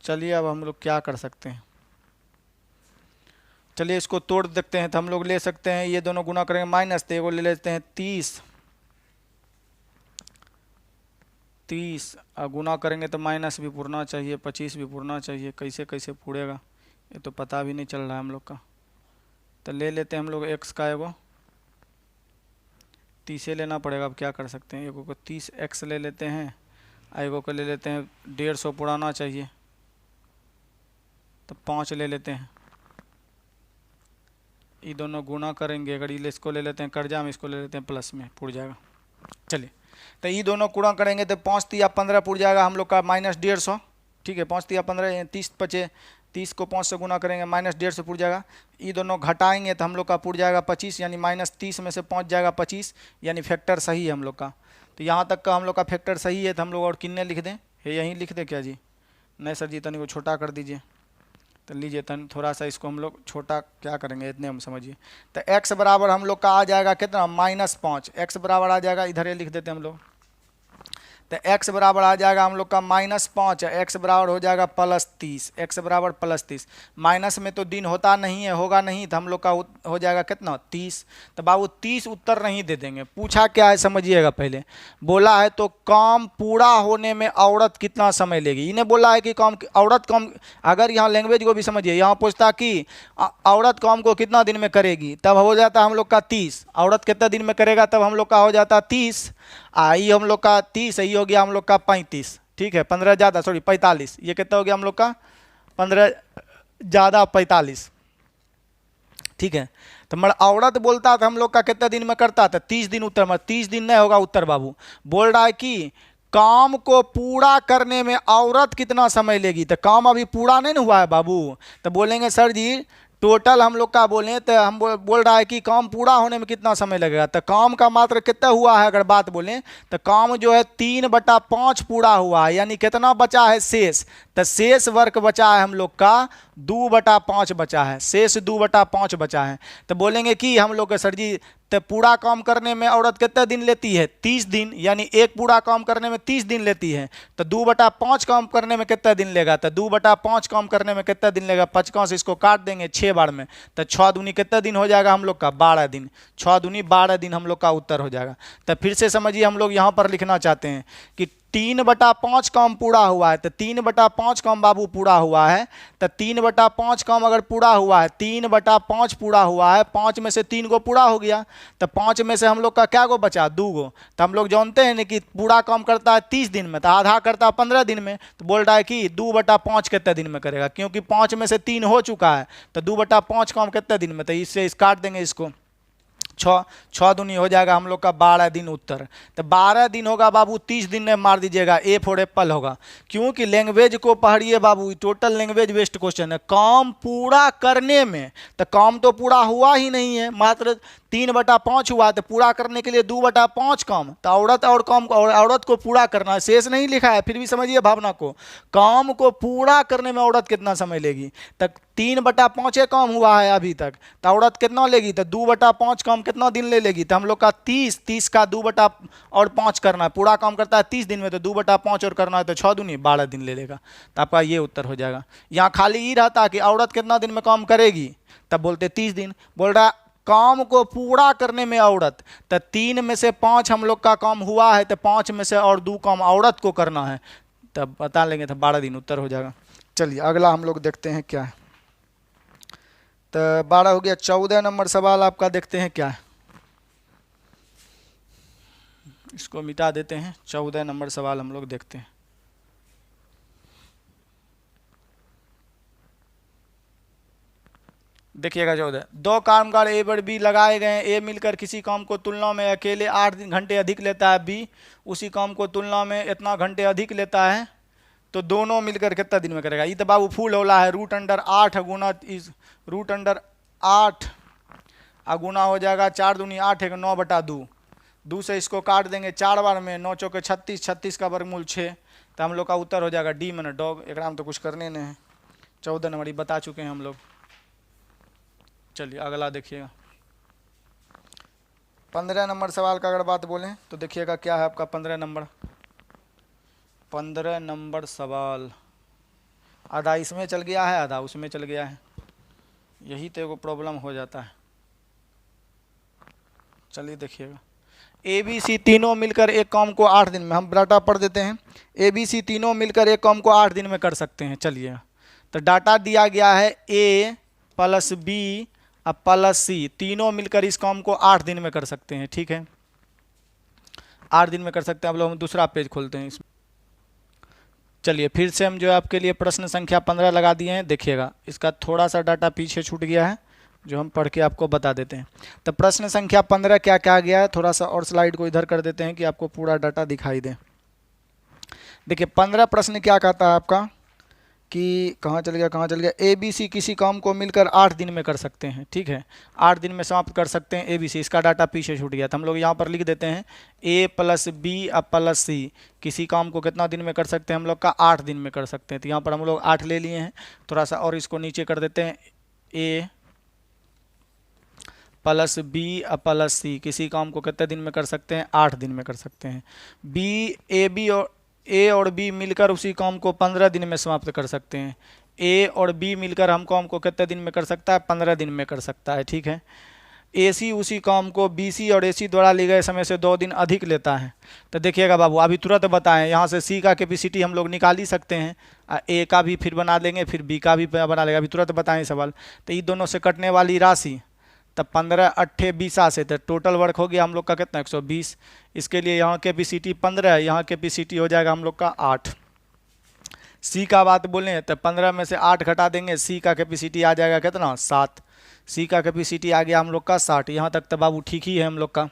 चलिए अब हम लोग क्या कर सकते हैं, चलिए इसको तोड़ देखते हैं। तो हम लोग ले सकते हैं, ये दोनों गुना करेंगे माइनस, तो एगो ले लेते हैं 30 और गुना करेंगे तो माइनस भी पूरना चाहिए, 25 भी पूरना चाहिए, कैसे कैसे पूरेगा ये तो पता भी नहीं चल रहा है हम लोग का। तो ले लेते हैं हम लोग x का एगो 30 लेना पड़ेगा, अब क्या कर सकते हैं। एगो को 30x ले लेते हैं, एगो को ले लेते हैं 150 पुराना चाहिए, तो 5 ले लेते हैं। ये दोनों गुना करेंगे, अगर ये इसको ले लेते हैं कर्जा में, इसको ले लेते हैं प्लस में, पुर जाएगा। चलिए तो ये दोनों गुणा करेंगे तो 5 3 15 पुर जाएगा हम लोग का -150, ठीक है। 5 3 15 30 बचे, 30 को 5 से गुना करेंगे -150 पुर जाएगा। ये दोनों घटाएंगे तो हम लोग का पुर जाएगा 25, यानी -30 में से पहुंच जाएगा 25, यानी फैक्टर सही है हम लोग का। तो यहाँ तक का हम लोग का फैक्टर सही है, तो हम लोग और कितने लिख दें, यहीं लिख दें क्या जी? नहीं सर जी, तनी को छोटा कर दीजिए। तो लीजिए तन थोड़ा सा इसको हम लोग छोटा क्या करेंगे, इतने हम समझिए। तो x बराबर हम लोग का आ जाएगा कितना -5, x बराबर आ जाएगा, इधर ये लिख देते हैं हम लोग। तो x बराबर आ जाएगा हम लोग का -5, x बराबर हो जाएगा +30, x बराबर +30। माइनस में तो दिन होता नहीं है, होगा नहीं, तो हम लोग का हो जाएगा कितना 30। तो बाबू 30 उत्तर नहीं दे देंगे, पूछा क्या है समझिएगा। पहले बोला है तो काम पूरा होने में औरत कितना समय लेगी, इन्हें बोला है कि काम औरत काम, अगर यहाँ लैंग्वेज को भी समझिए, यहाँ पूछता कि औरत काम को कितना दिन में करेगी, तब हो जाता हम लोग का 30। औरत कितना दिन में करेगा, तब हम लोग का हो जाता 30। आई हम लोग का 30, यही हो गया हम लोग का 35, ठीक है, 15 ज़्यादा, सॉरी 45, ये कितना हो गया हम लोग का 15 ज़्यादा 45, ठीक है। तो मगर औरत बोलता था हम लोग का कितने दिन में करता था 30 दिन उत्तर में, 30 दिन नहीं होगा उत्तर बाबू। बोल रहा है कि काम को पूरा करने में औरत कितना समय लेगी, तो काम अभी पूरा नहीं ना हुआ है बाबू। तो बोलेंगे सर जी टोटल हम लोग का बोलें तो हम बोल रहा है कि काम पूरा होने में कितना समय लगेगा, तो काम का मात्र कितना हुआ है अगर बात बोलें तो काम जो है 3/5 पूरा हुआ है, यानी कितना बचा है शेष, तो शेष वर्क बचा है हम लोग का 2/5 बचा है, शेष 2/5 बचा है। तो बोलेंगे कि हम लोग सर जी तो पूरा काम करने में औरत कितने दिन लेती है 30 दिन, यानी एक पूरा काम करने में 30 दिन लेती है, तो 2/5 काम करने में कितना दिन लेगा, तो 2/5 काम करने में कितना दिन लेगा, 55 से इसको काट देंगे 6 बार में, तो 6 दूनी कितना दिन हो जाएगा हम लोग का 12 दिन, 6 दूनी 12 दिन हम लोग का उत्तर हो जाएगा। तो फिर से समझिए हम लोग यहाँ पर लिखना चाहते हैं कि 3/5 काम पूरा हुआ है, तो 3/5 काम बाबू पूरा हुआ है, तो 3/5 काम अगर पूरा हुआ है 3/5 पूरा हुआ है, 5 में से 3 गो पूरा हो गया, तो 5 में से हम लोग का क्या गो बचा 2 गो। तो हम लोग जानते हैं ना कि पूरा काम करता है 30 दिन में, तो आधा करता है 15 दिन में, तो बोल रहा है कि 2/5 कितने दिन में करेगा, क्योंकि 5 में से 3 हो चुका है, तो 2/5 काम कितने दिन में, तो इससे काट देंगे इसको, 6 दूनी हो जाएगा हम लोग का 12 दिन उत्तर। तो 12 दिन होगा बाबू, 30 दिन में मार दीजिएगा, ए फॉर एप्पल होगा, क्योंकि लैंग्वेज को पढ़िए बाबू, टोटल लैंग्वेज बेस्ड क्वेश्चन है। काम पूरा करने में, तो काम तो पूरा हुआ ही नहीं है, मात्र 3/5 हुआ, तो पूरा करने के लिए 2/5 काम, तो औरत और काम और औरत को पूरा करना है, शेष नहीं लिखा है, फिर भी समझिए भावना को, काम को पूरा करने में औरत कितना समय लेगी, तक 3/5 काम हुआ है अभी तक, तो औरत कितना लेगी, तो 2/5 काम कितना दिन ले लेगी, तो हम लोग का 30 का 2/5 करना है, पूरा काम करता है 30 दिन में, तो 2/5 और करना है, तो 6 दूनी 12 दिन ले लेगा, तो आपका ये उत्तर हो जाएगा। यहाँ खाली ही रहता कि औरत कितना दिन में काम करेगी, तब बोलते 30 दिन। बोल रहा काम को पूरा करने में औरत, तो 3 में से 5 हम लोग का काम हुआ है, तो 5 में से और 2 काम औरत को करना है, तब बता लेंगे, तो 12 दिन उत्तर हो जाएगा। चलिए अगला हम लोग देखते हैं क्या है। तो 12 हो गया। 14 नंबर सवाल आपका देखते हैं क्या है, इसको मिटा देते हैं। 14 नंबर सवाल हम लोग देखते हैं। देखिएगा 14, 2 कामगार ए और बी लगाए गए हैं, ए मिलकर किसी काम को तुलना में अकेले 8 घंटे अधिक लेता है, बी उसी काम को तुलना में इतना घंटे अधिक लेता है, तो दोनों मिलकर कितना दिन में करेगा। ये तो बाबू फूल होला है, √8 गुना इस √8 गुना हो जाएगा 4 दूनी 8 है 9/2, 2 से इसको काट देंगे 4 बार में, 9 चौके 36, 36 का वर्गमूल 6, तो हम लोग का उत्तर हो जाएगा डी में डॉग। एक तो कुछ करने नहीं है, 14 नंबर बता चुके हैं हम लोग। चलिए अगला देखिएगा। 15 नंबर सवाल का अगर बात बोलें तो देखिएगा क्या है आपका 15 नंबर। 15 नंबर सवाल आधा इसमें चल गया है, आधा उसमें चल गया है, यही तो एगो प्रॉब्लम हो जाता है। चलिए देखिएगा, ए बी सी तीनों मिलकर एक काम को 8 दिन में, हम डाटा पढ़ देते हैं। ए बी सी तीनों मिलकर एक काम को 8 दिन में कर सकते हैं। चलिए तो डाटा दिया गया है ए प्लस बी प्लस सी, तीनों मिलकर इस काम को 8 दिन में कर सकते हैं। ठीक है, 8 दिन में कर सकते हैं। अब लोग हम दूसरा पेज खोलते हैं इसमें। चलिए फिर से हम जो है आपके लिए प्रश्न संख्या 15 लगा दिए हैं। देखिएगा इसका थोड़ा सा डाटा पीछे छूट गया है, जो हम पढ़ के आपको बता देते हैं। तो प्रश्न संख्या 15 क्या क्या गया है, थोड़ा सा और स्लाइड को इधर कर देते हैं कि आपको पूरा डाटा दिखाई दे। देखिए 15 प्रश्न क्या कहता है आपका कि कहाँ चल गया, ए बी सी किसी काम को मिलकर 8 दिन में कर सकते हैं। ठीक है, 8 दिन में समाप्त कर सकते हैं ए बी सी। इसका डाटा पीछे छूट गया था, हम लोग यहाँ पर लिख देते हैं ए प्लस बी प्लस सी किसी काम को कितना दिन में कर सकते हैं हम लोग का 8 दिन में कर सकते हैं। तो यहाँ पर हम लोग 8 ले लिए हैं, थोड़ा सा और इसको नीचे कर देते हैं। ए प्लस बी प्लस सी किसी काम को कितने दिन में कर सकते हैं 8 दिन में कर सकते हैं। ए और बी मिलकर उसी काम को 15 दिन में समाप्त कर सकते हैं। ए और बी मिलकर हम काम को कितने दिन में कर सकता है 15 दिन में कर सकता है। ठीक है, ए सी उसी काम को बी सी और ए सी द्वारा लिए गए समय से 2 दिन अधिक लेता है। तो देखिएगा बाबू अभी तुरंत बताएं, यहाँ से सी का कैपेसिटी हम लोग निकाल ही सकते हैं, ए का भी फिर बना लेंगे, फिर बी का भी बना लेंगे। अभी तुरंत बताएं सवाल। तो ये दोनों से कटने वाली राशि तब 15 8 20 से, तो टोटल वर्क हो गया हम लोग का कितना 120। इसके लिए यहाँ कैपेसिटी 15 है, यहाँ कैपेसिटी हो जाएगा हम लोग का 8। सी का बात बोलें तो 15 में से 8 घटा देंगे, सी का कैपेसिटी आ जाएगा कितना 7। सी का कैपेसिटी आ गया हम लोग का 60। यहाँ तक तो बाबू ठीक ही है हम लोग का।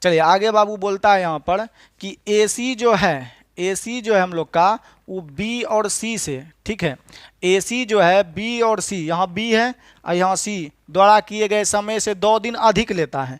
चलिए आगे बाबू बोलता है यहाँ पर कि एसी जो है हम लोग का वो बी और सी से, ठीक है, एसी जो है बी और सी, यहाँ बी है और यहाँ सी द्वारा किए गए समय से 2 दिन अधिक लेता है।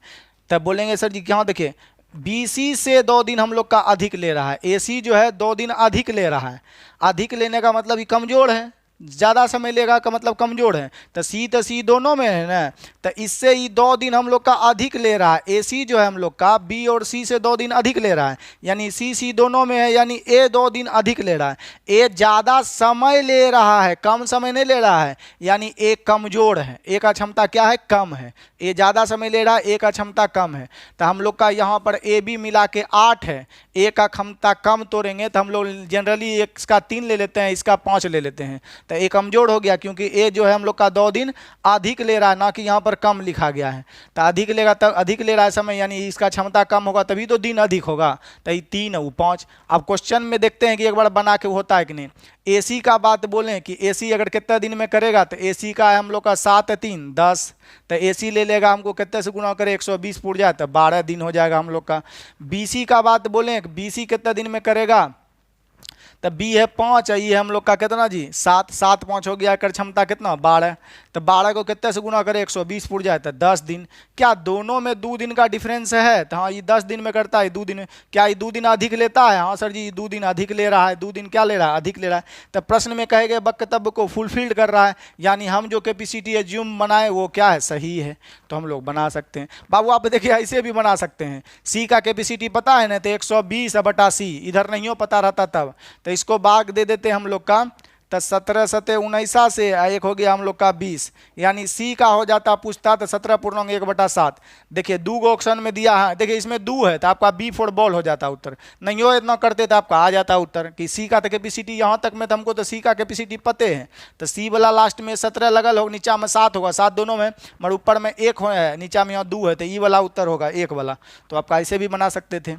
तब बोलेंगे सर जी यहाँ देखिए बीसी से 2 दिन हम लोग का अधिक ले रहा है, एसी जो है 2 दिन अधिक ले रहा है। अधिक लेने का मतलब ये कमजोर है, ज़्यादा समय लेगा का मतलब कमजोर है। तो सी दोनों में है ना, तो इससे ये 2 दिन हम लोग का अधिक ले रहा है। एसी जो है हम लोग का बी और सी से 2 दिन अधिक ले रहा है, यानी सी दोनों में है, यानी ए 2 दिन अधिक ले रहा है। ए ज़्यादा समय ले रहा है, कम समय नहीं ले रहा है, यानी ए कमजोर है। ए का क्षमता क्या है, कम है। ए ज़्यादा समय ले रहा है, ए का क्षमता कम है। तो हम लोग का यहाँ पर ए बी मिला के 8 है, ए का क्षमता कम तोड़ेंगे तो हम लोग जनरली इसका 3 ले लेते हैं, इसका 5 ले लेते हैं। तो ए कमजोर हो गया क्योंकि ए जो है हम लोग का 2 दिन अधिक ले रहा है, ना कि यहाँ पर कम लिखा गया है। तो अधिक लेगा तब अधिक ले रहा है समय, यानी इसका क्षमता कम होगा तभी तो दिन अधिक होगा। तो ये 3 वो 5। अब क्वेश्चन में देखते हैं कि एक बार बना के होता है कि नहीं। एसी का बात बोलें कि एसी अगर कितना दिन में करेगा, तो एसी का है हम लोग का 7 3 10। तो एसी ले लेगा हमको कितने से गुना करे 120 पूर जाए तो 12 दिन हो जाएगा हम लोग का। बीसी का बात बोलें, बीसी कितना दिन में करेगा, तो बी है 5, ये हम लोग का कितना जी 7, 7 5 हो गया, कर क्षमता कितना 12। तो 12 को कितने से गुना करे 120 पूर जाए तो 10 दिन। क्या दोनों में 2 दिन का डिफरेंस है? तो हाँ ये 10 दिन में करता है, 2 दिन। क्या ये 2 दिन अधिक लेता है? हाँ सर जी 2 दिन अधिक ले रहा है। 2 दिन क्या ले रहा है, अधिक ले रहा है। तो प्रश्न में कहे गए वक्तव्य को फुलफिल्ड कर रहा है, यानी हम जो कैपेसिटी एज्यूम बनाए वो क्या है, सही है। तो हम लोग बना सकते हैं। बाबू आप देखिए ऐसे भी बना सकते हैं। सी का कैपेसिटी पता है ना, तो 120/C, इधर नहीं हो पता रहता तब, तो इसको भाग दे देते हम लोग का, तो 17 7 19 से एक हो गया हम लोग का 20, यानी सी का हो जाता पूछता तो 17/1/7। देखिए 2 को ऑप्शन में दिया है, देखिए इसमें 2 है तो आपका बी फॉर बॉल हो जाता उत्तर। नहीं हो इतना करते तो आपका आ जाता उत्तर कि सी का तो कैपेसिटी यहाँ तक में, तो हमको तो सी का कैपेसिटी पते हैं। तो सी वाला लास्ट में 17 लगल होगा, नीचा में 7 होगा, 7 दोनों में, मगर ऊपर में 1 है, नीचा में यहाँ 2 है, तो ई वाला उत्तर होगा 1 वाला। तो आपका ऐसे भी बना सकते थे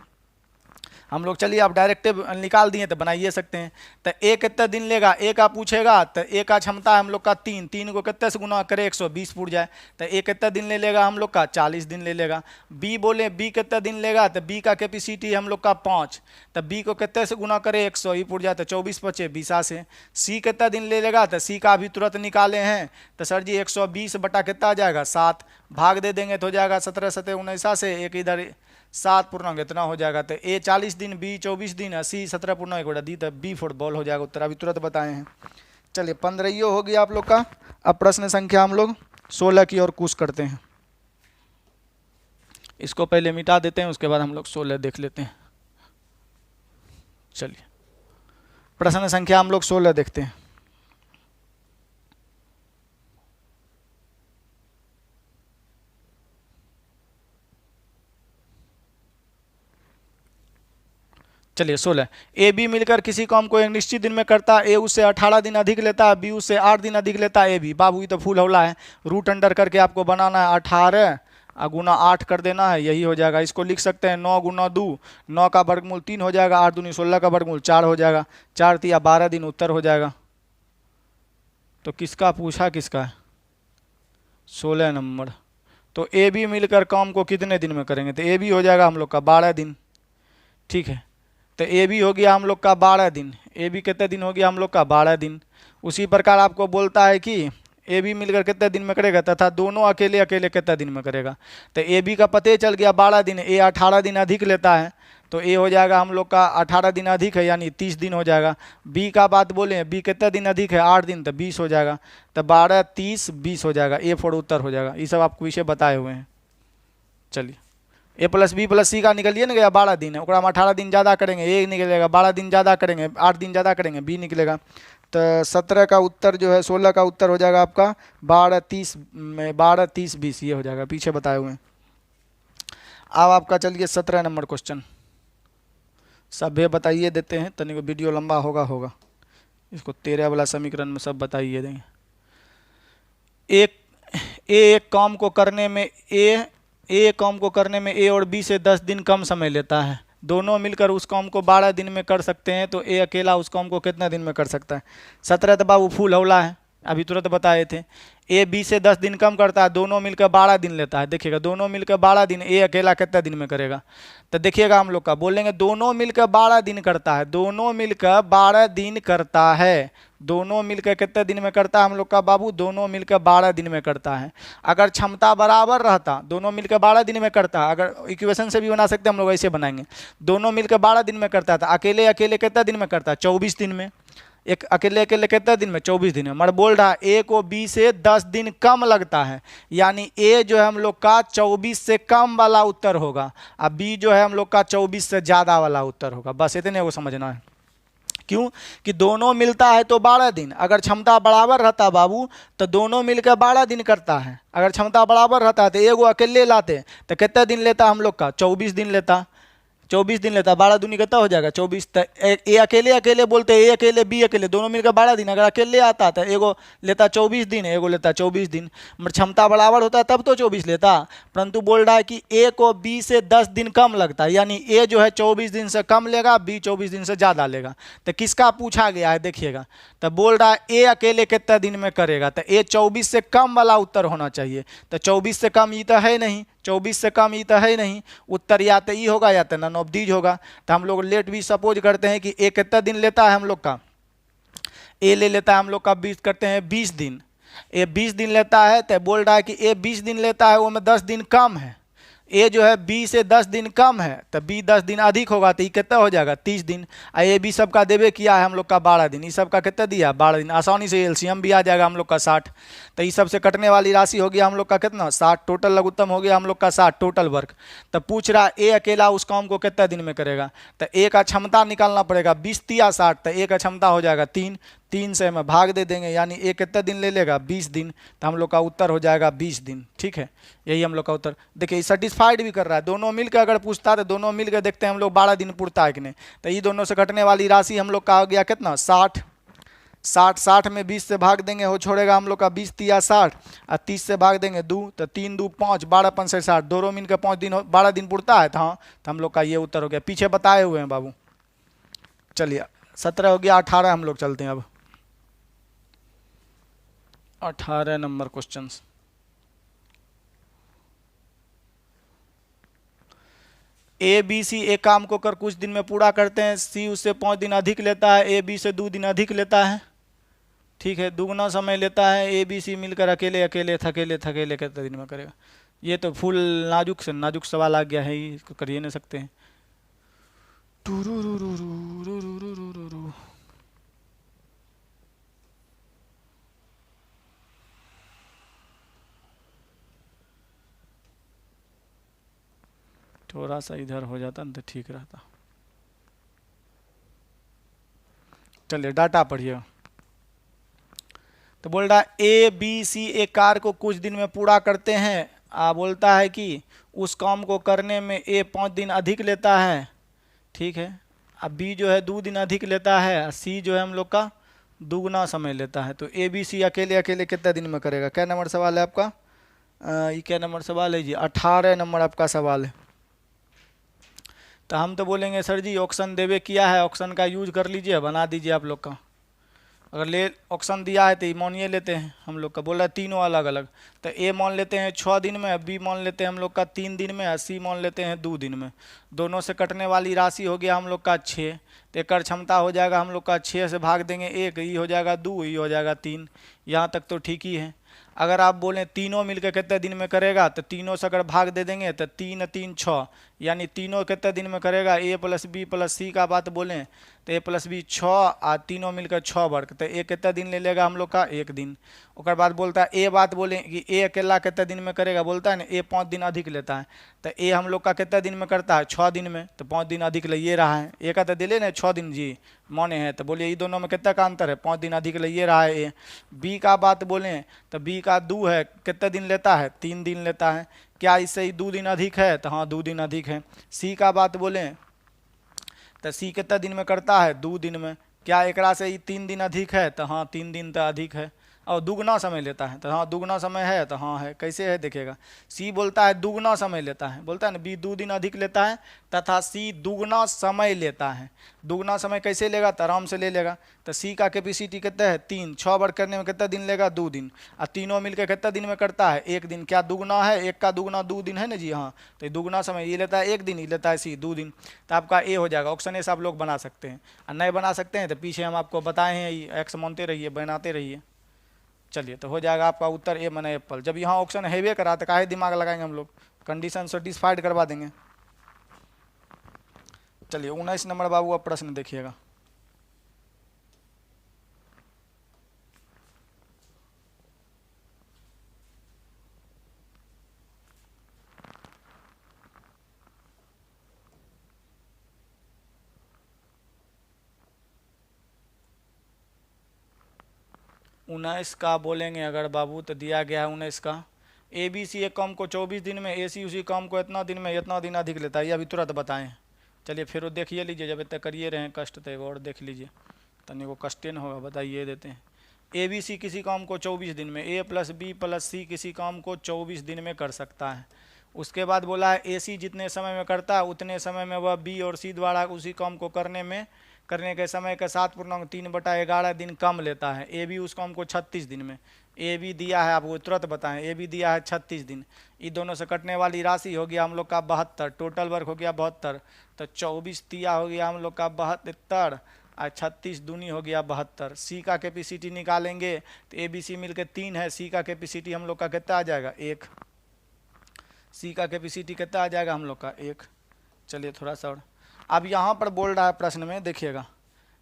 हम लोग। चलिए आप डायरेक्टिव निकाल दिए तो बनाइए सकते हैं। तो ए कितना दिन लेगा, ए का पूछेगा, तो ए का क्षमता है हम लोग का 3, 3 को कितने से गुना करे 120 पूर जाए, तो ए कितना दिन ले लेगा हम लोग का 40 दिन ले लेगा। बी बोले बी कितना दिन लेगा, तो बी का कैपेसिटी हम लोग का 5, तो बी को कितने से गुना करे 100 ही पूर जाए, तो 24 5 20 से। सी कितना दिन ले लेगा, तो सी का अभी तुरंत निकाले हैं, तो सर जी 120 बटा कितना आ जाएगा 7, भाग दे देंगे तो हो जाएगा 17 7 19 से, एक इधर 7 पूर्णांक इतना हो जाएगा। तो ए 40 दिन, बी 24 दिन, 80 17 पूर्णांक 1 दी, तो बी फुटबॉल हो जाएगा उत्तर। अभी तुरंत बताए हैं। चलिए 15 हो गया आप लोग का। अब प्रश्न संख्या हम लोग 16 की ओर कूच करते हैं। इसको पहले मिटा देते हैं, उसके बाद हम लोग 16 देख लेते हैं। चलिए प्रश्न संख्या हम लोग 16 देखते हैं। चलिए 16, ए बी मिलकर किसी काम को एक निश्चित दिन में करता है, ए उससे 18 दिन अधिक लेता है, बी उससे 8 दिन अधिक लेता है। ए बी, बाबू ये तो फुल हौला है, रूट अंडर करके आपको बनाना है 18 गुना 8 कर देना है, यही हो जाएगा। इसको लिख सकते हैं 9 गुना 2, 9 का वर्गमूल 3 हो जाएगा, 8 दूनी 16 का वर्गमूल 4 हो जाएगा, 4 तिया 12 दिन उत्तर हो जाएगा। तो किसका पूछा, किसका है 16 नंबर। तो ए बी मिलकर काम को कितने दिन में करेंगे, तो ए बी हो जाएगा हम लोग का 12 दिन, ठीक है। तो ए बी हो गया हम लोग का 12 दिन, ए बी कितने दिन हो गया हम लोग का 12 दिन। उसी प्रकार आपको बोलता है कि ए बी मिलकर कितने दिन में करेगा, तथा दोनों अकेले अकेले कितने दिन में करेगा। तो ए बी का पते चल गया 12 दिन, ए 18 दिन अधिक लेता है, तो ए हो जाएगा हम लोग का 18 दिन अधिक है, यानी 30 दिन हो जाएगा। बी का बात बोले, बी कितने दिन अधिक है 8 दिन, तो 20 हो जाएगा। तो 12 30 20 हो जाएगा, ए फॉर उत्तर हो जाएगा। ये सब आपको विषय बताए हुए हैं। चलिए ए प्लस बी प्लस सी का निकलिए ना गया 12 दिन है, ओकरा में 18 दिन ज़्यादा करेंगे, ए निकलेगा, 12 दिन ज़्यादा करेंगे, 8 दिन ज़्यादा करेंगे, बी निकलेगा। तो 17 का उत्तर जो है 16 का उत्तर हो जाएगा आपका 12 30 20, ये हो जाएगा, पीछे बताए हुए हैं। अब आपका चलिए 17 नंबर क्वेश्चन सभ्य बताइए देते हैं, तनिक वीडियो लंबा होगा, इसको 13 वाला समीकरण में सब बताइए देंगे। एक काम को करने में ए और बी से 10 दिन कम समय लेता है, दोनों मिलकर उस काम को 12 दिन में कर सकते हैं, तो ए अकेला उस काम को कितने दिन में कर सकता है? 17 तो बाबू फूल हौला है, अभी तुरंत बताए थे। ए बी से 10 दिन कम करता है, दोनों मिलकर 12 दिन लेता है। देखिएगा दोनों मिलकर 12 दिन, ए अकेला कितने दिन में करेगा? तो देखिएगा हम लोग का बोलेंगे दोनों मिलकर 12 दिन करता है, दोनों मिलकर 12 दिन करता है, दोनों मिलकर कितने दिन में करता है हम लोग का बाबू? दोनों मिलकर 12 दिन में करता है। अगर क्षमता बराबर रहता, दोनों मिलकर 12 दिन में करता है, अगर इक्वेशन से भी बना सकते हम लोग, ऐसे बनाएंगे, दोनों मिलकर 12 दिन में करता था, अकेले अकेले कितने दिन में करता है? 24 दिन में। एक अकेले अकेले कितने दिन में? 24 दिन में। मगर बोल रहा है ए को बी से 10 दिन कम लगता है, यानी ए जो है हम लोग का 24 से कम वाला उत्तर होगा, और बी जो है हम लोग का 24 से ज़्यादा वाला उत्तर होगा। बस इतने को समझना है। क्यों? कि दोनों मिलता है तो 12 दिन, अगर क्षमता बराबर रहता बाबू तो दोनों मिलकर 12 दिन करता है। अगर क्षमता बराबर रहता है तो एगो अकेले लाते तो कितने दिन लेता हम लोग का? 24 दिन लेता, 24 दिन लेता। 12 दूनी कितना हो जाएगा? 24। तो ए अकेले अकेले बोलते, ए अकेले बी अकेले, दोनों मिलकर 12 दिन। अगर अकेले आता तो एगो लेता 24 दिन, एगो लेता 24 दिन। मतलब क्षमता बराबर होता तब तो 24 लेता, परंतु बोल रहा है कि ए को बी से 10 दिन कम लगता है, यानी ए जो है 24 दिन से कम लेगा, बी 24 दिन से ज़्यादा लेगा। तो किसका पूछा गया है देखिएगा, तो बोल रहा है ए अकेले कितने दिन में करेगा, तो ए 24 से कम वाला उत्तर होना चाहिए। तो 24 से कम ये तो है नहीं, 24 से कम ये तो है नहीं, उत्तर या तो ई होगा या तो नन ऑफ दीज होगा। तो हम लोग लेट भी सपोज करते हैं कि ए कितना दिन लेता है हम लोग का? ए ले लेता है हम लोग का 20, करते हैं 20 दिन। ए 20 दिन लेता है, तो बोल रहा है कि ए 20 दिन लेता है, वो में 10 दिन कम है। ए जो है बी से 10 दिन कम है, तो बी 10 दिन अधिक होगा, तो ये कितना हो जाएगा? 30 दिन। ए बी सबका देवे किया है हम लोग का 12 दिन, ये सबका कितना दिया? 12 दिन। आसानी से एलसीएम भी आ जाएगा हम लोग का 60। तो ये सबसे कटने वाली राशि हो गया हम लोग का कितना? 60। टोटल लघुत्तम हो गया हम लोग का 60 टोटल वर्क। तो पूछ रहा ए अकेला उस काम को कितना दिन में करेगा? तो ए का क्षमता निकालना पड़ेगा, 20 या 60, तो ए का क्षमता हो जाएगा 3। 3 से में भाग दे देंगे, यानी ए कितना दिन ले लेगा? 20 दिन। तो हम लोग का उत्तर हो जाएगा 20 दिन। ठीक है, यही हम लोग का उत्तर। देखिए सेटिस्फाइड भी कर रहा है, दोनों मिलकर अगर पूछता है तो दोनों मिलकर देखते हैं हम लोग 12 दिन पूछता है कि नहीं। तो ये दोनों से घटने वाली राशि हम लोग का हो गया कितना? 60। 60 में 20 से भाग देंगे, हो छोड़ेगा हम लोग का 20 या 60, और 30 से भाग देंगे 2, तो 3 2 5, 12 5 से 60, दोनों मिलकर 5 दिन 12 दिन पूछता है। तो हाँ, तो हम लोग का ये उत्तर हो गया। पीछे बताए हुए हैं बाबू। चलिए 17 हो गया, 18 हम लोग चलते हैं अब। 18 number question. A B C एक काम को कर कुछ दिन में पूरा करते हैं, सी उससे 5 दिन अधिक लेता है, ए बी से 2 दिन अधिक लेता है। ठीक है, दुगना समय लेता है। ए बी सी मिलकर अकेले अकेले थकेले थकेले कितने दिन में करेगा? ये तो फुल नाजुक से नाजुक सवाल आ गया है, इसको कर ही नहीं सकते हैं। थोड़ा सा इधर हो जाता ना तो ठीक रहता। चलिए डाटा पढ़िए। तो बोल रहा है ए बी सी एक कार्य को कुछ दिन में पूरा करते हैं। बोलता है कि उस काम को करने में ए 5 दिन अधिक लेता है। ठीक है, अब बी जो है 2 दिन अधिक लेता है, सी जो है हम लोग का दुगना समय लेता है। तो ए बी सी अकेले अकेले कितने दिन में करेगा? क्या नंबर सवाल है आपका? ये क्या नंबर सवाल है जी? 18 नंबर आपका सवाल है। तो हम तो बोलेंगे सर जी ऑप्शन देवे किया है, ऑप्शन का यूज कर लीजिए, बना दीजिए आप लोग का। अगर ले ऑप्शन दिया है तो मानिए लेते हैं हम लोग का। बोल रहा है तीनों अलग अलग, तो ए मान लेते हैं 6 दिन में, बी मान लेते हैं हम लोग का 3 दिन में, सी मान लेते हैं 2 दिन में। दोनों से कटने वाली राशि हो गया हम लोग का 6। तो एक क्षमता हो जाएगा हम लोग का 6 से भाग देंगे 1, ये हो जाएगा 2, ये हो जाएगा 3। यहाँ तक तो ठीक ही है। अगर आप बोलें तीनों मिलकर कितने दिन में करेगा, तो तीनों से अगर भाग दे देंगे तो 3 3 6, यानी तीनों कितने दिन में करेगा? ए प्लस बी प्लस सी का बात बोलें तो ए प्लस बी 6, और तीनों मिलकर 6 वर्ग, तो ए कितना दिन ले लेगा हम लोग का? 1 दिन। उसके बाद बोलता है ए बात बोलें कि ए अकेला कितने दिन में करेगा? बोलता है ना ए 5 दिन अधिक लेता है। तो ए हम लोग का कितना दिन में करता है? 6 दिन में, तो 5 दिन अधिक ले रहा है। ए का तो दिले ना 6 दिन जी माने हैं, तो बोलिए ये दोनों में कितना का अंतर है? 5 दिन अधिक ले रहा है ए। बी का बात बोलें तो बी का 2 है, कितने दिन लेता है? 3 दिन लेता है। क्या इससे ही 2 दिन अधिक है? तो हाँ 2 दिन अधिक है। सी का बात बोलें तो सी कितना दिन में करता है? 2 दिन में। क्या एकरा से ही 3 दिन अधिक है? तो हाँ 3 दिन तो अधिक है। और दुगना समय लेता है, तो हाँ दुगना समय है, तो हाँ है। कैसे है देखिएगा, सी बोलता है दुगना समय लेता है, बोलता है ना बी 2 दिन अधिक लेता है, तथा सी दुगना समय लेता है। दुगना समय कैसे लेगा, तो आराम से ले लेगा। तो सी का कैपेसिटी कितना है 3, 6 बार करने में कितना दिन लेगा 2 दिन, और तीनों मिलकर कितना दिन में करता है 1 दिन। क्या दुगना है, 1 का दुगना 2 दिन है ना जी, हाँ। तो दुगना समय ये लेता है 1 दिन, ये लेता है सी 2 दिन। तो आपका ए हो जाएगा। ऑप्शन ए से आप लोग बना सकते हैं, और नहीं बना सकते हैं तो पीछे हम आपको बताए हैं, एक्स मानते रहिए, बनाते रहिए। चलिए, तो हो जाएगा आपका उत्तर ए माने एप्पल। जब यहाँ ऑप्शन हैवे करा तो काहे दिमाग लगाएंगे हम लोग, कंडीशन सेटिस्फाइड करवा देंगे। चलिए 19 नंबर बाबू, अब प्रश्न देखिएगा। उन्नीस का बोलेंगे अगर बाबू, तो दिया गया है 19 का, ए बी सी एक काम को 24 दिन में, ए सी उसी काम को इतना दिन में, इतना दिन अधिक लेता है। ये अभी तुरंत बताएं। चलिए फिर वो देखिए लीजिए, जब तक करिए रहे हैं कष्ट, तो और देख लीजिए, तनी को कष्ट न होगा। बताइए देते हैं, ए बी सी किसी काम को 24 दिन में, ए प्लस बी प्लस सी किसी काम को 24 दिन में कर सकता है। उसके बाद बोला है ए सी जितने समय में करता है उतने समय में वह बी और सी द्वारा उसी काम को करने के समय का 7/3/11 दिन कम लेता है। ए बी उस काम को 36 दिन में, ए बी दिया है आपको, तुरंत बताएं, ए बी दिया है 36 दिन। इन दोनों से कटने वाली राशि हो गया हम लोग का 72, टोटल वर्क हो गया 72, तो 24 तिया हो गया हम लोग का 72, और 36 दूनी हो गया 72। सी का कैपेसिटी निकालेंगे तो ए बी सी मिलकर 3 है, सी का कैपेसिटी हम लोग का कितना आ जाएगा 1, सी का कैपेसिटी कितना आ जाएगा हम लोग का 1। चलिए थोड़ा सा और, अब यहाँ पर बोल रहा है प्रश्न में देखिएगा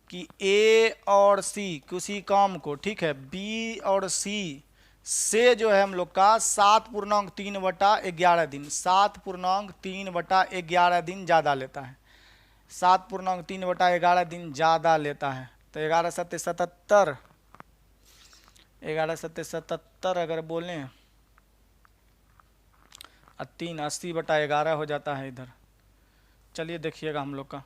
कि ए और सी किसी काम को, ठीक है, बी और सी से जो है हम लोग का 7/3/11 दिन, 7/3/11 दिन ज़्यादा लेता है, 7/3/11 दिन ज़्यादा लेता है। तो 11 सत्ते 77, 11 सत्ते 77 अगर बोलें, 3 80/11 हो जाता है इधर। चलिए देखिएगा हम लोग का,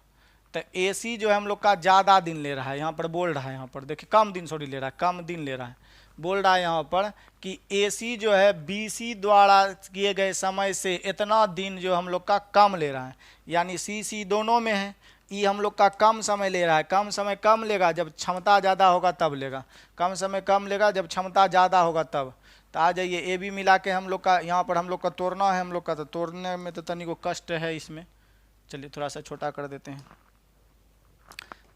तो ए सी जो है हम लोग का ज़्यादा दिन ले रहा है, यहाँ पर बोल रहा है, यहाँ पर देखिए कम दिन सॉरी ले रहा है, कम दिन ले रहा है। बोल रहा है यहाँ पर कि ए सी जो है बी सी द्वारा किए गए समय से इतना दिन जो हम लोग का कम ले रहा है, यानी सी दोनों में है। ई हम लोग का कम समय ले रहा है, कम समय कम लेगा जब क्षमता ज़्यादा होगा तब लेगा, कम समय कम लेगा जब क्षमता ज़्यादा होगा तब। तो आ जाइए, ए बी मिला के हम लोग का यहाँ पर हम लोग का तोड़ना है हम लोग का, तो तोड़ने में तो तनी को कष्ट है इसमें। चलिए थोड़ा सा छोटा कर देते हैं।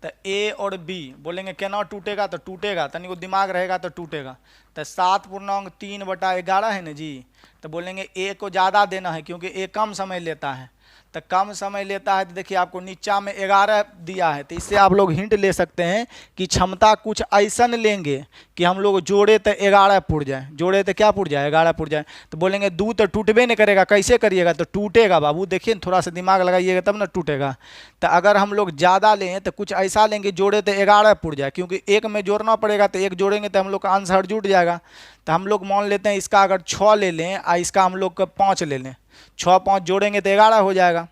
तो ए और बी बोलेंगे केना टूटेगा, तो टूटेगा, तनी को दिमाग रहेगा तो टूटेगा। तो 7/3/11 है ना जी, तो बोलेंगे ए को ज़्यादा देना है क्योंकि ए कम समय लेता है। तो कम समय लेता है, तो देखिए आपको नीचा में 11 दिया है, तो इससे आप लोग हिंट ले सकते हैं कि क्षमता कुछ ऐसा लेंगे कि हम लोग जोड़े तो 11 पुर जाए, जोड़े तो क्या पुर जाए 11 पुर जाए। तो बोलेंगे दूध तो टूटबे नहीं करेगा, कैसे करिएगा, तो टूटेगा बाबू, देखिए थोड़ा सा दिमाग लगाइएगा तब ना टूटेगा। तो अगर हम लोग ज़्यादा लें तो कुछ ऐसा लेंगे जोड़े तो 11 पुर जाए, क्योंकि एक में जोड़ना पड़ेगा, तो एक जोड़ेंगे तो हम लोग का आंसर जुट जाएगा। तो हम लोग मान लेते हैं इसका अगर 6 ले लें और इसका हम लोग का 5 ले लें, 6 5 जोड़ेंगे तो 11 हो जाएगा।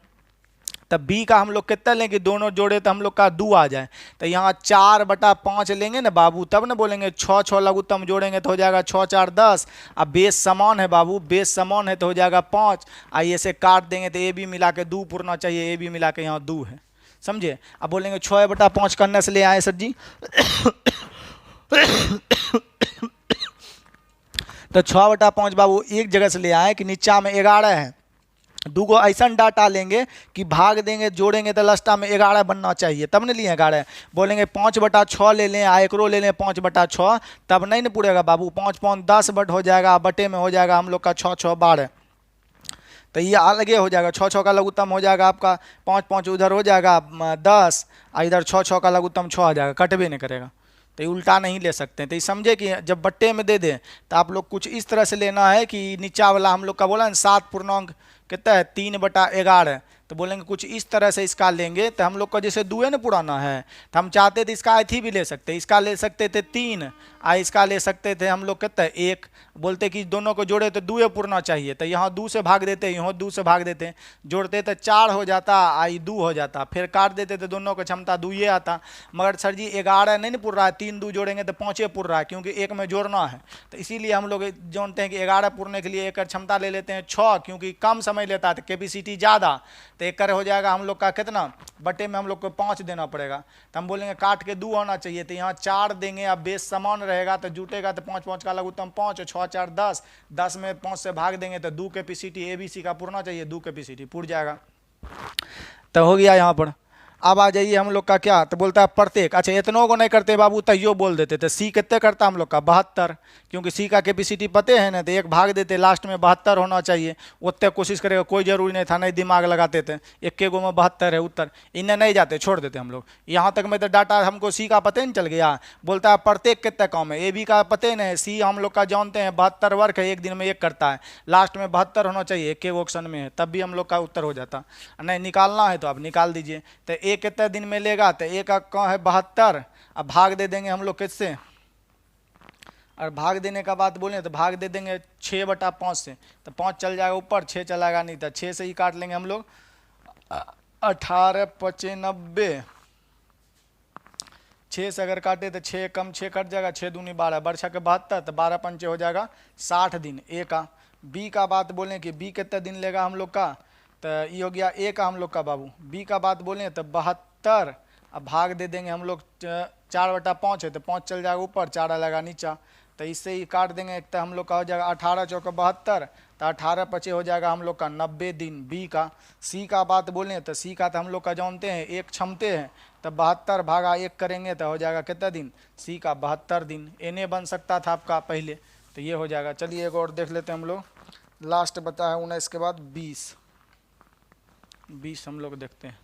तब बी का हम लोग कितना लेंगे, दोनों जोड़े तो हम लोग का 2 आ जाए, तो यहाँ 4/5 लेंगे ना बाबू, तब ना बोलेंगे 6 6 लघुत्तम जोड़ेंगे तो हो जाएगा 6 4 10। अब बेस समान है बाबू, बेस समान है तो हो जाएगा 5, आइए से काट देंगे तो ए बी मिला के 2 पुरना चाहिए, ए बी मिला के यहाँ 2 है, समझे। अब बोलेंगे 6/5 करने से ले आए सर जी तो 6/5 बाबू एक जगह से ले आए कि नीचा में 11 है, 2 को ऐसा डाटा लेंगे कि भाग देंगे जोड़ेंगे तो लास्टा में 11 बनना चाहिए, तब नहीं लिए 11। बोलेंगे 5/6 ले लें, एकरो ले लें 5/6, तब नहीं ना पूरेगा बाबू, 5 5 10 बट हो जाएगा, बटे में हो जाएगा हम लोग का 6 6 12, तो ये अलगे हो जाएगा। 6 6 का लघुत्तम हो जाएगा आपका 5 5 उधर हो जाएगा 10, और इधर 6 6 का लघुत्तम 6 आ जाएगा, कटबे नहीं करेगा। तो ये उल्टा नहीं ले सकते, तो ये समझे कि जब बट्टे में दे दें तो आप लोग कुछ इस तरह से लेना है कि नीचा वाला हम लोग का बोला ना 7 पूर्णांक कितना है 3/11, तो बोलेंगे कुछ इस तरह से इसका लेंगे, तो हम लोग का जैसे दुए ना पुराना है, तो हम चाहते थे इसका अथी भी ले सकते, इसका ले सकते थे 3, इसका ले सकते थे हम लोग कहते हैं 1। बोलते कि दोनों को जोड़े तो दुए पुरना चाहिए, तो यहाँ 2 से भाग देते, यहाँ 2 से भाग देते, जोड़ते तो 4 हो जाता, आई 2 हो जाता, फिर काट देते तो दोनों को क्षमता 2 ये आता। मगर सर जी 11 नहीं पुर रहा है, 3 2 जोड़ेंगे तो 5 पुर रहा है, क्योंकि एक में जोड़ना है। तो इसीलिए हम लोग जानते हैं कि 11 पुरने के लिए एक क्षमता ले लेते हैं 6, क्योंकि कम समय लेता है, तो कैपेसिटी ज़्यादा, तो एक हो जाएगा हम लोग का कितना, बटे में हम लोग को 5 देना पड़ेगा। तो हम बोलेंगे काट के 2 होना चाहिए, तो यहाँ 4 देंगे, अब बेस समान रहेगा तो जुटेगा, तो 5 5 का लघुत्तम 5, 6 4 10, 10 में 5 से भाग देंगे तो 2 कैपेसिटी ABC का पुरना चाहिए, 2 कैपेसिटी पुर जाएगा। तो हो गया यहाँ पर। अब आ जाइए हम लोग का क्या, तो बोलता है प्रत्येक, अच्छा इतनों को नहीं करते बाबू, तैयो बोल देते, तो सी कितने करता हम लोग का 72, क्योंकि सी का कैपेसिटी पते है ना, तो एक भाग देते, लास्ट में 72 होना चाहिए, उतने कोशिश करेगा, कोई जरूरी नहीं था, नहीं दिमाग लगाते थे, एक गो में 72 है उत्तर, इन्हें नहीं जाते, छोड़ देते हम लोग। यहाँ तक में तो डाटा हमको सी का पते नहीं चल गया। बोलता है प्रत्येक कितने कम है, AB का पते नहीं, सी हम लोग का जानते हैं 72 वर्क है, एक दिन में एक करता है, लास्ट में 72 होना चाहिए, एक ऑप्शन में है, तब भी हम लोग का उत्तर हो जाता। नहीं निकालना है तो आप निकाल दीजिए। तो एक कितने दिन में लेगा, तो एक का है 72, अब भाग दे देंगे हम लोग किससे, और भाग देने का बात बोले तो भाग दे देंगे 6/5 से, तो 5 चल जाएगा ऊपर, 6 चलाएगा नहीं, तो 6 से ही काट लेंगे हम लोग। 18 5 90, 6 से अगर काटे तो 6 कम 6 कट जाएगा, 6 दूनी 12, बरछा के 72, तो 12 पंचे हो जाएगा 60 दिन ए का। बी का बात बोलें कि बी कितने दिन लेगा हम लोग का, तो ये हो गया ए का हम लोग का बाबू। बी का बात बोलें तो 72, अब भाग दे देंगे हम लोग 4/5 है, तो 5 चल जाएगा ऊपर, 4 आएगा नीचा, तो इससे ही काट देंगे, एक तो हम लोग का हो जाएगा 18 चौका 72, तो 18 5 हो जाएगा हम लोग का 90 दिन बी का। सी का बात बोलें तो सी का तो हम लोग का जानते हैं एक क्षमते हैं, तो 72 भागा 1 करेंगे तो हो जाएगा कितना दिन, सी का 72 दिन। एने बन सकता था आपका पहले, तो ये हो जाएगा। चलिए एक और देख लेते हैं हम लोग, लास्ट बता है 19 के बाद 20 हम लोग देखते हैं।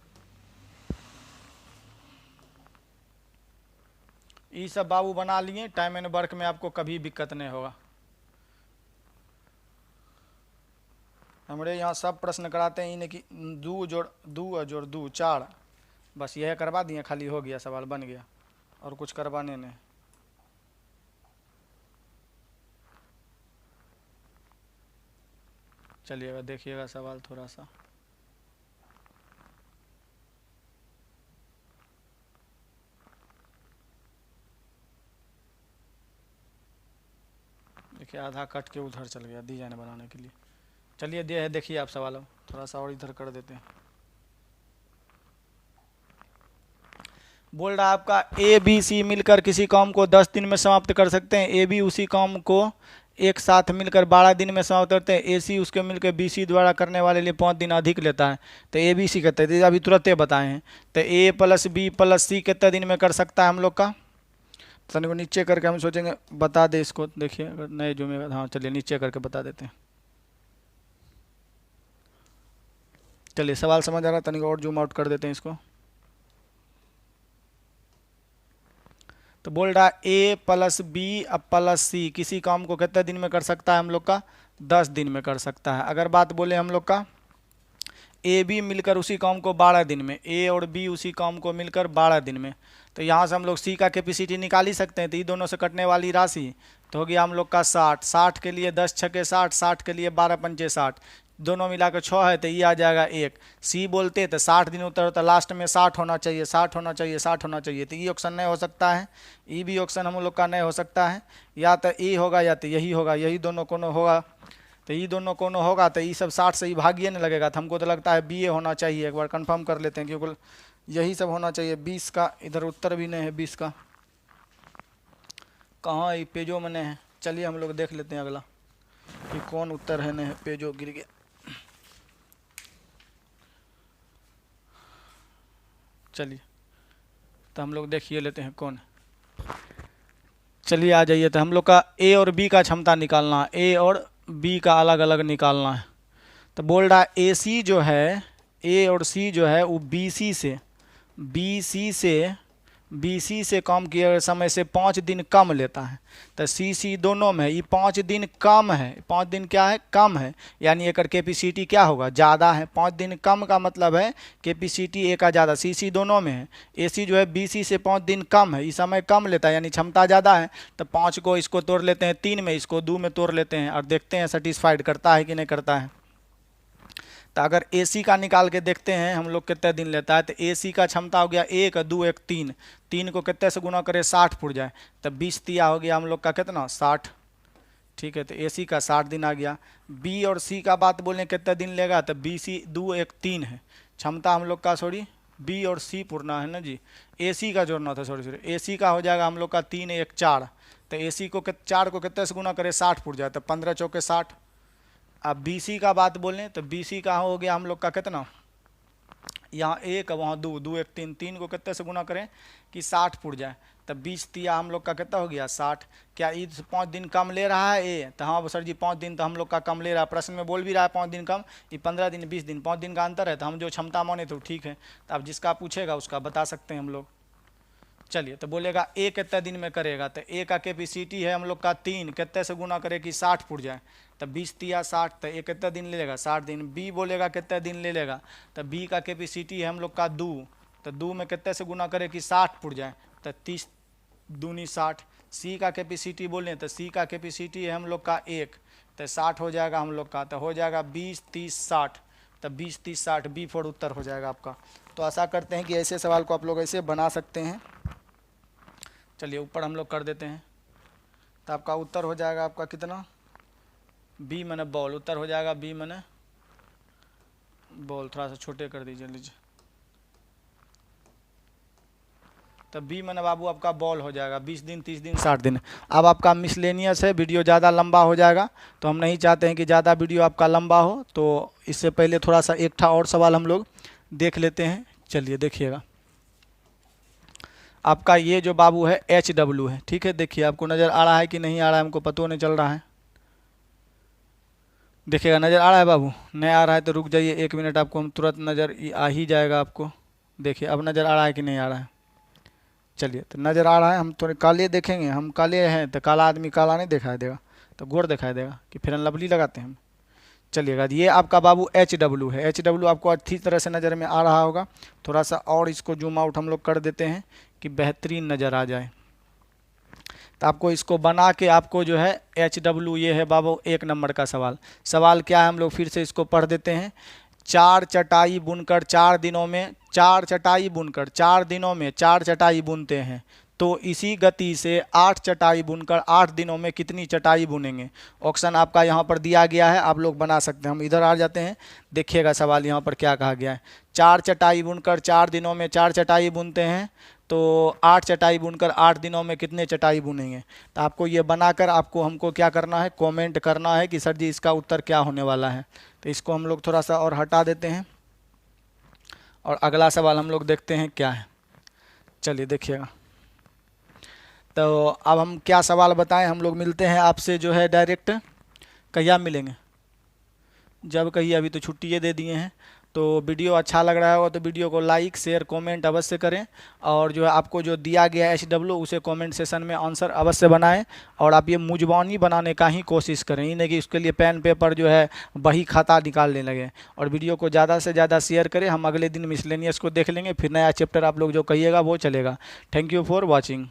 ये सब बाबू बना लिए, टाइम एंड वर्क में आपको कभी दिक्कत नहीं होगा। हमारे यहाँ सब प्रश्न कराते हैं इन्हें कि 2 जोड़ 2 4, बस यह करवा दिए, खाली हो गया, सवाल बन गया, और कुछ करवाने नहीं। चलिएगा देखिएगा सवाल थोड़ा सा, देखिए आधा कट के उधर चल गया डिजाइन बनाने के लिए। चलिए देखिए आप सवाल, थोड़ा सा और इधर कर देते हैं। बोल रहा है आपका ABC मिलकर किसी काम को 10 दिन में समाप्त कर सकते हैं, AB उसी काम को एक साथ मिलकर 12 दिन में समाप्त करते हैं, AC उसके मिलकर BC द्वारा करने वाले लिए 5 दिन अधिक लेता है। तो ABC कहते हैं, अभी तुरंत बताए हैं। तो A + B + C कितने दिन में कर सकता है हम लोग का, तनिक को नीचे करके हम सोचेंगे बता दे इसको, देखिए अगर नए जुमेगा, हाँ चलिए नीचे करके बता देते हैं। चलिए सवाल समझ आ रहा है, तनिक और जूम आउट कर देते हैं इसको। तो बोल रहा है A + B + C किसी काम को कितने दिन में कर सकता है हम लोग का, 10 दिन में कर सकता है। अगर बात बोले हम लोग का AB मिलकर उसी काम को 12 दिन में, A और B उसी काम को मिलकर 12 दिन में, तो यहाँ से हम लोग C का कैपेसिटी निकाल ही सकते हैं। तो ये दोनों से कटने वाली राशि तो हो गया हम लोग का 60, 60 के लिए 10 छके 60, 60 के लिए 12 पंचे 60, दोनों मिलाकर 6 है, तो ये आ जाएगा 1। C बोलते तो 60 दिन उत्तर होता, लास्ट में 60 होना चाहिए, 60 होना चाहिए, 60 होना चाहिए, तो ये ऑप्शन नहीं हो सकता है, ये भी ऑप्शन हम लोग का नहीं हो सकता है, या तो ए होगा या तो यही होगा, यही दोनों कोनो होगा। तो ये दोनों कोनो होगा तो ये सब 60 से ही भागिए नहीं लगेगा, तो हमको तो लगता है BA होना चाहिए। एक बार कंफर्म कर लेते हैं, क्योंकि यही सब होना चाहिए। 20 का इधर उत्तर भी नहीं है, 20 का कहाँ ये पेजों में नहीं है। चलिए हम लोग देख लेते हैं अगला कि कौन उत्तर है, नहीं पेजों गिर गया। चलिए तो हम लोग देखिए लेते हैं कौन है। चलिए आ जाइए, तो हम लोग का A और B का क्षमता निकालना है, A और B का अलग अलग निकालना है। तो बोल रहा है AC जो है, A और C जो है वो BC से BC से कम किए समय से 5 दिन कम लेता है, तो CC दोनों में ये 5 दिन कम है, 5 दिन क्या है, कम है, यानी एक कैपेसिटी क्या होगा, ज़्यादा है। 5 दिन कम का मतलब है कैपेसिटी ए का ज़्यादा, CC दोनों में है। AC जो है BC से 5 दिन कम है, इस समय कम लेता है यानी क्षमता ज़्यादा है, तो 5 को इसको तोड़ लेते हैं 3 में, इसको 2 में तोड़ लेते हैं और देखते हैं सेटिस्फाइड करता है कि नहीं करता है। तो अगर AC का निकाल के देखते हैं हम लोग कितने दिन लेता है, तो AC का क्षमता हो गया 1 2 1 3, 3 को कितने से गुना करें 60 फुट जाए, तो 20 तिया हो गया हम लोग का कितना 60, ठीक है। तो AC का 60 दिन आ गया। B और C का बात बोलें कितने दिन लेगा, तो BC 2 1 3 है क्षमता हम लोग का, सॉरी B और C पूर्णा है ना जी, AC का जोड़ना था, सॉरी AC का हो जाएगा हम लोग का 3 1 4, तो AC को 4 को कितने से गुना करें 60 फुट जाए, तो 15 चौके 60। अब BC का बात बोलें तो BC का हो गया हम लोग का कितना, यहाँ 1 वहाँ 2 2 1 3, 3 को कितने से गुना करें कि 60 फुट जाए, तब 20 तिया हम लोग का कितना हो गया 60। क्या ईद से 5 दिन कम ले रहा है ए, तो हाँ सर जी 5 दिन तो हम लोग का कम ले रहा है, प्रश्न में बोल भी रहा है 5 दिन कम, ये 15 दिन 20 दिन 5 दिन का अंतर है, तो हम जो क्षमता माने तो ठीक है। तो अब जिसका पूछेगा उसका बता सकते हैं हम लोग। चलिए, तो बोलेगा ए कितने दिन में करेगा, तो ए का कैपेसिटी है हम लोग का 3, कितने से गुना करे कि 60 फुट जाए, तो 20 तिया 60, तो ए कितने दिन ले लेगा 60 दिन। बी बोलेगा कितने दिन ले लेगा, तो बी का कैपेसिटी है हम लोग का 2, तो 2 में कितने से गुना करे कि 60 फुट जाए, तो 30 दूनी 60। सी का कैपेसिटी बोलें तो सी का कैपेसिटी है हम लोग का 1, तो 60 हो जाएगा हम लोग का, तो हो जाएगा 20 30 60, तो 20 30 60 B4 उत्तर हो जाएगा आपका। तो आशा करते हैं कि ऐसे सवाल को आप लोग ऐसे बना सकते हैं। चलिए ऊपर हम लोग कर देते हैं, तो आपका उत्तर हो जाएगा आपका कितना, बी मैंने बॉल, उत्तर हो जाएगा बी मैंने बॉल, थोड़ा सा छोटे कर दीजिए लीजिए, तो बी मैंने बाबू आपका बॉल हो जाएगा 20 दिन 30 दिन 60 दिन। अब आपका मिसलेनियस है, वीडियो ज़्यादा लंबा हो जाएगा, तो हम नहीं चाहते हैं कि ज़्यादा वीडियो आपका लंबा हो, तो इससे पहले थोड़ा सा एक था और सवाल हम लोग देख लेते हैं। चलिए देखिएगा, आपका ये जो बाबू है HW है, ठीक है। देखिए आपको नज़र आ रहा है कि नहीं आ रहा है, हमको पता नहीं चल रहा है, देखिएगा नज़र आ रहा है बाबू, नहीं आ रहा है तो रुक जाइए 1 मिनट, आपको हम तुरंत नज़र आ ही जाएगा आपको। देखिए अब नज़र आ रहा है कि नहीं आ रहा है, चलिए तो नज़र आ रहा है। हम थोड़े काले देखेंगे, हम काले हैं तो काला आदमी काला नहीं दिखाई देगा, तो गोर दिखाई देगा कि फिर लवली लगाते हैं हम। चलिएगा, ये आपका बाबू HW है, HW आपको अच्छी तरह से नज़र में आ रहा होगा, थोड़ा सा और इसको जूम आउट हम लोग कर देते हैं कि बेहतरीन नज़र आ जाए। तो आपको इसको बना के आपको जो है HW, ये है बाबू 1 नंबर का सवाल। सवाल क्या है हम लोग फिर से इसको पढ़ देते हैं। 4 चटाई बुनकर 4 दिनों में, 4 चटाई बुनकर 4 दिनों में 4 चटाई बुनते हैं, तो इसी गति से 8 चटाई बुनकर 8 दिनों में कितनी चटाई बुनेंगे। ऑप्शन आपका यहाँ पर दिया गया है, आप लोग बना सकते हैं। हम इधर आ जाते हैं, देखिएगा सवाल यहाँ पर क्या कहा गया है। 4 चटाई बुनकर 4 दिनों में 4 चटाई बुनते हैं, तो 8 चटाई बुनकर 8 दिनों में कितने चटाई बुनेंगे। तो आपको ये बनाकर आपको हमको क्या करना है, कमेंट करना है कि सर जी इसका उत्तर क्या होने वाला है। तो इसको हम लोग थोड़ा सा और हटा देते हैं और अगला सवाल हम लोग देखते हैं क्या है। चलिए देखिएगा, तो अब हम क्या सवाल बताएं, हम लोग मिलते हैं आपसे जो है डायरेक्ट, कहिए मिलेंगे जब कहिए, अभी तो छुट्टियाँ दे दिए हैं। तो वीडियो अच्छा लग रहा होगा तो वीडियो को लाइक शेयर कमेंट अवश्य करें, और जो है आपको जो दिया गया HW उसे कमेंट सेशन में आंसर अवश्य बनाएं, और आप ये मुजबानी बनाने का ही कोशिश करें, ये नहीं कि उसके लिए पेन पेपर जो है बही खाता निकालने लगे। और वीडियो को ज़्यादा से ज़्यादा शेयर करें। हम अगले दिन मिसलेनियस को देख लेंगे, फिर नया चैप्टर आप लोग जो कहिएगा वो चलेगा। Thank you for watching.